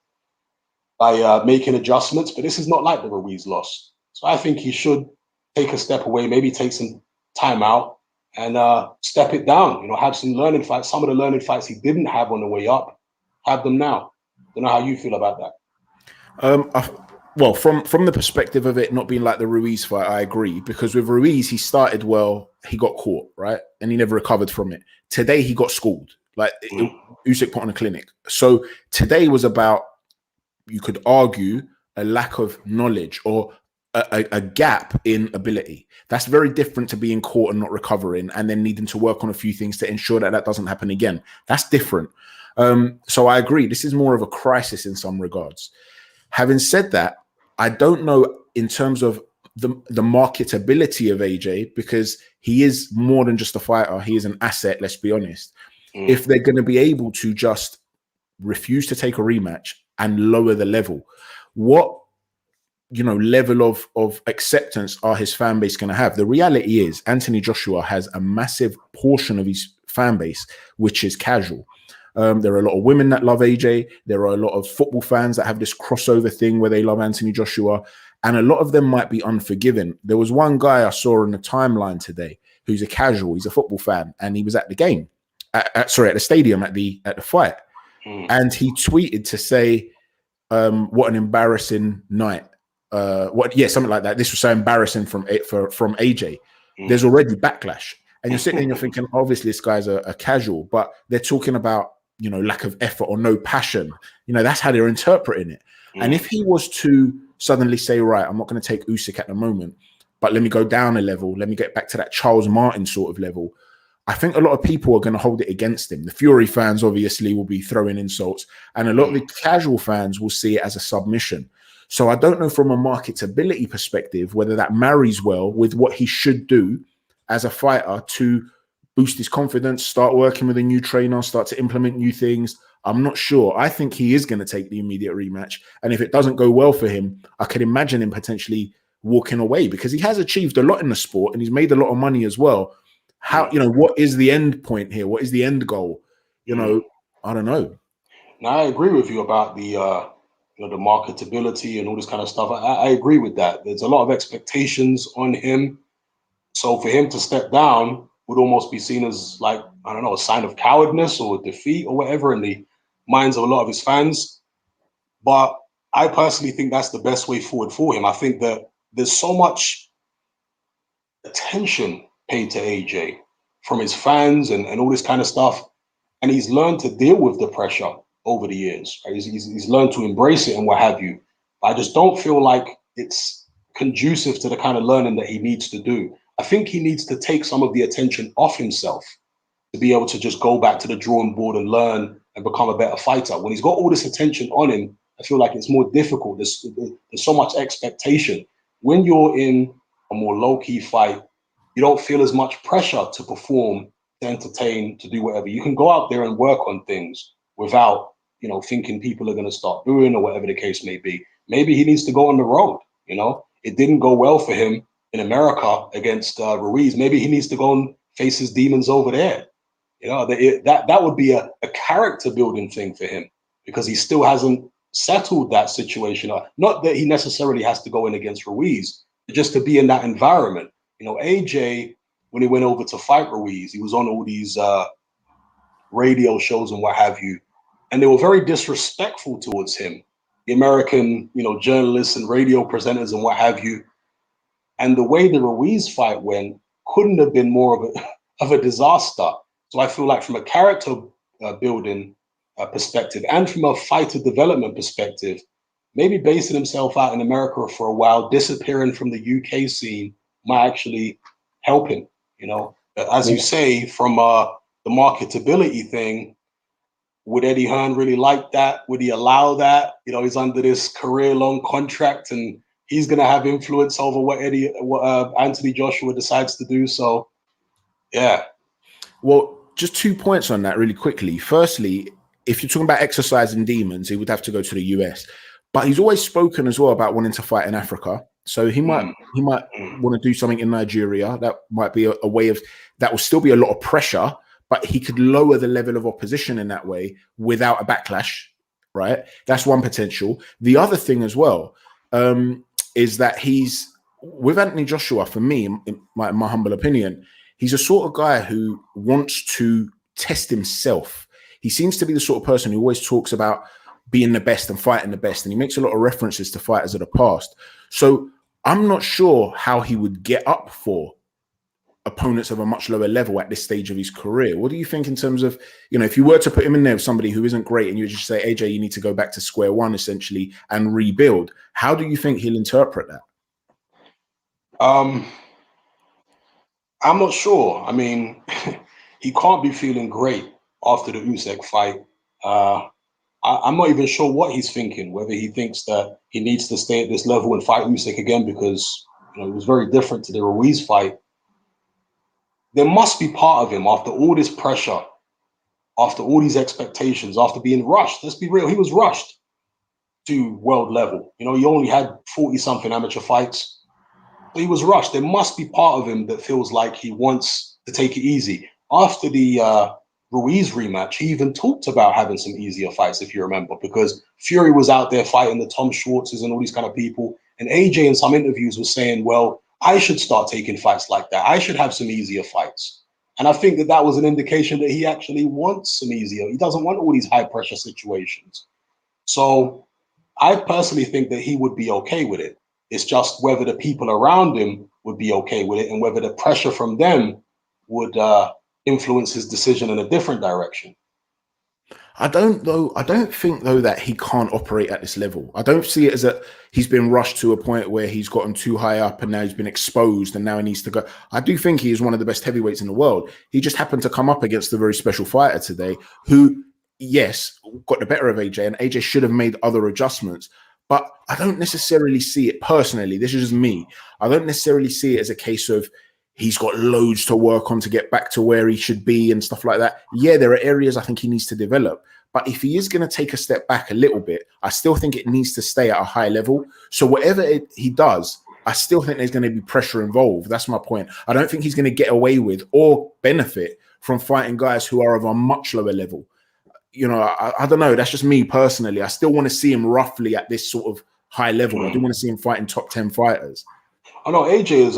by making adjustments, but this is not like the Ruiz loss. So I think he should take a step away, maybe take some time out and step it down, have some learning fights. Some of the learning fights he didn't have on the way up, have them now. Don't know how you feel about that. Well, from the perspective of it not being like the Ruiz fight, I agree. Because with Ruiz, he started well, he got caught, right? And he never recovered from it. Today, he got schooled. Usyk put on a clinic. So today was about, you could argue, a lack of knowledge or a gap in ability. That's very different to being caught and not recovering and then needing to work on a few things to ensure that that doesn't happen again. That's different. So I agree. This is more of a crisis in some regards. Having said that, I don't know in terms of the marketability of AJ, because he is more than just a fighter. He is an asset, let's be honest. If they're going to be able to just refuse to take a rematch and lower the level, what level of acceptance are his fan base going to have? The reality is Anthony Joshua has a massive portion of his fan base which is casual. There are a lot of women that love AJ. There are a lot of football fans that have this crossover thing where they love Anthony Joshua, and a lot of them might be unforgiving. There was one guy I saw on the timeline today who's a casual. He's a football fan, and he was at the game, at the stadium at the fight, and he tweeted to say, "What an embarrassing night." Something like that. This was so embarrassing from AJ. There's already backlash, and you're sitting there and you're thinking, obviously this guy's a casual, but they're talking about lack of effort or no passion. That's how they're interpreting it. And if he was to suddenly say, right, I'm not going to take Usyk at the moment, but let me go down a level, let me get back to that Charles Martin sort of level, I think a lot of people are going to hold it against him. The Fury fans obviously will be throwing insults, and a lot of the casual fans will see it as a submission. So I don't know from a marketability perspective whether that marries well with what he should do as a fighter to boost his confidence, start working with a new trainer, start to implement new things. I'm not sure. I think he is going to take the immediate rematch. And if it doesn't go well for him, I could imagine him potentially walking away, because he has achieved a lot in the sport and he's made a lot of money as well. How, what is the end point here? What is the end goal? I don't know. Now, I agree with you about the marketability and all this kind of stuff. I agree with that. There's a lot of expectations on him. So for him to step down would almost be seen as like, I don't know, a sign of cowardice or defeat or whatever in the minds of a lot of his fans. But I personally think that's the best way forward for him. I think that there's so much attention paid to AJ from his fans and all this kind of stuff. And he's learned to deal with the pressure over the years. Right? He's learned to embrace it and what have you. I just don't feel like it's conducive to the kind of learning that he needs to do. I think he needs to take some of the attention off himself to be able to just go back to the drawing board and learn and become a better fighter. When he's got all this attention on him, I feel like it's more difficult. There's so much expectation. When you're in a more low-key fight, you don't feel as much pressure to perform, to entertain, to do whatever. You can go out there and work on things without, thinking people are going to start booing or whatever the case may be. Maybe he needs to go on the road. It didn't go well for him in America against Ruiz. Maybe he needs to go and face his demons over there. That would be a character building thing for him, because he still hasn't settled that situation. Not that he necessarily has to go in against Ruiz, but just to be in that environment. AJ, when he went over to fight Ruiz, he was on all these radio shows and what have you, and they were very disrespectful towards him. The American, journalists and radio presenters and what have you. And the way the Ruiz fight went couldn't have been more of a disaster. So I feel like from a character building perspective and from a fighter development perspective, maybe basing himself out in America for a while, disappearing from the UK scene might actually help him. You know, as you say, from the marketability thing, would Eddie Hearn really like that? Would he allow that? You know, he's under this career-long contract, and he's going to have influence over what Anthony Joshua decides to do. So, yeah. Well, just 2 points on that really quickly. Firstly, if you're talking about exercising demons, he would have to go to the US. But he's always spoken as well about wanting to fight in Africa. So he might want to do something in Nigeria. That might be a way of, that will still be a lot of pressure, but he could lower the level of opposition in that way without a backlash, right? That's one potential. The other thing as well is that he's, with Anthony Joshua, for me, in my humble opinion, he's a sort of guy who wants to test himself. He seems to be the sort of person who always talks about being the best and fighting the best. And he makes a lot of references to fighters of the past. So I'm not sure how he would get up for opponents of a much lower level at this stage of his career. What do you think in terms of, you know, if you were to put him in there with somebody who isn't great and you just say, AJ, you need to go back to square one essentially and rebuild, how do you think he'll interpret that? I'm not sure. I mean, he can't be feeling great after the Usyk fight. I'm not even sure what he's thinking, whether he thinks that he needs to stay at this level and fight Usyk again because, you know, it was very different to the Ruiz fight. There must be part of him after all this pressure, after all these expectations, after being rushed. Let's be real, he was rushed to world level. You know, he only had 40-something amateur fights. But he was rushed. There must be part of him that feels like he wants to take it easy. After the Ruiz rematch, he even talked about having some easier fights, if you remember, because Fury was out there fighting the Tom Schwartzes and all these kind of people. And AJ in some interviews was saying, well, I should start taking fights like that. I should have some easier fights. And I think that that was an indication that he actually wants some easier. He doesn't want all these high pressure situations. So I personally think that he would be okay with it. It's just whether the people around him would be okay with it and whether the pressure from them would influence his decision in a different direction. I don't think though that he can't operate at this level. I don't see it as that he's been rushed to a point where he's gotten too high up and now he's been exposed and now he needs to go. I do think he is one of the best heavyweights in the world. He just happened to come up against a very special fighter today who, yes, got the better of AJ, and AJ should have made other adjustments. But I don't necessarily see it personally. This is just me. I don't necessarily see it as a case of he's got loads to work on to get back to where he should be and stuff like that. Yeah, there are areas I think he needs to develop. But if he is going to take a step back a little bit, I still think it needs to stay at a high level. So whatever he does, I still think there's going to be pressure involved. That's my point. I don't think he's going to get away with or benefit from fighting guys who are of a much lower level. You know, I don't know. That's just me personally. I still want to see him roughly at this sort of high level. I do want to see him fighting top 10 fighters. I know AJ is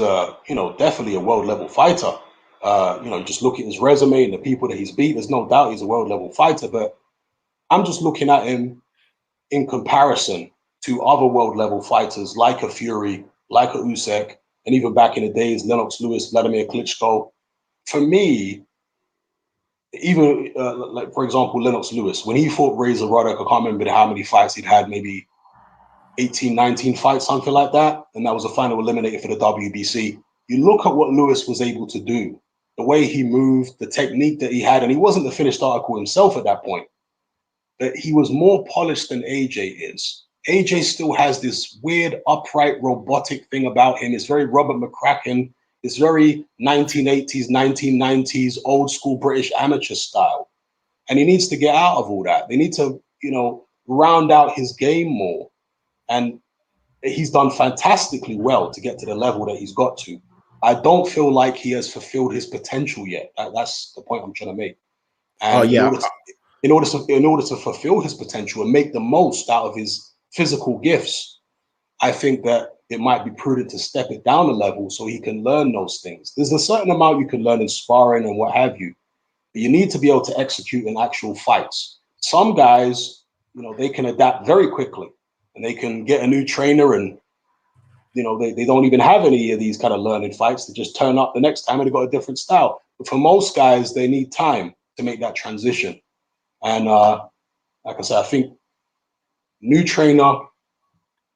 definitely a world level fighter. Just look at his resume and the people that he's beat. There's no doubt he's a world level fighter, but I'm just looking at him in comparison to other world level fighters like a Fury, like a Usyk, and even back in the days, Lennox Lewis, Vladimir Klitschko. For me, even like, for example, Lennox Lewis, when he fought Razor Ruddock, I can't remember how many fights he'd had, maybe 18, 19 fights, something like that. And that was a final eliminator for the WBC. You look at what Lewis was able to do, the way he moved, the technique that he had, and he wasn't the finished article himself at that point, but he was more polished than AJ is. AJ still has this weird, upright, robotic thing about him. It's very Robert McCracken. It's very 1980s, 1990s, old school British amateur style. And he needs to get out of all that. They need to, round out his game more. And he's done fantastically well to get to the level that he's got to. I don't feel like he has fulfilled his potential yet. That's the point I'm trying to make. And in order to fulfill his potential and make the most out of his physical gifts, I think that it might be prudent to step it down a level so he can learn those things. There's a certain amount you can learn in sparring and what have you, but you need to be able to execute in actual fights. Some guys, they can adapt very quickly and they can get a new trainer and, they don't even have any of these kind of learning fights. They just turn up the next time and they got a different style. But for most guys, they need time to make that transition. And like I said, I think new trainer,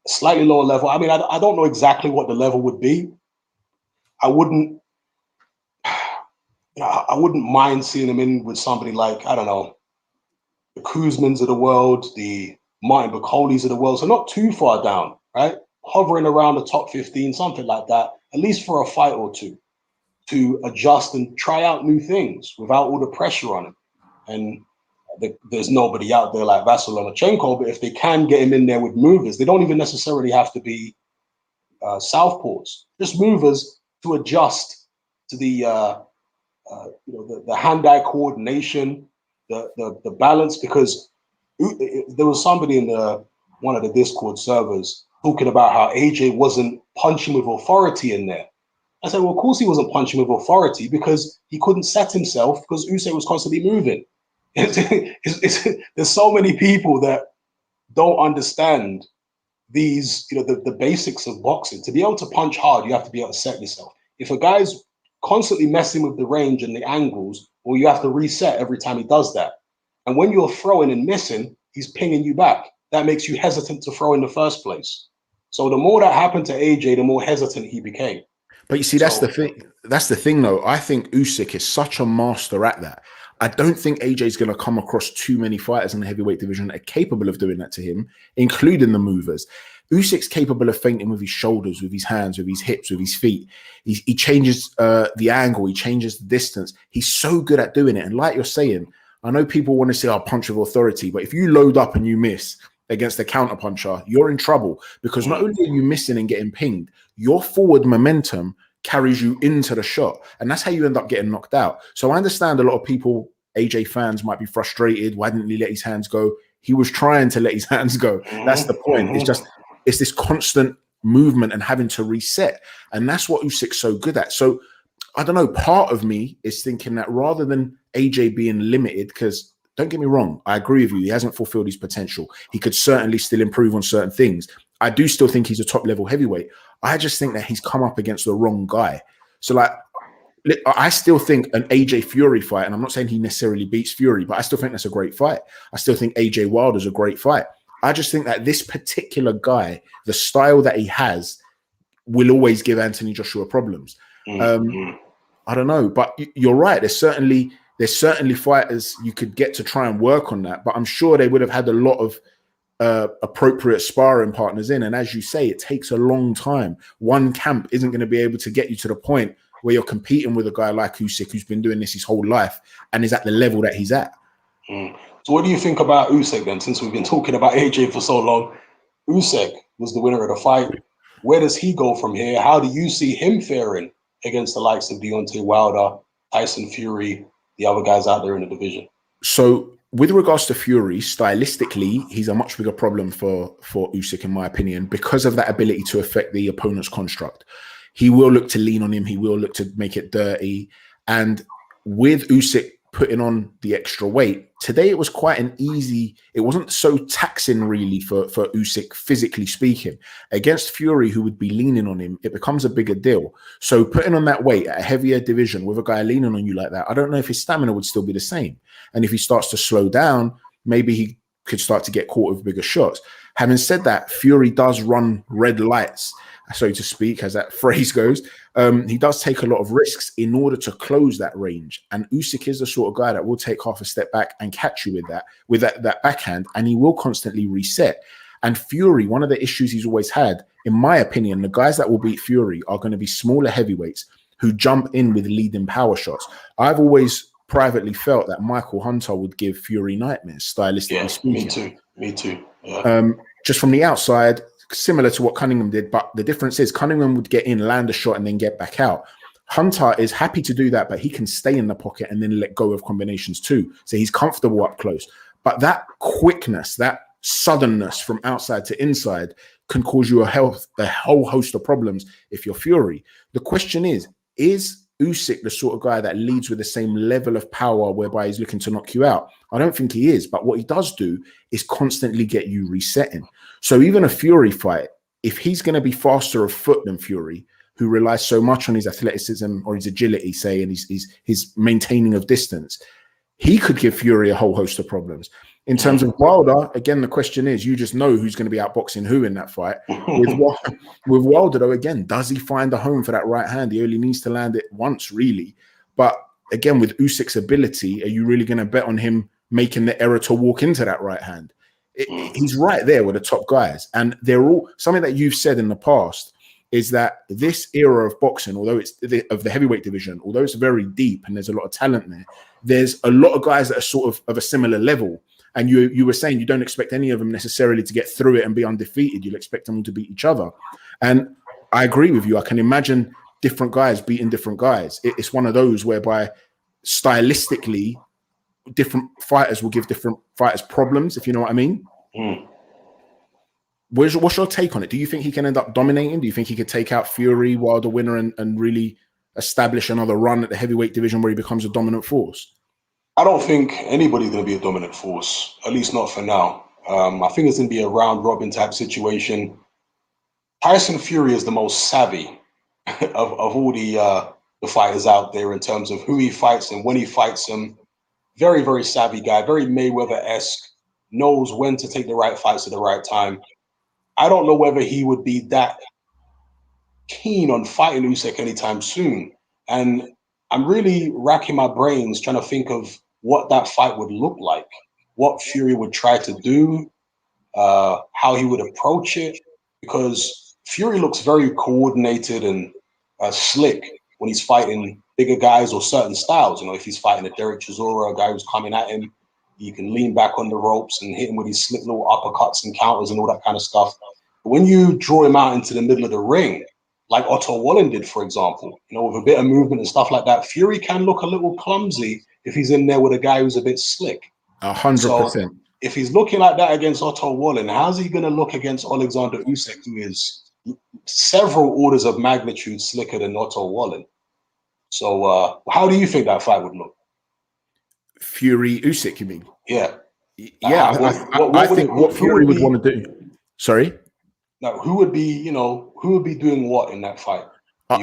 slightly lower level. I mean, I don't know exactly what the level would be. I wouldn't mind seeing him in with somebody like, I don't know, the Kuzmans of the world, the Martin Okolies of the world. So not too far down, right? Hovering around the top 15, something like that, at least for a fight or two, to adjust and try out new things without all the pressure on him. And there's nobody out there like Vasyl Lomachenko, but if they can get him in there with movers, they don't even necessarily have to be southpaws, just movers to adjust to the hand-eye coordination, the balance. Because there was somebody in one of the Discord servers talking about how AJ wasn't punching with authority in there. I said, well, of course he wasn't punching with authority, because he couldn't set himself, because Usyk was constantly moving. There's so many people that don't understand these, the basics of boxing. To be able to punch hard, you have to be able to set yourself. If a guy's constantly messing with the range and the angles, well, you have to reset every time he does that. And when you're throwing and missing, he's pinging you back. That makes you hesitant to throw in the first place. So the more that happened to AJ, the more hesitant he became. But you see, that's the thing. That's the thing, though. I think Usyk is such a master at that. I don't think AJ is going to come across too many fighters in the heavyweight division that are capable of doing that to him, including the movers. Usyk's capable of feinting with his shoulders, with his hands, with his hips, with his feet. He changes the angle. He changes the distance. He's so good at doing it. And like you're saying, I know people want to say, "Oh, punch with authority," but if you load up and you miss against a counter puncher, you're in trouble, because not only are you missing and getting pinged, your forward momentum carries you into the shot, and that's how you end up getting knocked out. So I understand a lot of people, AJ fans, might be frustrated. Why didn't he let his hands go? He was trying to let his hands go. That's the point. It's this constant movement and having to reset, and that's what Usyk's so good at. So I don't know, part of me is thinking that rather than AJ being limited, because don't get me wrong, I agree with you, he hasn't fulfilled his potential. He could certainly still improve on certain things. I do still think he's a top level heavyweight. I just think that he's come up against the wrong guy. So like, I still think an AJ Fury fight, and I'm not saying he necessarily beats Fury, but I still think that's a great fight. I still think AJ Wilder's a great fight. I just think that this particular guy, the style that he has, will always give Anthony Joshua problems. I don't know, but you're right. There's certainly fighters you could get to try and work on that, but I'm sure they would have had a lot of appropriate sparring partners in. And as you say, it takes a long time. One camp isn't going to be able to get you to the point where you're competing with a guy like Usyk, who's been doing this his whole life and is at the level that he's at. So what do you think about Usyk then, since we've been talking about AJ for so long? Usyk was the winner of the fight. Where does he go from here? How do you see him faring against the likes of Deontay Wilder, Tyson Fury, the other guys out there in the division? So with regards to Fury, stylistically, he's a much bigger problem for Usyk, in my opinion, because of that ability to affect the opponent's construct. He will look to lean on him. He will look to make it dirty. And with Usyk putting on the extra weight, today it was quite an easy, it wasn't so taxing really for Usyk, physically speaking. Against Fury, who would be leaning on him, it becomes a bigger deal. So putting on that weight at a heavier division with a guy leaning on you like that, I don't know if his stamina would still be the same. And if he starts to slow down, maybe he could start to get caught with bigger shots. Having said that, Fury does run red lights, so to speak, as that phrase goes. He does take a lot of risks in order to close that range. And Usyk is the sort of guy that will take half a step back and catch you with that backhand, and he will constantly reset. And Fury, one of the issues he's always had, in my opinion, the guys that will beat Fury are going to be smaller heavyweights who jump in with leading power shots. I've always privately felt that Michael Hunter would give Fury nightmares, stylistically speaking. Me too. Yeah. Just from the outside, similar to what Cunningham did, but the difference is Cunningham would get in, land a shot, and then get back out. Hunter is happy to do that, but he can stay in the pocket and then let go of combinations too. So he's comfortable up close. But that quickness, that suddenness from outside to inside can cause you a whole host of problems if you're Fury. The question is Usyk the sort of guy that leads with the same level of power whereby he's looking to knock you out? I don't think he is, but what he does do is constantly get you resetting. So even a Fury fight, if he's going to be faster of foot than Fury, who relies so much on his athleticism or his agility, say, and his maintaining of distance, he could give Fury a whole host of problems. In terms of Wilder, again, the question is, you just know who's going to be outboxing who in that fight. With Wilder, though, again, does he find a home for that right hand? He only needs to land it once, really. But again, with Usyk's ability, are you really going to bet on him making the error to walk into that right hand? He's right there with the top guys. And they're all, something that you've said in the past is that this era of boxing, although it's of the heavyweight division, although it's very deep and there's a lot of talent there, there's a lot of guys that are sort of a similar level. And you were saying you don't expect any of them necessarily to get through it and be undefeated. You'll expect them to beat each other. And I agree with you. I can imagine different guys beating different guys. It's one of those whereby stylistically, different fighters will give different fighters problems, if you know what I mean. What's your take on it? Do you think he can end up dominating? Do you think he could take out Fury, Wilder winner, and really establish another run at the heavyweight division where he becomes a dominant force? I don't think anybody's going to be a dominant force, at least not for now. I think it's going to be a round robin type situation. Tyson Fury is the most savvy of all the fighters out there in terms of who he fights and when he fights them. Very, very savvy guy, very Mayweather-esque, knows when to take the right fights at the right time. I don't know whether he would be that keen on fighting Usyk anytime soon. And I'm really racking my brains trying to think of what that fight would look like, what Fury would try to do, how he would approach it, because Fury looks very coordinated and slick when he's fighting bigger guys or certain styles. You know, if he's fighting a Derek Chisora, a guy who's coming at him, you can lean back on the ropes and hit him with these slick little uppercuts and counters and all that kind of stuff. But when you draw him out into the middle of the ring, like Otto Wallen did, for example, you know, with a bit of movement and stuff like that, Fury can look a little clumsy if he's in there with a guy who's a bit slick. 100%. So if he's looking like that against Otto Wallen, how's he going to look against Alexander Usyk, who is several orders of magnitude slicker than Otto Wallen? So how do you think that fight would look? Fury Usyk, you mean? Yeah. Yeah, I think what Fury would want to do. Sorry? Now, who would be doing what in that fight?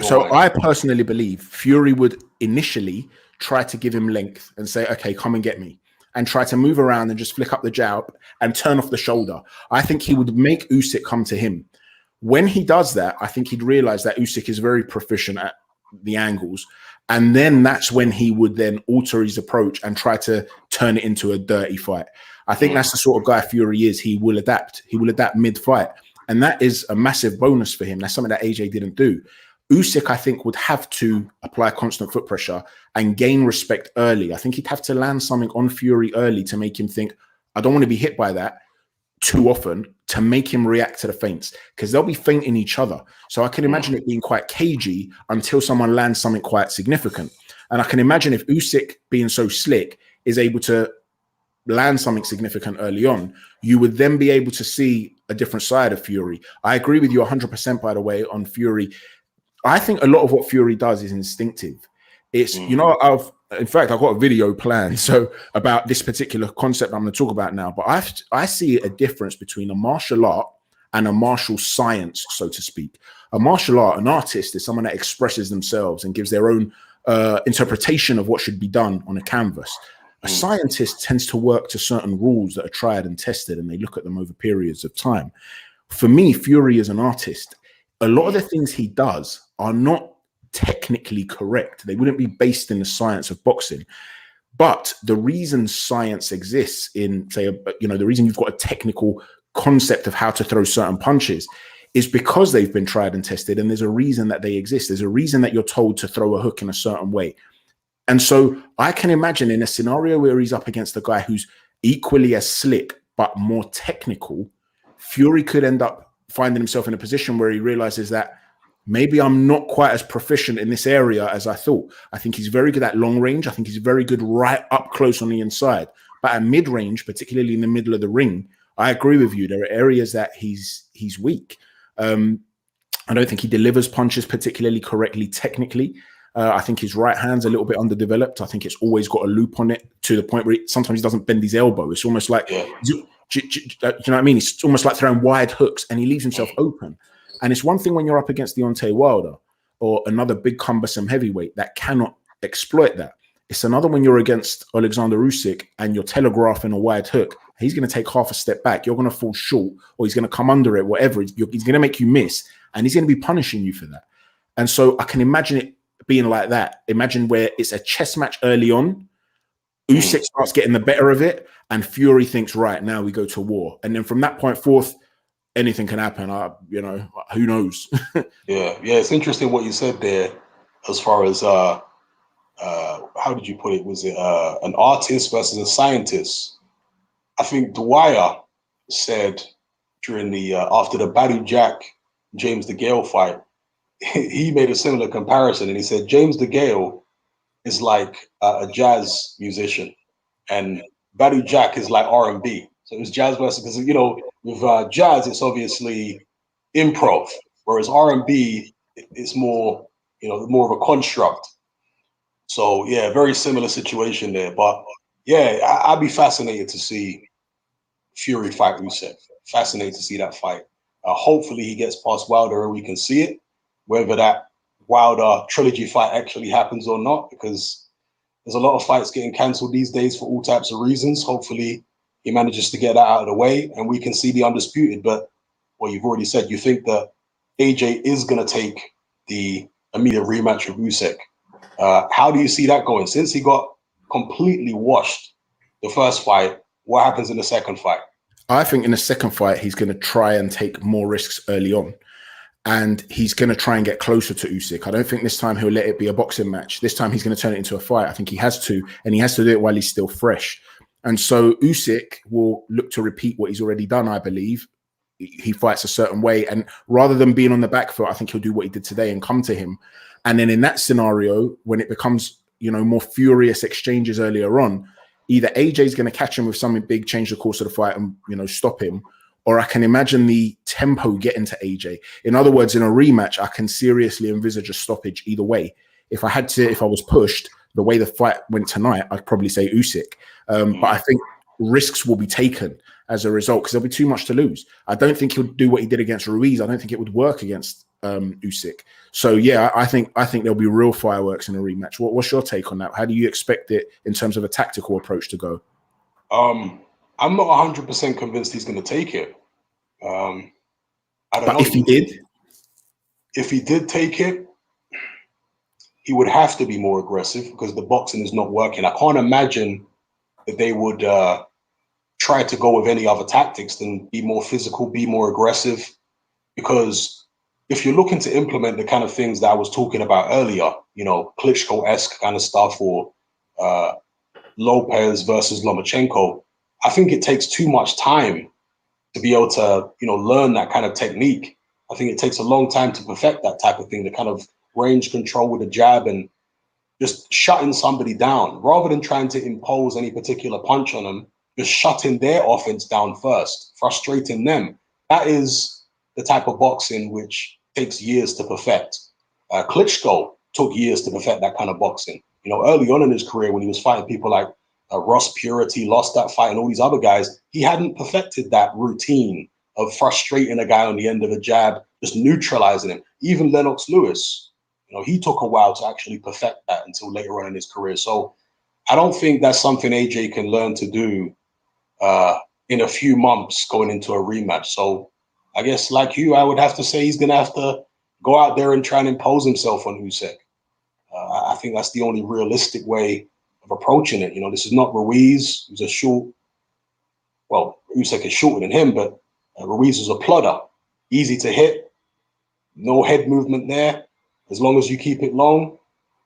So I personally believe Fury would initially try to give him length and say, okay, come and get me, and try to move around and just flick up the jab and turn off the shoulder. I think he would make Usyk come to him. When he does that, I think he'd realize that Usyk is very proficient at the angles. And then that's when he would then alter his approach and try to turn it into a dirty fight. I think that's the sort of guy Fury is. He will adapt. He will adapt mid-fight. And that is a massive bonus for him. That's something that AJ didn't do. Usyk, I think, would have to apply constant foot pressure and gain respect early. I think he'd have to land something on Fury early to make him think, I don't want to be hit by that too often, to make him react to the feints, because they'll be feinting each other. So I can imagine it being quite cagey until someone lands something quite significant. And I can imagine if Usyk, being so slick, is able to land something significant early on, you would then be able to see a different side of Fury. I agree with you 100%, by the way, on Fury. I think a lot of what Fury does is instinctive. It's, you know, in fact, I've got a video planned about this particular concept I'm going to talk about now, but I see a difference between a martial art and a martial science, so to speak. A martial art, an artist, is someone that expresses themselves and gives their own interpretation of what should be done on a canvas. A scientist tends to work to certain rules that are tried and tested, and they look at them over periods of time. For me, Fury is an artist. A lot of the things he does are not technically correct. They wouldn't be based in the science of boxing. But the reason science exists in, say, the reason you've got a technical concept of how to throw certain punches is because they've been tried and tested, and there's a reason that they exist. There's a reason that you're told to throw a hook in a certain way. And so I can imagine in a scenario where he's up against a guy who's equally as slick but more technical, Fury could end up finding himself in a position where he realizes that maybe I'm not quite as proficient in this area as I thought. I think he's very good at long range. I think he's very good right up close on the inside. But at mid range, particularly in the middle of the ring, I agree with you. There are areas that he's weak. I don't think he delivers punches particularly correctly technically. I think his right hand's a little bit underdeveloped. I think it's always got a loop on it to the point where sometimes he doesn't bend his elbow. It's almost like, you know what I mean? It's almost like throwing wide hooks, and he leaves himself open. And it's one thing when you're up against Deontay Wilder or another big cumbersome heavyweight that cannot exploit that. It's another when you're against Alexander Usyk and you're telegraphing a wide hook he's going to take half a step back. You're going to fall short, or he's going to come under it, whatever. He's going to make you miss, and he's going to be punishing you for that. And so I can imagine it being like that. Imagine where it's a chess match early on. Usyk starts getting the better of it, and Fury thinks, right, now we go to war. And then from that point forth, anything can happen. Who knows? Yeah, it's interesting what you said there as far as how did you put it? Was it an artist versus a scientist? I think Dwyer said during the after the Badou Jack James DeGale fight, he made a similar comparison, and he said James DeGale is like a jazz musician, and Badou Jack is like R&B. So it was jazz versus, because with jazz it's obviously improv, whereas R&B is more more of a construct. So yeah, very similar situation there. But yeah, I'd be fascinated to see Fury fight Usyk. Fascinated to see that fight. Hopefully he gets past Wilder and we can see it, whether that Wilder trilogy fight actually happens or not, because there's a lot of fights getting cancelled these days for all types of reasons. Hopefully he manages to get that out of the way and we can see the undisputed. But well, you've already said you think that AJ is going to take the immediate rematch with Usyk. How do you see that going? Since he got completely washed the first fight, what happens in the second fight? I think in the second fight, he's going to try and take more risks early on. And he's going to try and get closer to Usyk. I don't think this time he'll let it be a boxing match. This time he's going to turn it into a fight. I think he has to, and he has to do it while he's still fresh. And so Usyk will look to repeat what he's already done, I believe. He fights a certain way. And rather than being on the back foot, I think he'll do what he did today and come to him. And then in that scenario, when it becomes, more furious exchanges earlier on, either AJ's going to catch him with something big, change the course of the fight and, stop him, or I can imagine the tempo getting to AJ. In other words, in a rematch, I can seriously envisage a stoppage either way. If I was pushed the way the fight went tonight, I'd probably say Usyk. But I think risks will be taken as a result because there'll be too much to lose. I don't think he'll do what he did against Ruiz. I don't think it would work against Usyk. So yeah, I think there'll be real fireworks in a rematch. What's your take on that? How do you expect it in terms of a tactical approach to go? I'm not 100% convinced he's going to take it. I don't know. If he did take it, he would have to be more aggressive because the boxing is not working. I can't imagine that they would try to go with any other tactics than be more physical, be more aggressive. Because if you're looking to implement the kind of things that I was talking about earlier, Klitschko-esque kind of stuff, or Lopez versus Lomachenko, I think it takes too much time to be able to, learn that kind of technique. I think it takes a long time to perfect that type of thing, the kind of range control with a jab and just shutting somebody down rather than trying to impose any particular punch on them, just shutting their offense down first, frustrating them. That is the type of boxing which takes years to perfect. Klitschko took years to perfect that kind of boxing. Early on in his career when he was fighting people like Ross Purity, lost that fight, and all these other guys, he hadn't perfected that routine of frustrating a guy on the end of a jab, just neutralizing him. Even Lennox Lewis, he took a while to actually perfect that until later on in his career. So I don't think that's something AJ can learn to do in a few months going into a rematch. So I guess like you, I would have to say he's going to have to go out there and try and impose himself on Usyk. I think that's the only realistic way of approaching it. This is not Ruiz, who's a short. Well, Usyk is shorter than him, but Ruiz is a plodder, easy to hit, no head movement there. As long as you keep it long,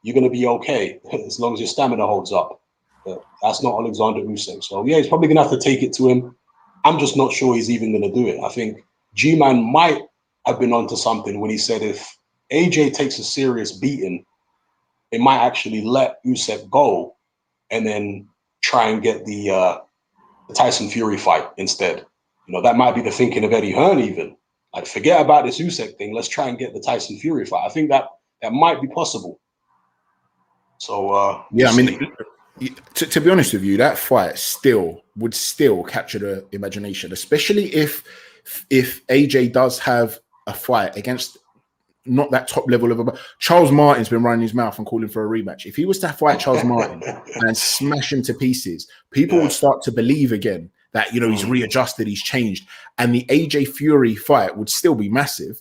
you're going to be okay. As long as your stamina holds up. But that's not Alexander Usyk. So yeah, he's probably going to have to take it to him. I'm just not sure he's even going to do it. I think G-Man might have been onto something when he said if AJ takes a serious beating, they might actually let Usyk go and then try and get the Tyson Fury fight instead. That might be the thinking of Eddie Hearn even. Like, forget about this Usyk thing. Let's try and get the Tyson Fury fight. I think that might be possible. So yeah, I mean, to be honest with you, that fight would still capture the imagination, especially if AJ does have a fight against not that top level of a Charles Martin's been running his mouth and calling for a rematch. If he was to fight Charles Martin and smash him to pieces, people would start to believe again that, you know, he's readjusted, he's changed, and the AJ Fury fight would still be massive.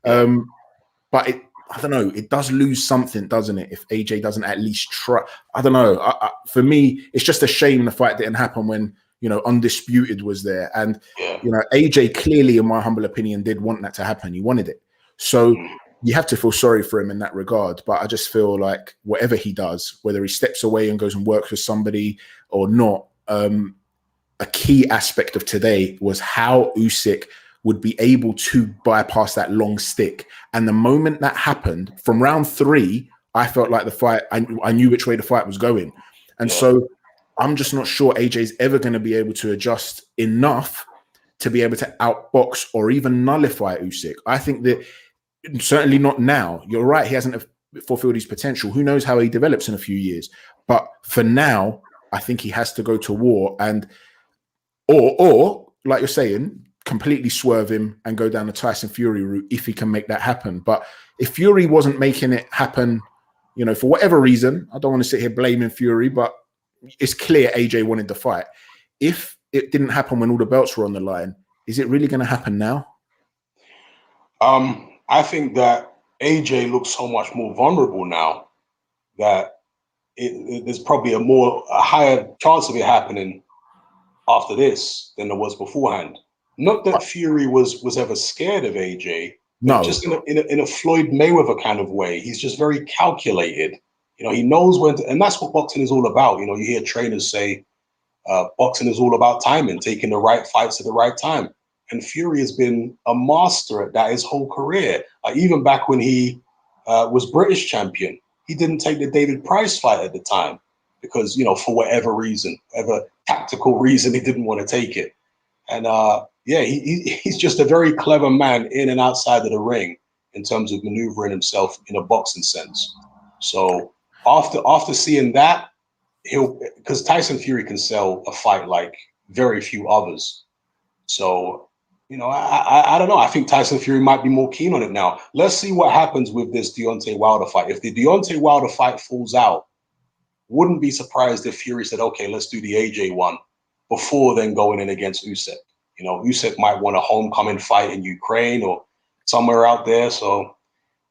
But I don't know, it does lose something, doesn't it, if AJ doesn't at least try. I don't know. For me, it's just a shame the fight didn't happen when, you know, Undisputed was there. And, you know, AJ clearly, in my humble opinion, did want that to happen. He wanted it. So you have to feel sorry for him in that regard. But I just feel like whatever he does, whether he steps away and goes and works with somebody or not, a key aspect of today was how Usyk would be able to bypass that long stick. And the moment that happened, from round 3, I felt like the fight, I knew which way the fight was going. And so I'm just not sure AJ's ever going to be able to adjust enough to be able to outbox or even nullify Usyk. I think that certainly not now. You're right, he hasn't fulfilled his potential. Who knows how he develops in a few years? But for now, I think he has to go to war and or like you're saying, completely swerve him and go down the Tyson Fury route if he can make that happen. But if Fury wasn't making it happen, you know, for whatever reason, I don't want to sit here blaming Fury, but it's clear AJ wanted the fight. If it didn't happen when all the belts were on the line, is it really going to happen now? I think that AJ looks so much more vulnerable now that there's probably a higher chance of it happening after this than there was beforehand. Not that Fury was ever scared of AJ, no, just in a Floyd Mayweather kind of way. He's just very calculated. You know, he knows when to, and that's what boxing is all about. You know, you hear trainers say boxing is all about timing, taking the right fights at the right time. And Fury has been a master at that his whole career. Even back when he was British champion, he didn't take the David Price fight at the time because, you know, for whatever reason, whatever tactical reason, he didn't want to take it. And he's just a very clever man in and outside of the ring in terms of maneuvering himself in a boxing sense. So after seeing that, because Tyson Fury can sell a fight like very few others. So, you know, I don't know. I think Tyson Fury might be more keen on it now. Let's see what happens with this Deontay Wilder fight. If the Deontay Wilder fight falls out, wouldn't be surprised if Fury said, okay, let's do the AJ one before then going in against Usyk. You know, Usyk might want a homecoming fight in Ukraine or somewhere out there. So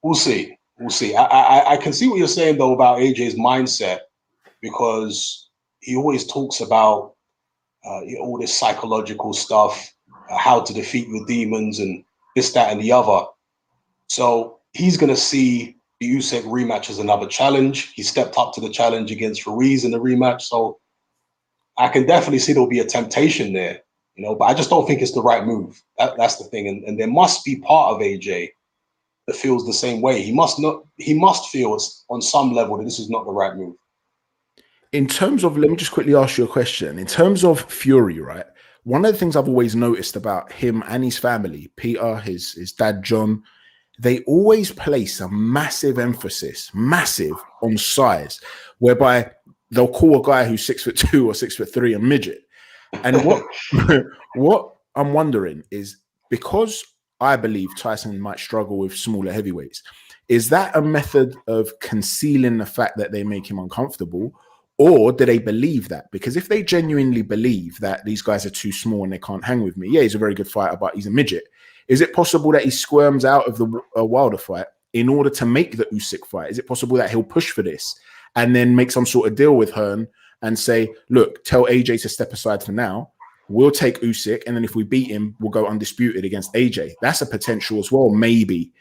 we'll see. We'll see. I can see what you're saying, though, about AJ's mindset, because he always talks about all this psychological stuff, how to defeat your demons and this, that, and the other. So he's going to see the Usyk rematch as another challenge. He stepped up to the challenge against Ruiz in the rematch. So I can definitely see there'll be a temptation there, you know, but I just don't think it's the right move. That's the thing. And there must be part of AJ that feels the same way. He must feel on some level that this is not the right move. In terms of, let me just quickly ask you a question. In terms of Fury, right? One of the things I've always noticed about him and his family, Peter, his dad, John, they always place a massive emphasis, on size, whereby they'll call a guy who's 6'2" or 6'3" a midget. And what I'm wondering is, because I believe Tyson might struggle with smaller heavyweights, is that a method of concealing the fact that they make him uncomfortable? Or do they believe that? Because if they genuinely believe that these guys are too small and they can't hang with me, yeah, he's a very good fighter, but he's a midget. Is it possible that he squirms out of the Wilder fight in order to make the Usyk fight? Is it possible that he'll push for this and then make some sort of deal with Hearn and say, look, tell AJ to step aside for now. We'll take Usyk, and then if we beat him, we'll go undisputed against AJ. That's a potential as well, maybe.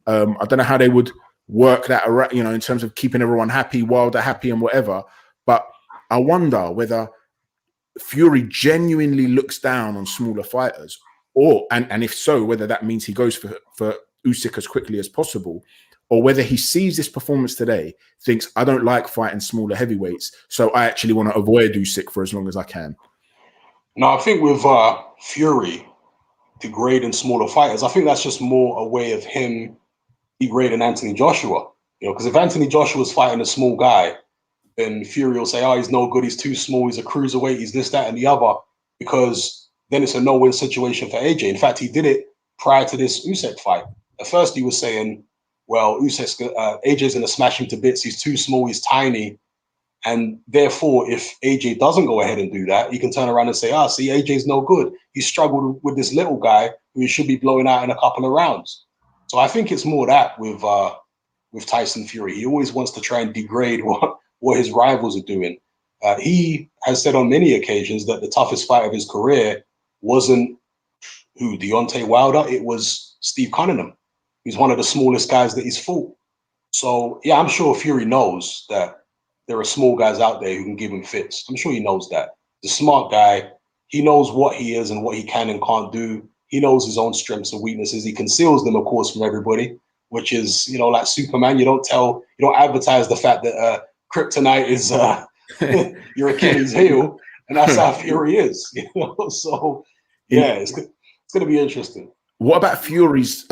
I don't know how they would work that around, you know, in terms of keeping everyone happy, Wilder happy and whatever. But I wonder whether Fury genuinely looks down on smaller fighters, and if so, whether that means he goes for Usyk as quickly as possible, or whether he sees this performance today, thinks, I don't like fighting smaller heavyweights, so I actually want to avoid Usyk for as long as I can. No, I think with Fury degrading smaller fighters, I think that's just more a way of him degrading Anthony Joshua. You know, because if Anthony Joshua's fighting a small guy, then Fury will say, oh, he's no good, he's too small, he's a cruiserweight, he's this, that, and the other, because then it's a no-win situation for AJ. In fact, he did it prior to this Usyk fight. At first, he was saying, well, AJ's going to smash him to bits, he's too small, he's tiny. And therefore, if AJ doesn't go ahead and do that, he can turn around and say, see, AJ's no good. He struggled with this little guy who he should be blowing out in a couple of rounds. So I think it's more that with Tyson Fury. He always wants to try and degrade what his rivals are doing. He has said on many occasions that the toughest fight of his career wasn't Deontay Wilder. It was Steve Cunningham. He's one of the smallest guys that he's fought. So, yeah, I'm sure Fury knows that there are small guys out there who can give him fits. I'm sure he knows that. The smart guy, he knows what he is and what he can and can't do. He knows his own strengths and weaknesses. He conceals them, of course, from everybody, which is, like Superman. You don't advertise the fact that kryptonite is your Achilles heel, and that's how Fury is. So, yeah, it's going to be interesting. What about Fury's?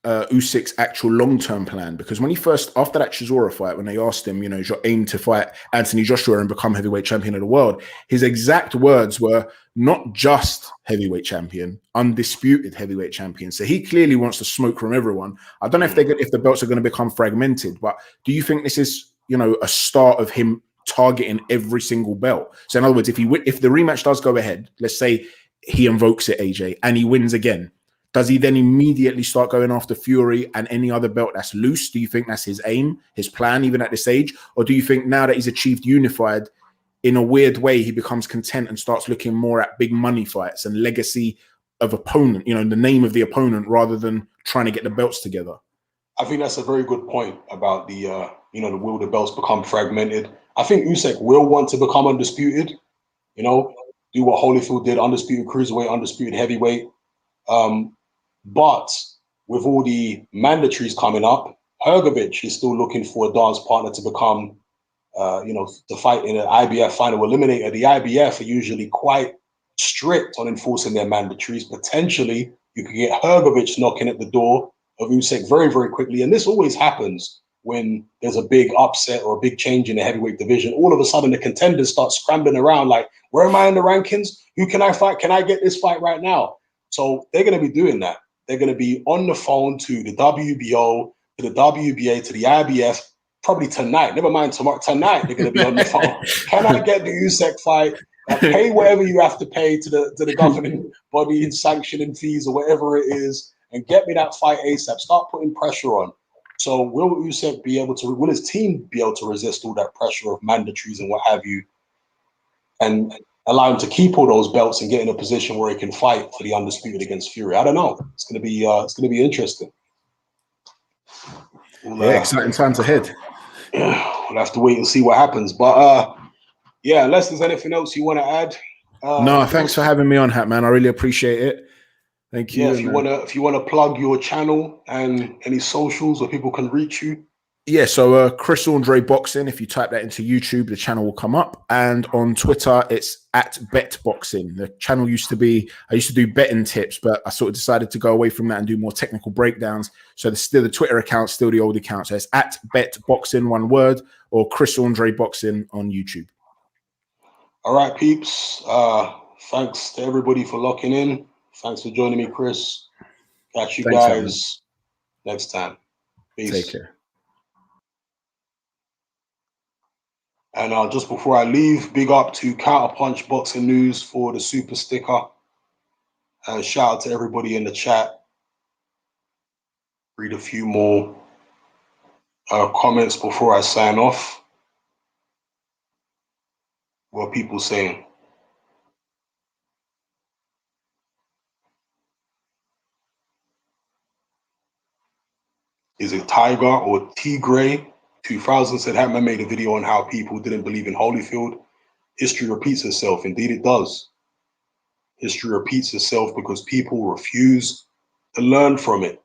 Usyk's actual long-term plan, because when he first, after that Chisora fight, when they asked him, is your aim to fight Anthony Joshua and become heavyweight champion of the world, his exact words were not just heavyweight champion, undisputed heavyweight champion. So he clearly wants to smoke from everyone. I don't know if the belts are going to become fragmented, but do you think this is a start of him targeting every single belt? So in other words, if the rematch does go ahead, let's say he invokes it, AJ, and he wins again, does he then immediately start going after Fury and any other belt that's loose? Do you think that's his aim, his plan, even at this age? Or do you think now that he's achieved unified, in a weird way, he becomes content and starts looking more at big money fights and legacy of opponent, the name of the opponent, rather than trying to get the belts together? I think that's a very good point about will the belts become fragmented. I think Usyk will want to become undisputed, do what Holyfield did, undisputed cruiserweight, undisputed heavyweight. But with all the mandatories coming up, Hrgovic is still looking for a dance partner to become, to fight in an IBF final eliminator. The IBF are usually quite strict on enforcing their mandatories. Potentially, you could get Hrgovic knocking at the door of Usyk very, very quickly. And this always happens when there's a big upset or a big change in the heavyweight division. All of a sudden, the contenders start scrambling around like, where am I in the rankings? Who can I fight? Can I get this fight right now? So they're going to be doing that. They're going to be on the phone to the WBO, to the WBA, to the IBF, probably tonight. Never mind tomorrow. Tonight, they're going to be on the phone. Can I get the Usyk fight? Pay whatever you have to pay to the governing body in sanctioning fees or whatever it is, and get me that fight ASAP. Start putting pressure on. So will Usyk will his team be able to resist all that pressure of mandatories and what have you, and allow him to keep all those belts and get in a position where he can fight for the undisputed against Fury? I don't know. It's going to be interesting. Exciting times ahead. We'll have to wait and see what happens. But unless there's anything else you want to add. No, thanks for having me on, Hat, man. I really appreciate it. Thank you. Yeah, if you want to plug your channel and any socials where people can reach you. Yeah, so Chris Andre Boxing, if you type that into YouTube, the channel will come up. And on Twitter, it's @BetBoxing. The channel I used to do betting tips, but I sort of decided to go away from that and do more technical breakdowns. So the Twitter account's still the old account. So it's @BetBoxing, one word, or Chris Andre Boxing on YouTube. All right, peeps. Thanks to everybody for locking in. Thanks for joining me, Chris. Catch you guys next time. Peace. Take care. And just before I leave, big up to Counterpunch Boxing News for the super sticker. Shout out to everybody in the chat. Read a few more comments before I sign off. What are people saying? Is it Tiger or Tigray? 2000 said Hatman made a video on how people didn't believe in Holyfield. History repeats itself. Indeed, it does. History repeats itself because people refuse to learn from it.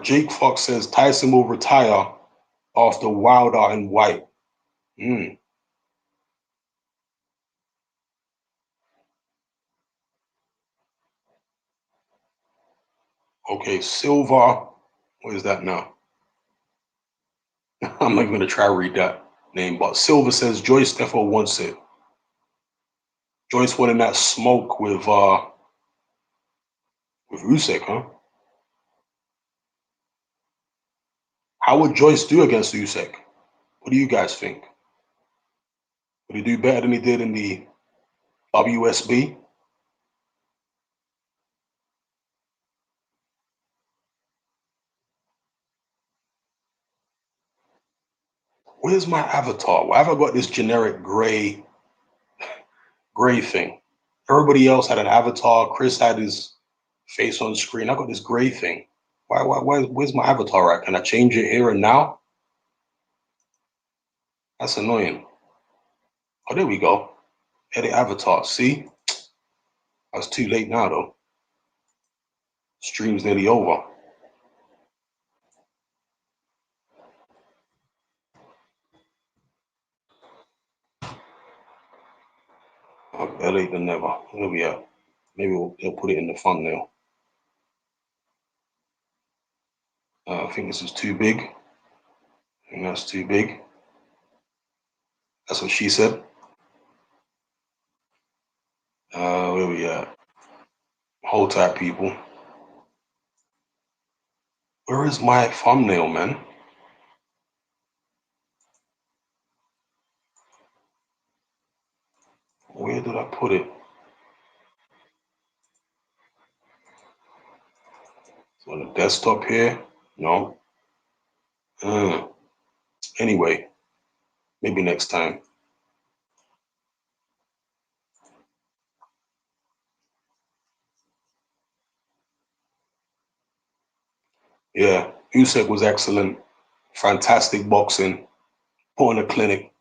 Jake Fox says Tyson will retire after Wilder and White. Okay, Silva. What is that now? I'm not even going to try to read that name, but Silva says Joyce Defo wants it. Joyce wanting that smoke with Usyk, huh? How would Joyce do against Usyk? What do you guys think? Would he do better than he did in the WSB? Where's my avatar? Why have I got this generic gray thing? Everybody else had an avatar. Chris had his face on screen. I got this gray thing. Where's my avatar at? Can I change it here and now? That's annoying. Oh, there we go. Edit avatar. See? I was too late now, though. Stream's nearly over. Better late than never. Where we at? Maybe they'll put it in the thumbnail. I think this is too big. I think that's too big. That's what she said. Where we at? Hold tight, people. Where is my thumbnail, man? Where did I put it? It's on the desktop here? No. Anyway, maybe next time. Yeah, Usyk was excellent. Fantastic boxing. Put on a clinic.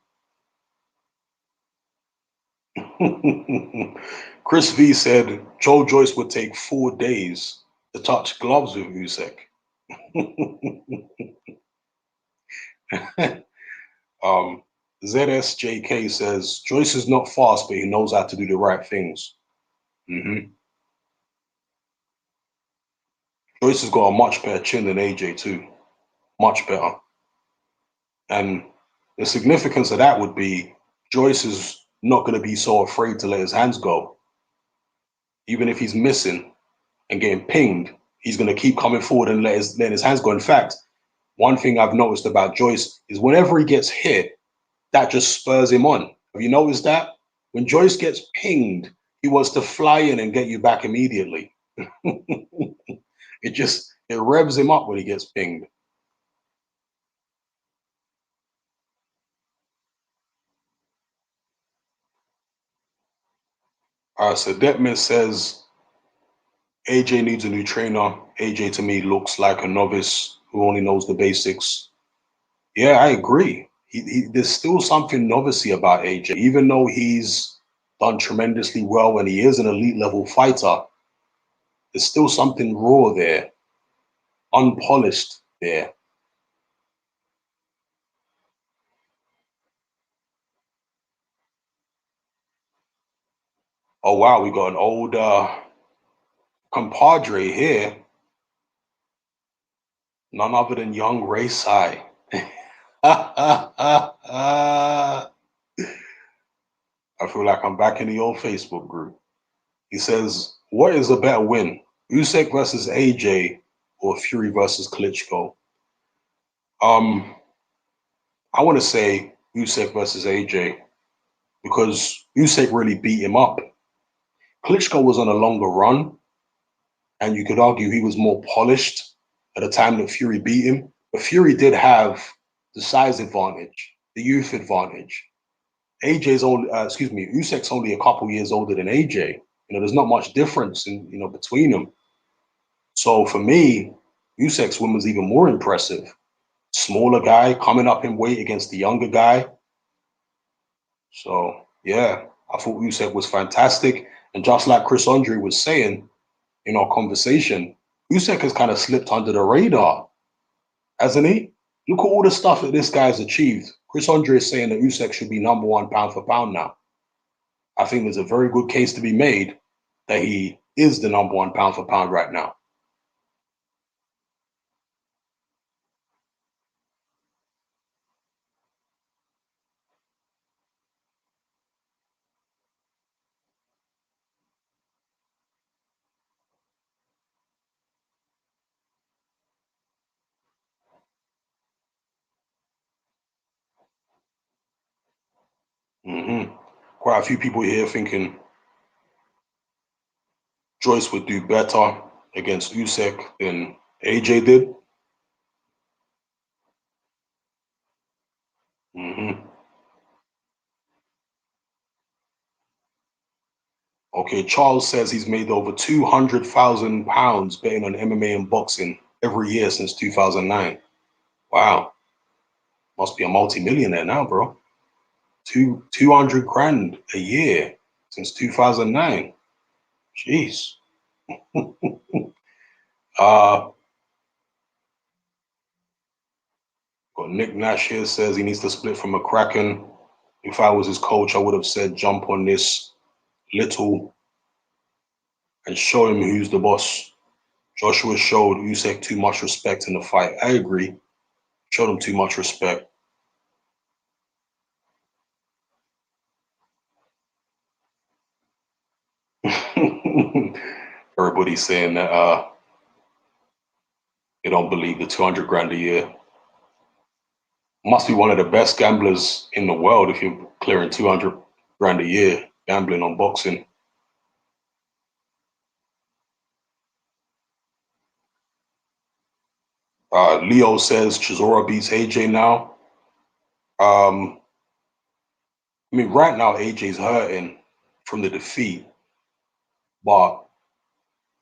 Chris V said Joe Joyce would take 4 days to touch gloves with Usyk. ZSJK says Joyce is not fast, but he knows how to do the right things. Joyce has got a much better chin than AJ too. Much better. And the significance of that would be Joyce is not going to be so afraid to let his hands go. Even if he's missing and getting pinged, he's going to keep coming forward and letting his hands go. In fact, one thing I've noticed about Joyce is whenever he gets hit, that just spurs him on. Have you noticed that? When Joyce gets pinged, he wants to fly in and get you back immediately. It revs him up when he gets pinged. So Detman says AJ needs a new trainer. AJ to me looks like a novice who only knows the basics. Yeah, I agree. There's still something novicey about AJ, even though he's done tremendously well and he is an elite level fighter. There's still something raw there, unpolished there. Oh wow, we got an old compadre here. None other than young Ray Sai. I feel like I'm back in the old Facebook group. He says, what is a better win? Usyk versus AJ or Fury versus Klitschko? I want to say Usyk versus AJ because Usyk really beat him up. Klitschko was on a longer run, and you could argue he was more polished at the time that Fury beat him. But Fury did have the size advantage, the youth advantage. Usyk's only a couple years older than AJ. There's not much difference between them. So for me, Usyk's win was even more impressive. Smaller guy coming up in weight against the younger guy. So yeah, I thought Usyk was fantastic. And just like Chris Andre was saying in our conversation, Usyk has kind of slipped under the radar, hasn't he? Look at all the stuff that this guy's achieved. Chris Andre is saying that Usyk should be number one pound for pound now. I think there's a very good case to be made that he is the number one pound for pound right now. Quite a few people here thinking Joyce would do better against Usyk than AJ did. Okay, Charles says he's made over £200,000 betting on MMA and boxing every year since 2009. Wow, must be a multi-millionaire now, bro. 200 grand a year since 2009. Jeez. Got Nick Nash here says he needs to split from McCracken. If I was his coach, I would have said jump on this little and show him who's the boss. Joshua showed Usyk too much respect in the fight. I agree. Showed him too much respect. Everybody's saying that they don't believe the 200 grand a year. Must be one of the best gamblers in the world if you're clearing 200 grand a year gambling on boxing. Leo says Chisora beats AJ now. I mean, right now AJ's hurting from the defeat, but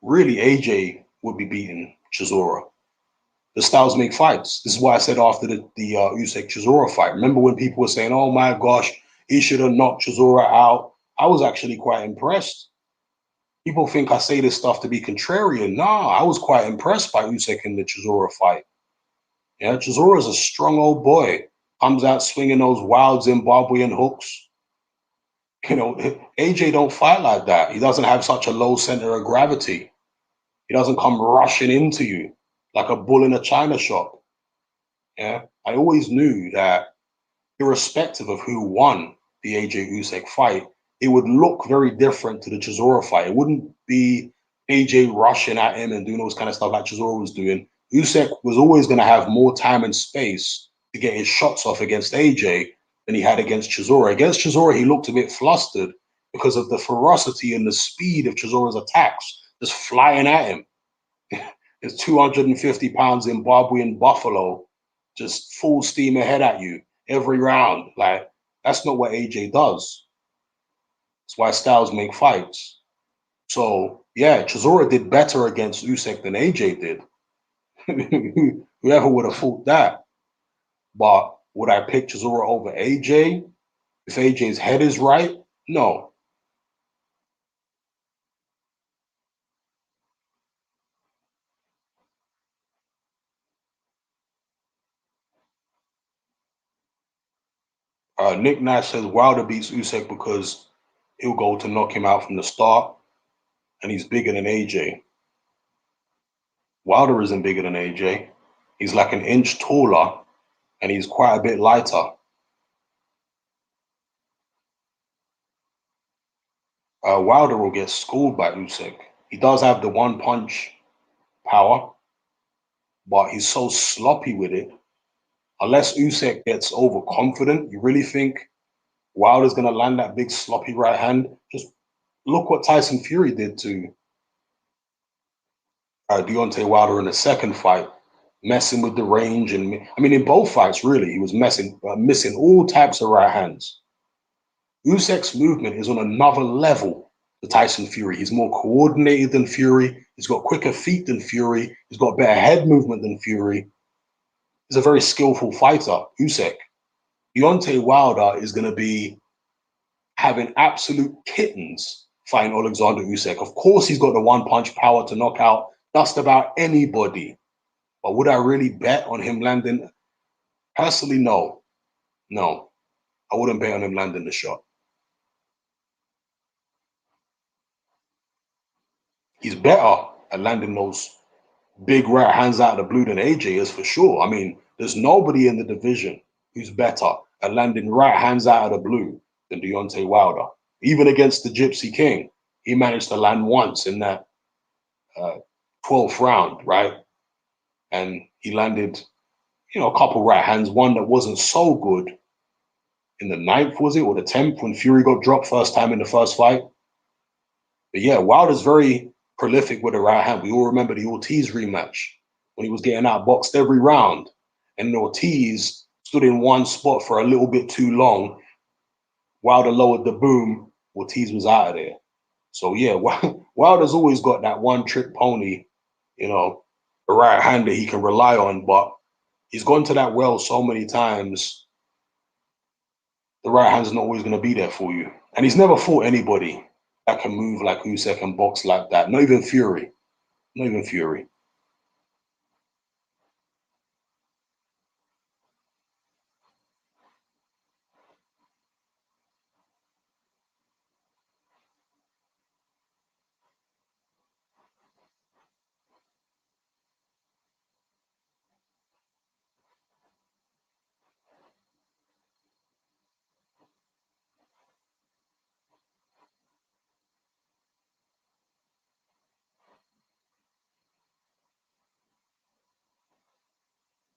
really AJ would be beating Chisora. The styles make fights. This is why I said after the Usyk Chisora fight. Remember when people were saying, "Oh my gosh, he should have knocked Chisora out." I was actually quite impressed. People think I say this stuff to be contrarian. Nah, I was quite impressed by Usyk in the Chisora fight. Yeah, Chisora's a strong old boy. Comes out swinging those wild Zimbabwean hooks. You know, AJ don't fight like that. He doesn't have such a low center of gravity. He doesn't come rushing into you like a bull in a china shop. Yeah, I always knew that irrespective of who won the AJ Usyk fight, it would look very different to the Chisora fight. It wouldn't be AJ rushing at him and doing those kind of stuff like Chisora was doing. Usyk was always going to have more time and space to get his shots off against AJ than he had against Chisora. Against Chisora, he looked a bit flustered because of the ferocity and the speed of Chisora's attacks, just flying at him. His 250 pounds Zimbabwean buffalo just full steam ahead at you every round. Like, that's not what AJ does. That's why styles make fights. So, yeah, Chisora did better against Usyk than AJ did. Whoever would have thought that. But would I pick Chisora over AJ if AJ's head is right? No. Nick Nash says Wilder beats Usyk because he'll go to knock him out from the start, and he's bigger than AJ. Wilder isn't bigger than AJ. He's like an inch taller, and he's quite a bit lighter. Wilder will get schooled by Usyk. He does have the one punch power, but he's so sloppy with it. Unless Usyk gets overconfident, you really think Wilder's going to land that big sloppy right hand? Just look what Tyson Fury did to Deontay Wilder in the second fight, messing with the range. And I mean, in both fights, really, he was missing all types of right hands. Usyk's movement is on another level to Tyson Fury. He's more coordinated than Fury. He's got quicker feet than Fury. He's got better head movement than Fury. He's a very skillful fighter, Usyk. Deontay Wilder is going to be having absolute kittens fighting Alexander Usyk. Of course, he's got the one punch power to knock out just about anybody. But would I really bet on him landing? Personally, no. No, I wouldn't bet on him landing the shot. He's better at landing those big right hands out of the blue than AJ is for sure. I mean, there's nobody in the division who's better at landing right hands out of the blue than Deontay Wilder. Even against the Gypsy King, he managed to land once in that 12th round, right? And he landed, a couple right hands, one that wasn't so good. in the 9th, was it, or the 10th, when Fury got dropped first time in the first fight. But yeah, Wilder's very prolific with the right hand. We all remember the Ortiz rematch when he was getting outboxed every round, and Ortiz stood in one spot for a little bit too long. Wilder lowered the boom, Ortiz was out of there. So yeah, Wilder's always got that one-trick pony, you know, a right hand that he can rely on, but he's gone to that well so many times. The right hand's not always going to be there for you. And he's never fought anybody that can move like Usyk and box like that. Not even Fury. Not even Fury.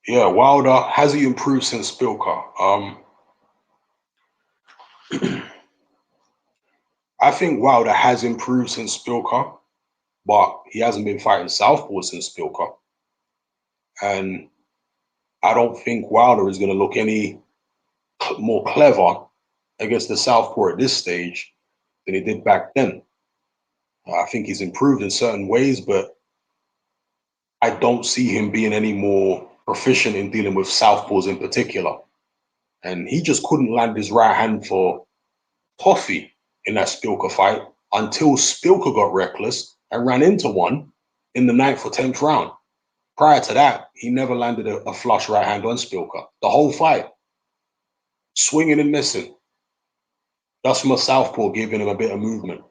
Yeah, Wilder, has he improved since Spilka? I think Wilder has improved since Spilka, but he hasn't been fighting southpaw since Spilka. And I don't think Wilder is going to look any more clever against the southpaw at this stage than he did back then. I think he's improved in certain ways, but I don't see him being any more proficient in dealing with southpaws in particular. And he just couldn't land his right hand for toffee in that Spilka fight until Spilka got reckless and ran into one in the 9th or 10th round. Prior to that, he never landed a flush right hand on Spilka. The whole fight, swinging and missing. That's from a southpaw giving him a bit of movement.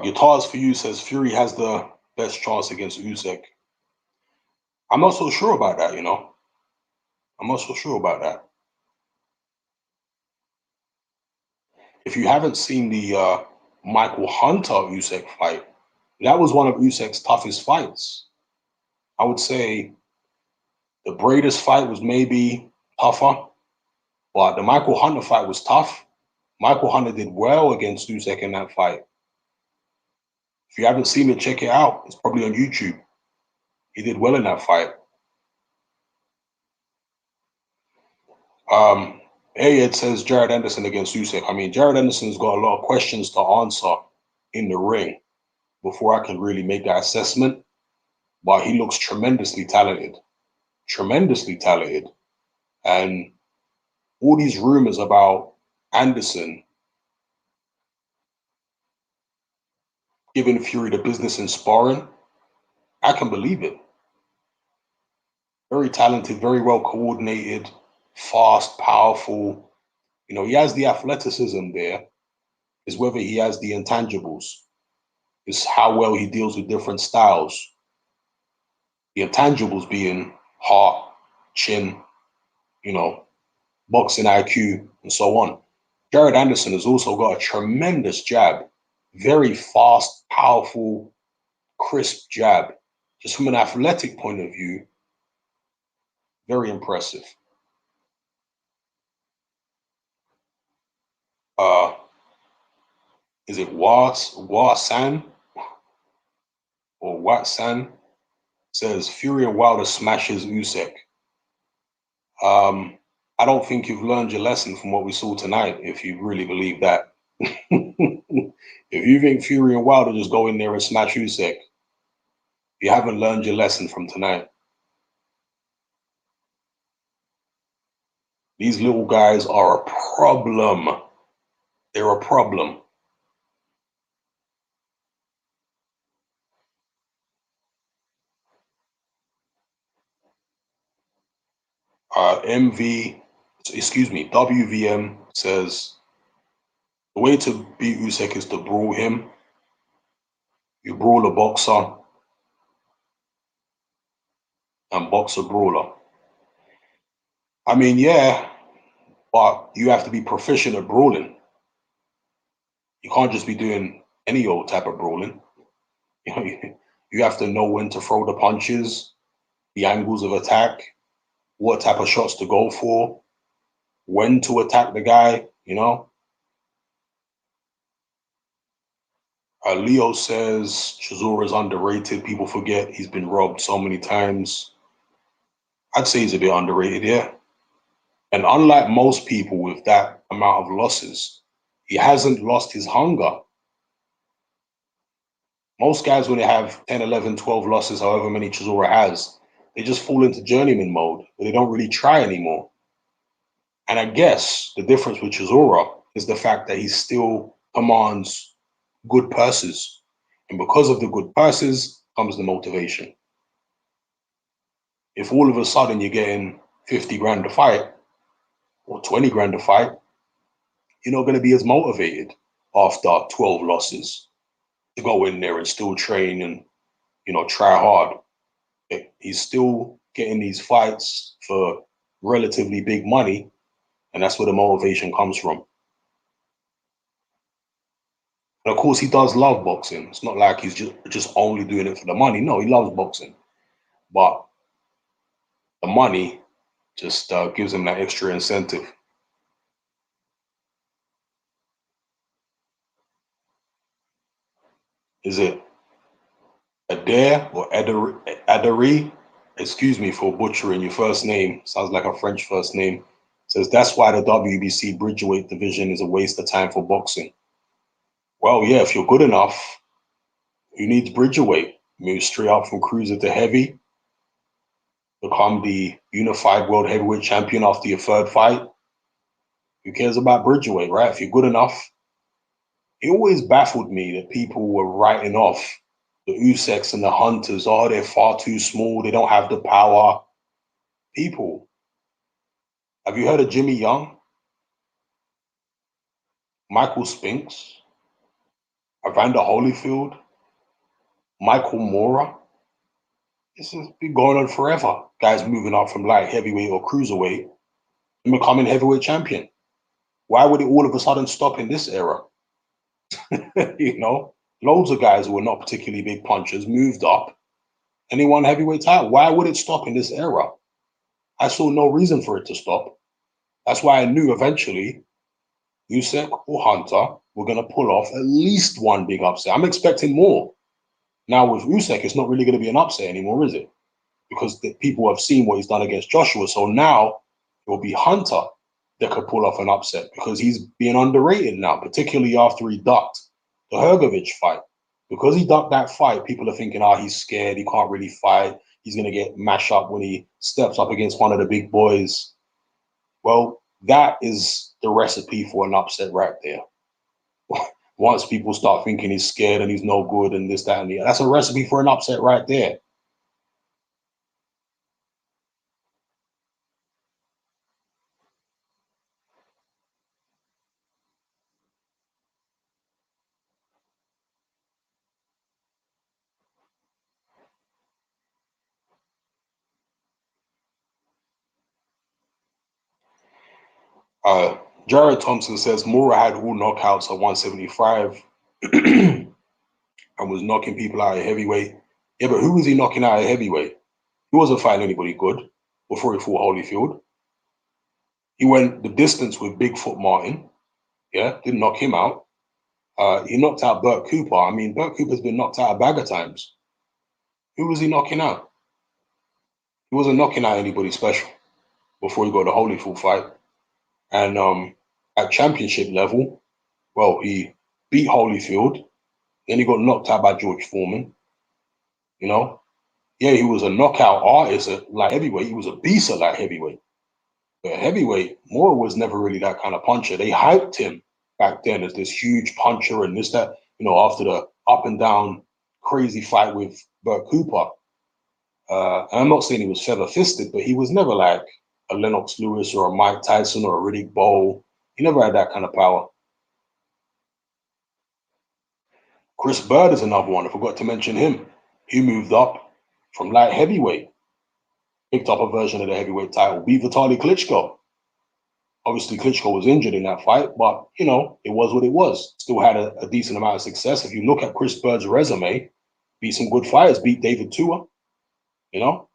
Guitars for You says Fury has the best chance against Usyk. I'm not so sure about that, you know. I'm not so sure about that. If you haven't seen the Michael Hunter Usyk fight, that was one of Usyk's toughest fights. I would say the Bradis fight was maybe tougher, but the Michael Hunter fight was tough. Michael Hunter did well against Usyk in that fight. If you haven't seen it, check it out. It's probably on YouTube. He did well in that fight. It says Jared Anderson against Usyk. I mean, Jared Anderson's got a lot of questions to answer in the ring before I can really make that assessment. But he looks tremendously talented. Tremendously talented. And all these rumors about Anderson giving Fury the business in sparring, I can believe it. Very talented, very well coordinated, fast, powerful. You know, he has the athleticism there. Is whether he has the intangibles. Is how well he deals with different styles. The intangibles being heart, chin, you know, boxing IQ, and so on. Jared Anderson has also got a tremendous jab. Very fast, powerful, crisp jab. Just from an athletic point of view, very impressive. Uh, is it Wasan or Watsan? Says Fury and Wilder smashes Usyk. I don't think you've learned your lesson from what we saw tonight, if you really believe that. If you think Fury and Wilder just go in there and smash Usyk, you haven't learned your lesson from tonight. These little guys are a problem. They're a problem. WVM says The way to beat Usyk is to brawl him. You brawl a boxer and box a brawler. I mean, yeah, but you have to be proficient at brawling. You can't just be doing any old type of brawling. You know, you have to know when to throw the punches, the angles of attack, what type of shots to go for, when to attack the guy, you know. Leo says Chisora is underrated. People forget he's been robbed so many times. I'd say he's a bit underrated, yeah. And unlike most people with that amount of losses, he hasn't lost his hunger. Most guys, when they have 10, 11, 12 losses, however many Chisora has, they just fall into journeyman mode, but they don't really try anymore. And I guess the difference with Chisora is the fact that he still commands good purses. And because of the good purses comes the motivation. If all of a sudden you're getting 50 grand a fight or 20 grand a fight, you're not going to be as motivated after 12 losses to go in there and still train and, you know, try hard. He's still getting these fights for relatively big money, and that's where the motivation comes from. And of course, he does love boxing. It's not like he's just only doing it for the money. No, he loves boxing, but the money just gives him that extra incentive. Is it Adair or Adari? Excuse me for butchering your first name. Sounds like a French first name. Says that's why the WBC Bridgeweight division is a waste of time for boxing. Well, yeah, if you're good enough, who needs Bridgeweight? Move straight up from cruiser to heavy, become the unified world heavyweight champion after your third fight. Who cares about Bridgeweight, right? If you're good enough. It always baffled me that people were writing off the Usyks and the Hunters. Oh, they're far too small. They don't have the power. People, have you heard of Jimmy Young, Michael Spinks, Evander Holyfield, Michael Mora? This has been going on forever. Guys moving up from light heavyweight or cruiserweight and becoming heavyweight champion. Why would it all of a sudden stop in this era? You know, loads of guys who were not particularly big punchers moved up and they won heavyweight title. Why would it stop in this era? I saw no reason for it to stop. That's why I knew eventually Usyk or Hunter were going to pull off at least one big upset. I'm expecting more. Now with Usyk, it's not really going to be an upset anymore, is it? Because the people have seen what he's done against Joshua. So now it will be Hunter that could pull off an upset because he's being underrated now, particularly after he ducked the Hrgovic fight. Because he ducked that fight, people are thinking, oh, he's scared. He can't really fight. He's going to get mashed up when he steps up against one of the big boys. Well, that is the recipe for an upset right there. Once people start thinking he's scared and he's no good and this, that, and the other, that's a recipe for an upset right there. Uh, Jared Thompson says Mora had all knockouts at 175 and was knocking people out at heavyweight. Yeah, but who was he knocking out at heavyweight? He wasn't fighting anybody good before he fought Holyfield. He went the distance with Bigfoot Martin. Yeah, didn't knock him out. He knocked out Burt Cooper. I mean, Burt Cooper's been knocked out a bag of times. Who was he knocking out? He wasn't knocking out anybody special before he got the Holyfield fight. And at championship level, well, he beat Holyfield. Then he got knocked out by George Foreman. You know, yeah, he was a knockout artist at light heavyweight. He was a beast at light heavyweight. But at heavyweight, Moore was never really that kind of puncher. They hyped him back then as this huge puncher and this, that, you know, after the up and down crazy fight with Burt Cooper. And I'm not saying he was feather fisted, but he was never like a Lennox Lewis or a Mike Tyson or a Riddick Bowe. He never had that kind of power. Chris Bird is another one. I forgot to mention him. He moved up from light heavyweight, picked up a version of the heavyweight title, beat Vitaly Klitschko. Obviously, Klitschko was injured in that fight, but, you know, it was what it was. Still had a decent amount of success. If you look at Chris Bird's resume, beat some good fighters, beat David Tua, you know,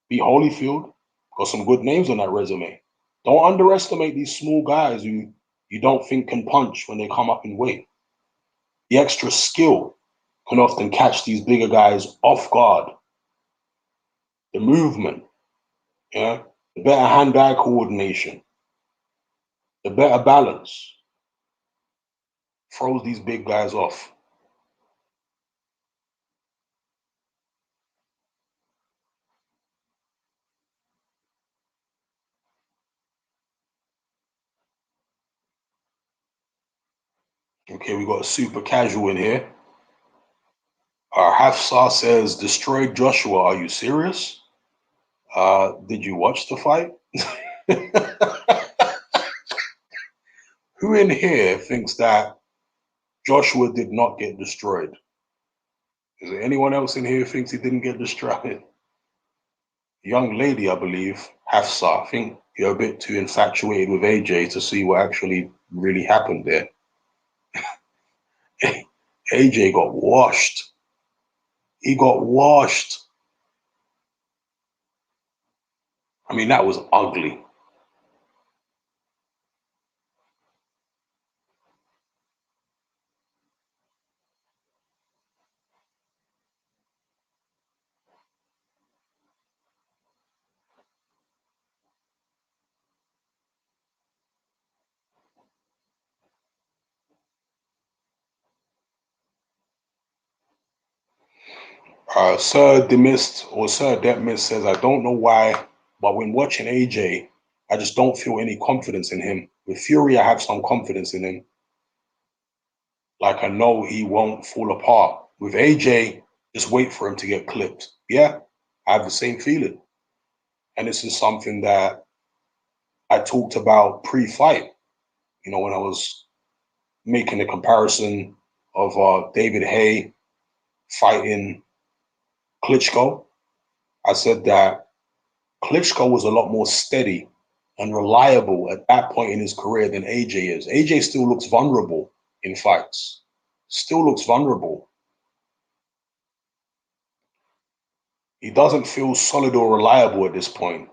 beat Holyfield, got some good names on that resume. Don't underestimate these small guys who you don't think can punch when they come up in weight. The extra skill can often catch these bigger guys off guard. The movement, yeah, the better hand-eye coordination, the better balance throws these big guys off. Okay, we got a super casual in here. Hafsa says, destroyed Joshua. Are you serious? Did you watch the fight? Who in here thinks that Joshua did not get destroyed? Is there anyone else in here who thinks he didn't get destroyed? Young lady, I believe, Hafsa. I think you're a bit too infatuated with AJ to see what actually really happened there. AJ got washed. He got washed. I mean, that was ugly. Sir Demist or Sir Detmist says, I don't know why, but when watching AJ, I just don't feel any confidence in him. With Fury, I have some confidence in him. Like I know he won't fall apart. With AJ, just wait for him to get clipped. Yeah, I have the same feeling. And this is something that I talked about pre-fight, you know, when I was making the comparison of David Haye fighting Klitschko. I said that Klitschko was a lot more steady and reliable at that point in his career than AJ is. AJ still looks vulnerable in fights, still looks vulnerable. He doesn't feel solid or reliable at this point.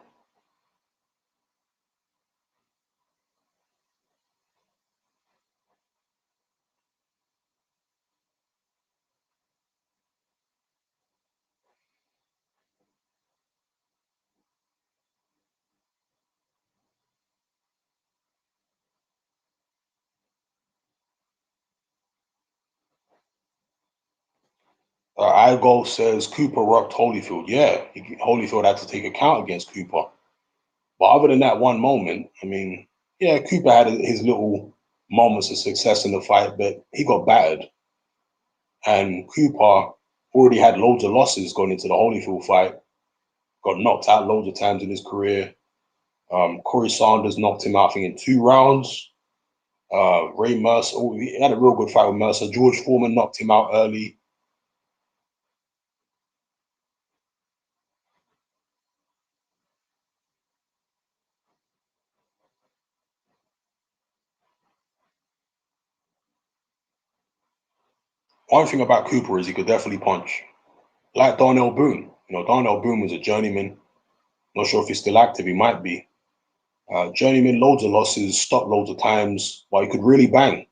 Igo says Cooper rocked Holyfield. Yeah, Holyfield had to take account against Cooper. But other than that one moment, I mean, yeah, Cooper had his little moments of success in the fight, but he got battered. And Cooper already had loads of losses going into the Holyfield fight, got knocked out loads of times in his career. Corey Sanders knocked him out, I think, in 2 rounds. Ray Mercer, he had a real good fight with Mercer. George Foreman knocked him out early. One thing about Cooper is he could definitely punch. Like Darnell Boone. You know, Darnell Boone was a journeyman. Not sure if he's still active. He might be. Journeyman, loads of losses, stopped loads of times, but he could really bang.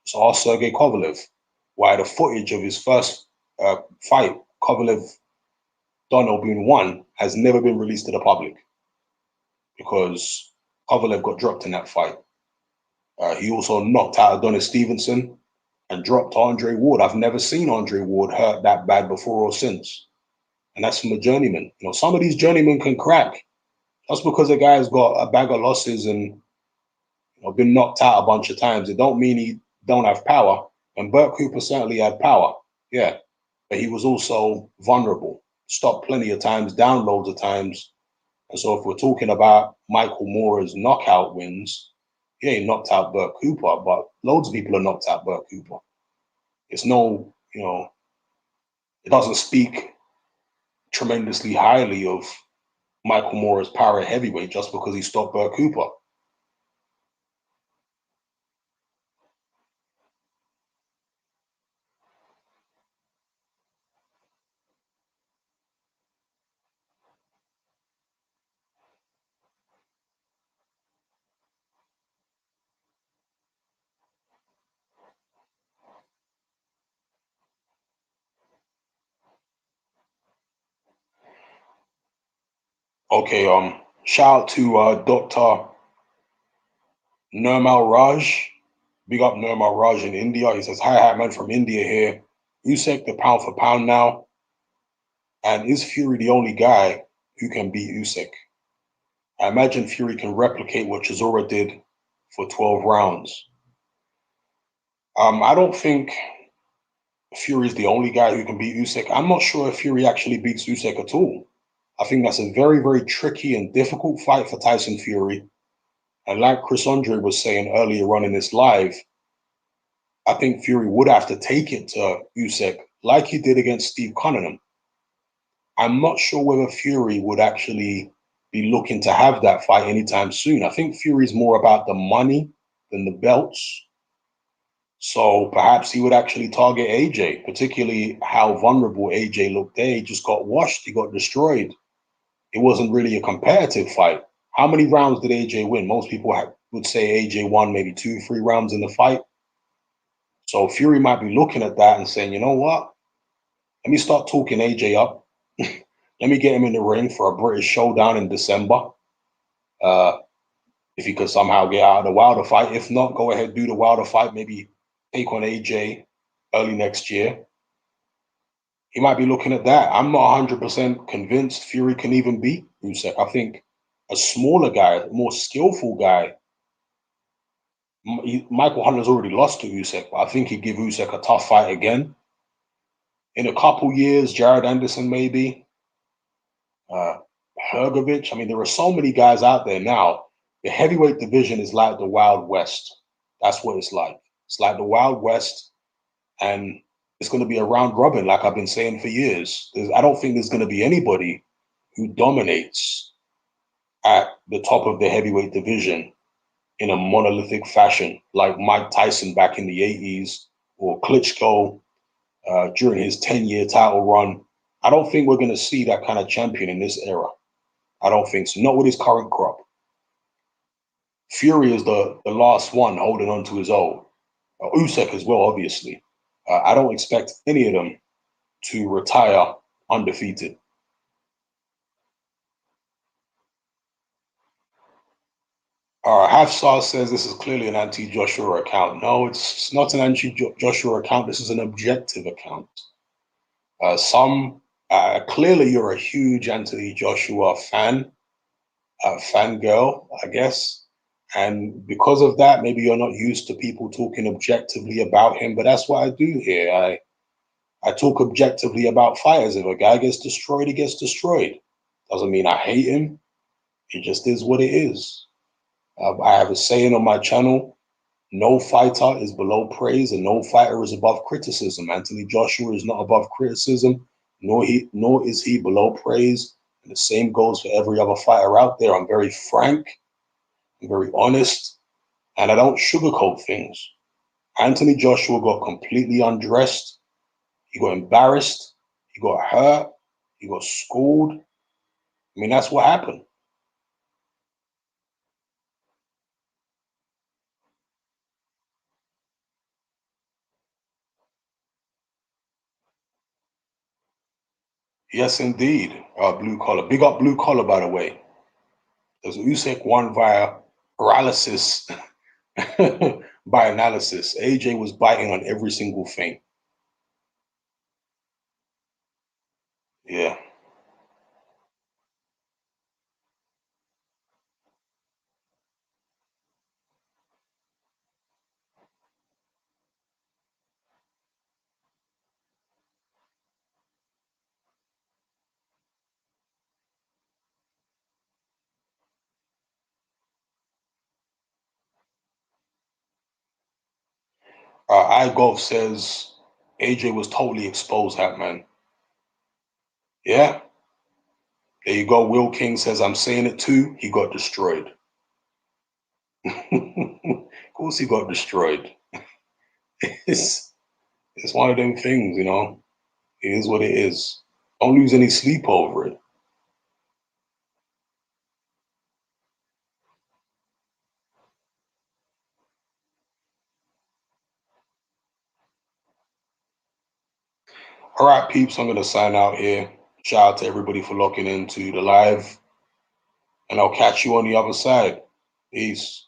So ask Sergey Kovalev why the footage of his first fight, Kovalev Darnell Boone won, has never been released to the public because Kovalev got dropped in that fight. He also knocked out Adonis Stevenson and dropped Andre Ward. I've never seen Andre Ward hurt that bad before or since. And that's from a journeyman. You know, some of these journeymen can crack. Just because a guy's got a bag of losses and, you know, been knocked out a bunch of times, it don't mean he don't have power. And Burt Cooper certainly had power, yeah. But he was also vulnerable, stopped plenty of times, down loads of times. And so if we're talking about Michael Moore's knockout wins, he ain't knocked out Burt Cooper, but loads of people have knocked out Burt Cooper. it's no, it doesn't speak tremendously highly of Michael Moore's power at heavyweight just because he stopped Bert Cooper. Okay, shout out to Dr. Nirmal Raj. Big up Nirmal Raj in India. He says, hi, hat man from India here. Usyk the pound for pound now. And is Fury the only guy who can beat Usyk? I imagine Fury can replicate what Chisora did for 12 rounds. I don't think Fury is the only guy who can beat Usyk. I'm not sure if Fury actually beats Usyk at all. I think that's a very, very tricky and difficult fight for Tyson Fury. And like Chris Andre was saying earlier on in this live, I think Fury would have to take it to Usyk like he did against Steve Cunningham. I'm not sure whether Fury would actually be looking to have that fight anytime soon. I think Fury's more about the money than the belts. So perhaps he would actually target AJ, particularly how vulnerable AJ looked there. He just got washed. He got destroyed. It wasn't really a competitive fight. How many rounds did AJ win? Most people would say AJ won maybe 2-3 rounds in the fight. So Fury might be looking at that and saying, you know what? Let me start talking AJ up. Let me get him in the ring for a British showdown in December. If he could somehow get out of the Wilder fight. If not, go ahead, do the Wilder fight. Maybe take on AJ early next year. He might be looking at that. I'm not 100% convinced Fury can even beat Usyk. I think a smaller guy, a more skillful guy, Michael Hunter's already lost to Usyk, but I think he'd give Usyk a tough fight again. In a couple years, Jared Anderson maybe, Hergovich. I mean, there are so many guys out there now. The heavyweight division is like the Wild West. That's what it's like. It's like the Wild West, and it's going to be a round robin, like I've been saying for years. I don't think there's going to be anybody who dominates at the top of the heavyweight division in a monolithic fashion, like Mike Tyson back in the 80s or Klitschko during his 10-year title run. I don't think we're going to see that kind of champion in this era. I don't think so. Not with his current crop. Fury is the last one holding on to his own. Usyk as well, obviously. I don't expect any of them to retire undefeated. Hafsar says this is clearly an anti-Joshua account. No, it's not an anti-Joshua account. This is an objective account. Clearly you're a huge Anthony Joshua fangirl, I guess. And because of that, maybe you're not used to people talking objectively about him, but that's what I do here. I talk objectively about fighters. If a guy gets destroyed, he gets destroyed. Doesn't mean I hate him. It just is what it is. I have a saying on my channel, no fighter is below praise and no fighter is above criticism. Anthony Joshua is not above criticism, nor is he below praise. And the same goes for every other fighter out there. I'm very frank, I'm very honest, and I don't sugarcoat things. Anthony Joshua got completely undressed. He got embarrassed. He got hurt. He got schooled. I mean, that's what happened. Yes, indeed. Blue collar. Big up blue collar, by the way. Because Usyk won via paralysis by analysis. AJ was biting on every single thing. Yeah. iGolf says AJ was totally exposed, Hatman. Yeah. There you go. Will King says, I'm saying it too. He got destroyed. Of course he got destroyed. It's one of them things, you know. It is what it is. Don't lose any sleep over it. All right, peeps, I'm going to sign out here. Shout out to everybody for locking into the live. And I'll catch you on the other side. Peace.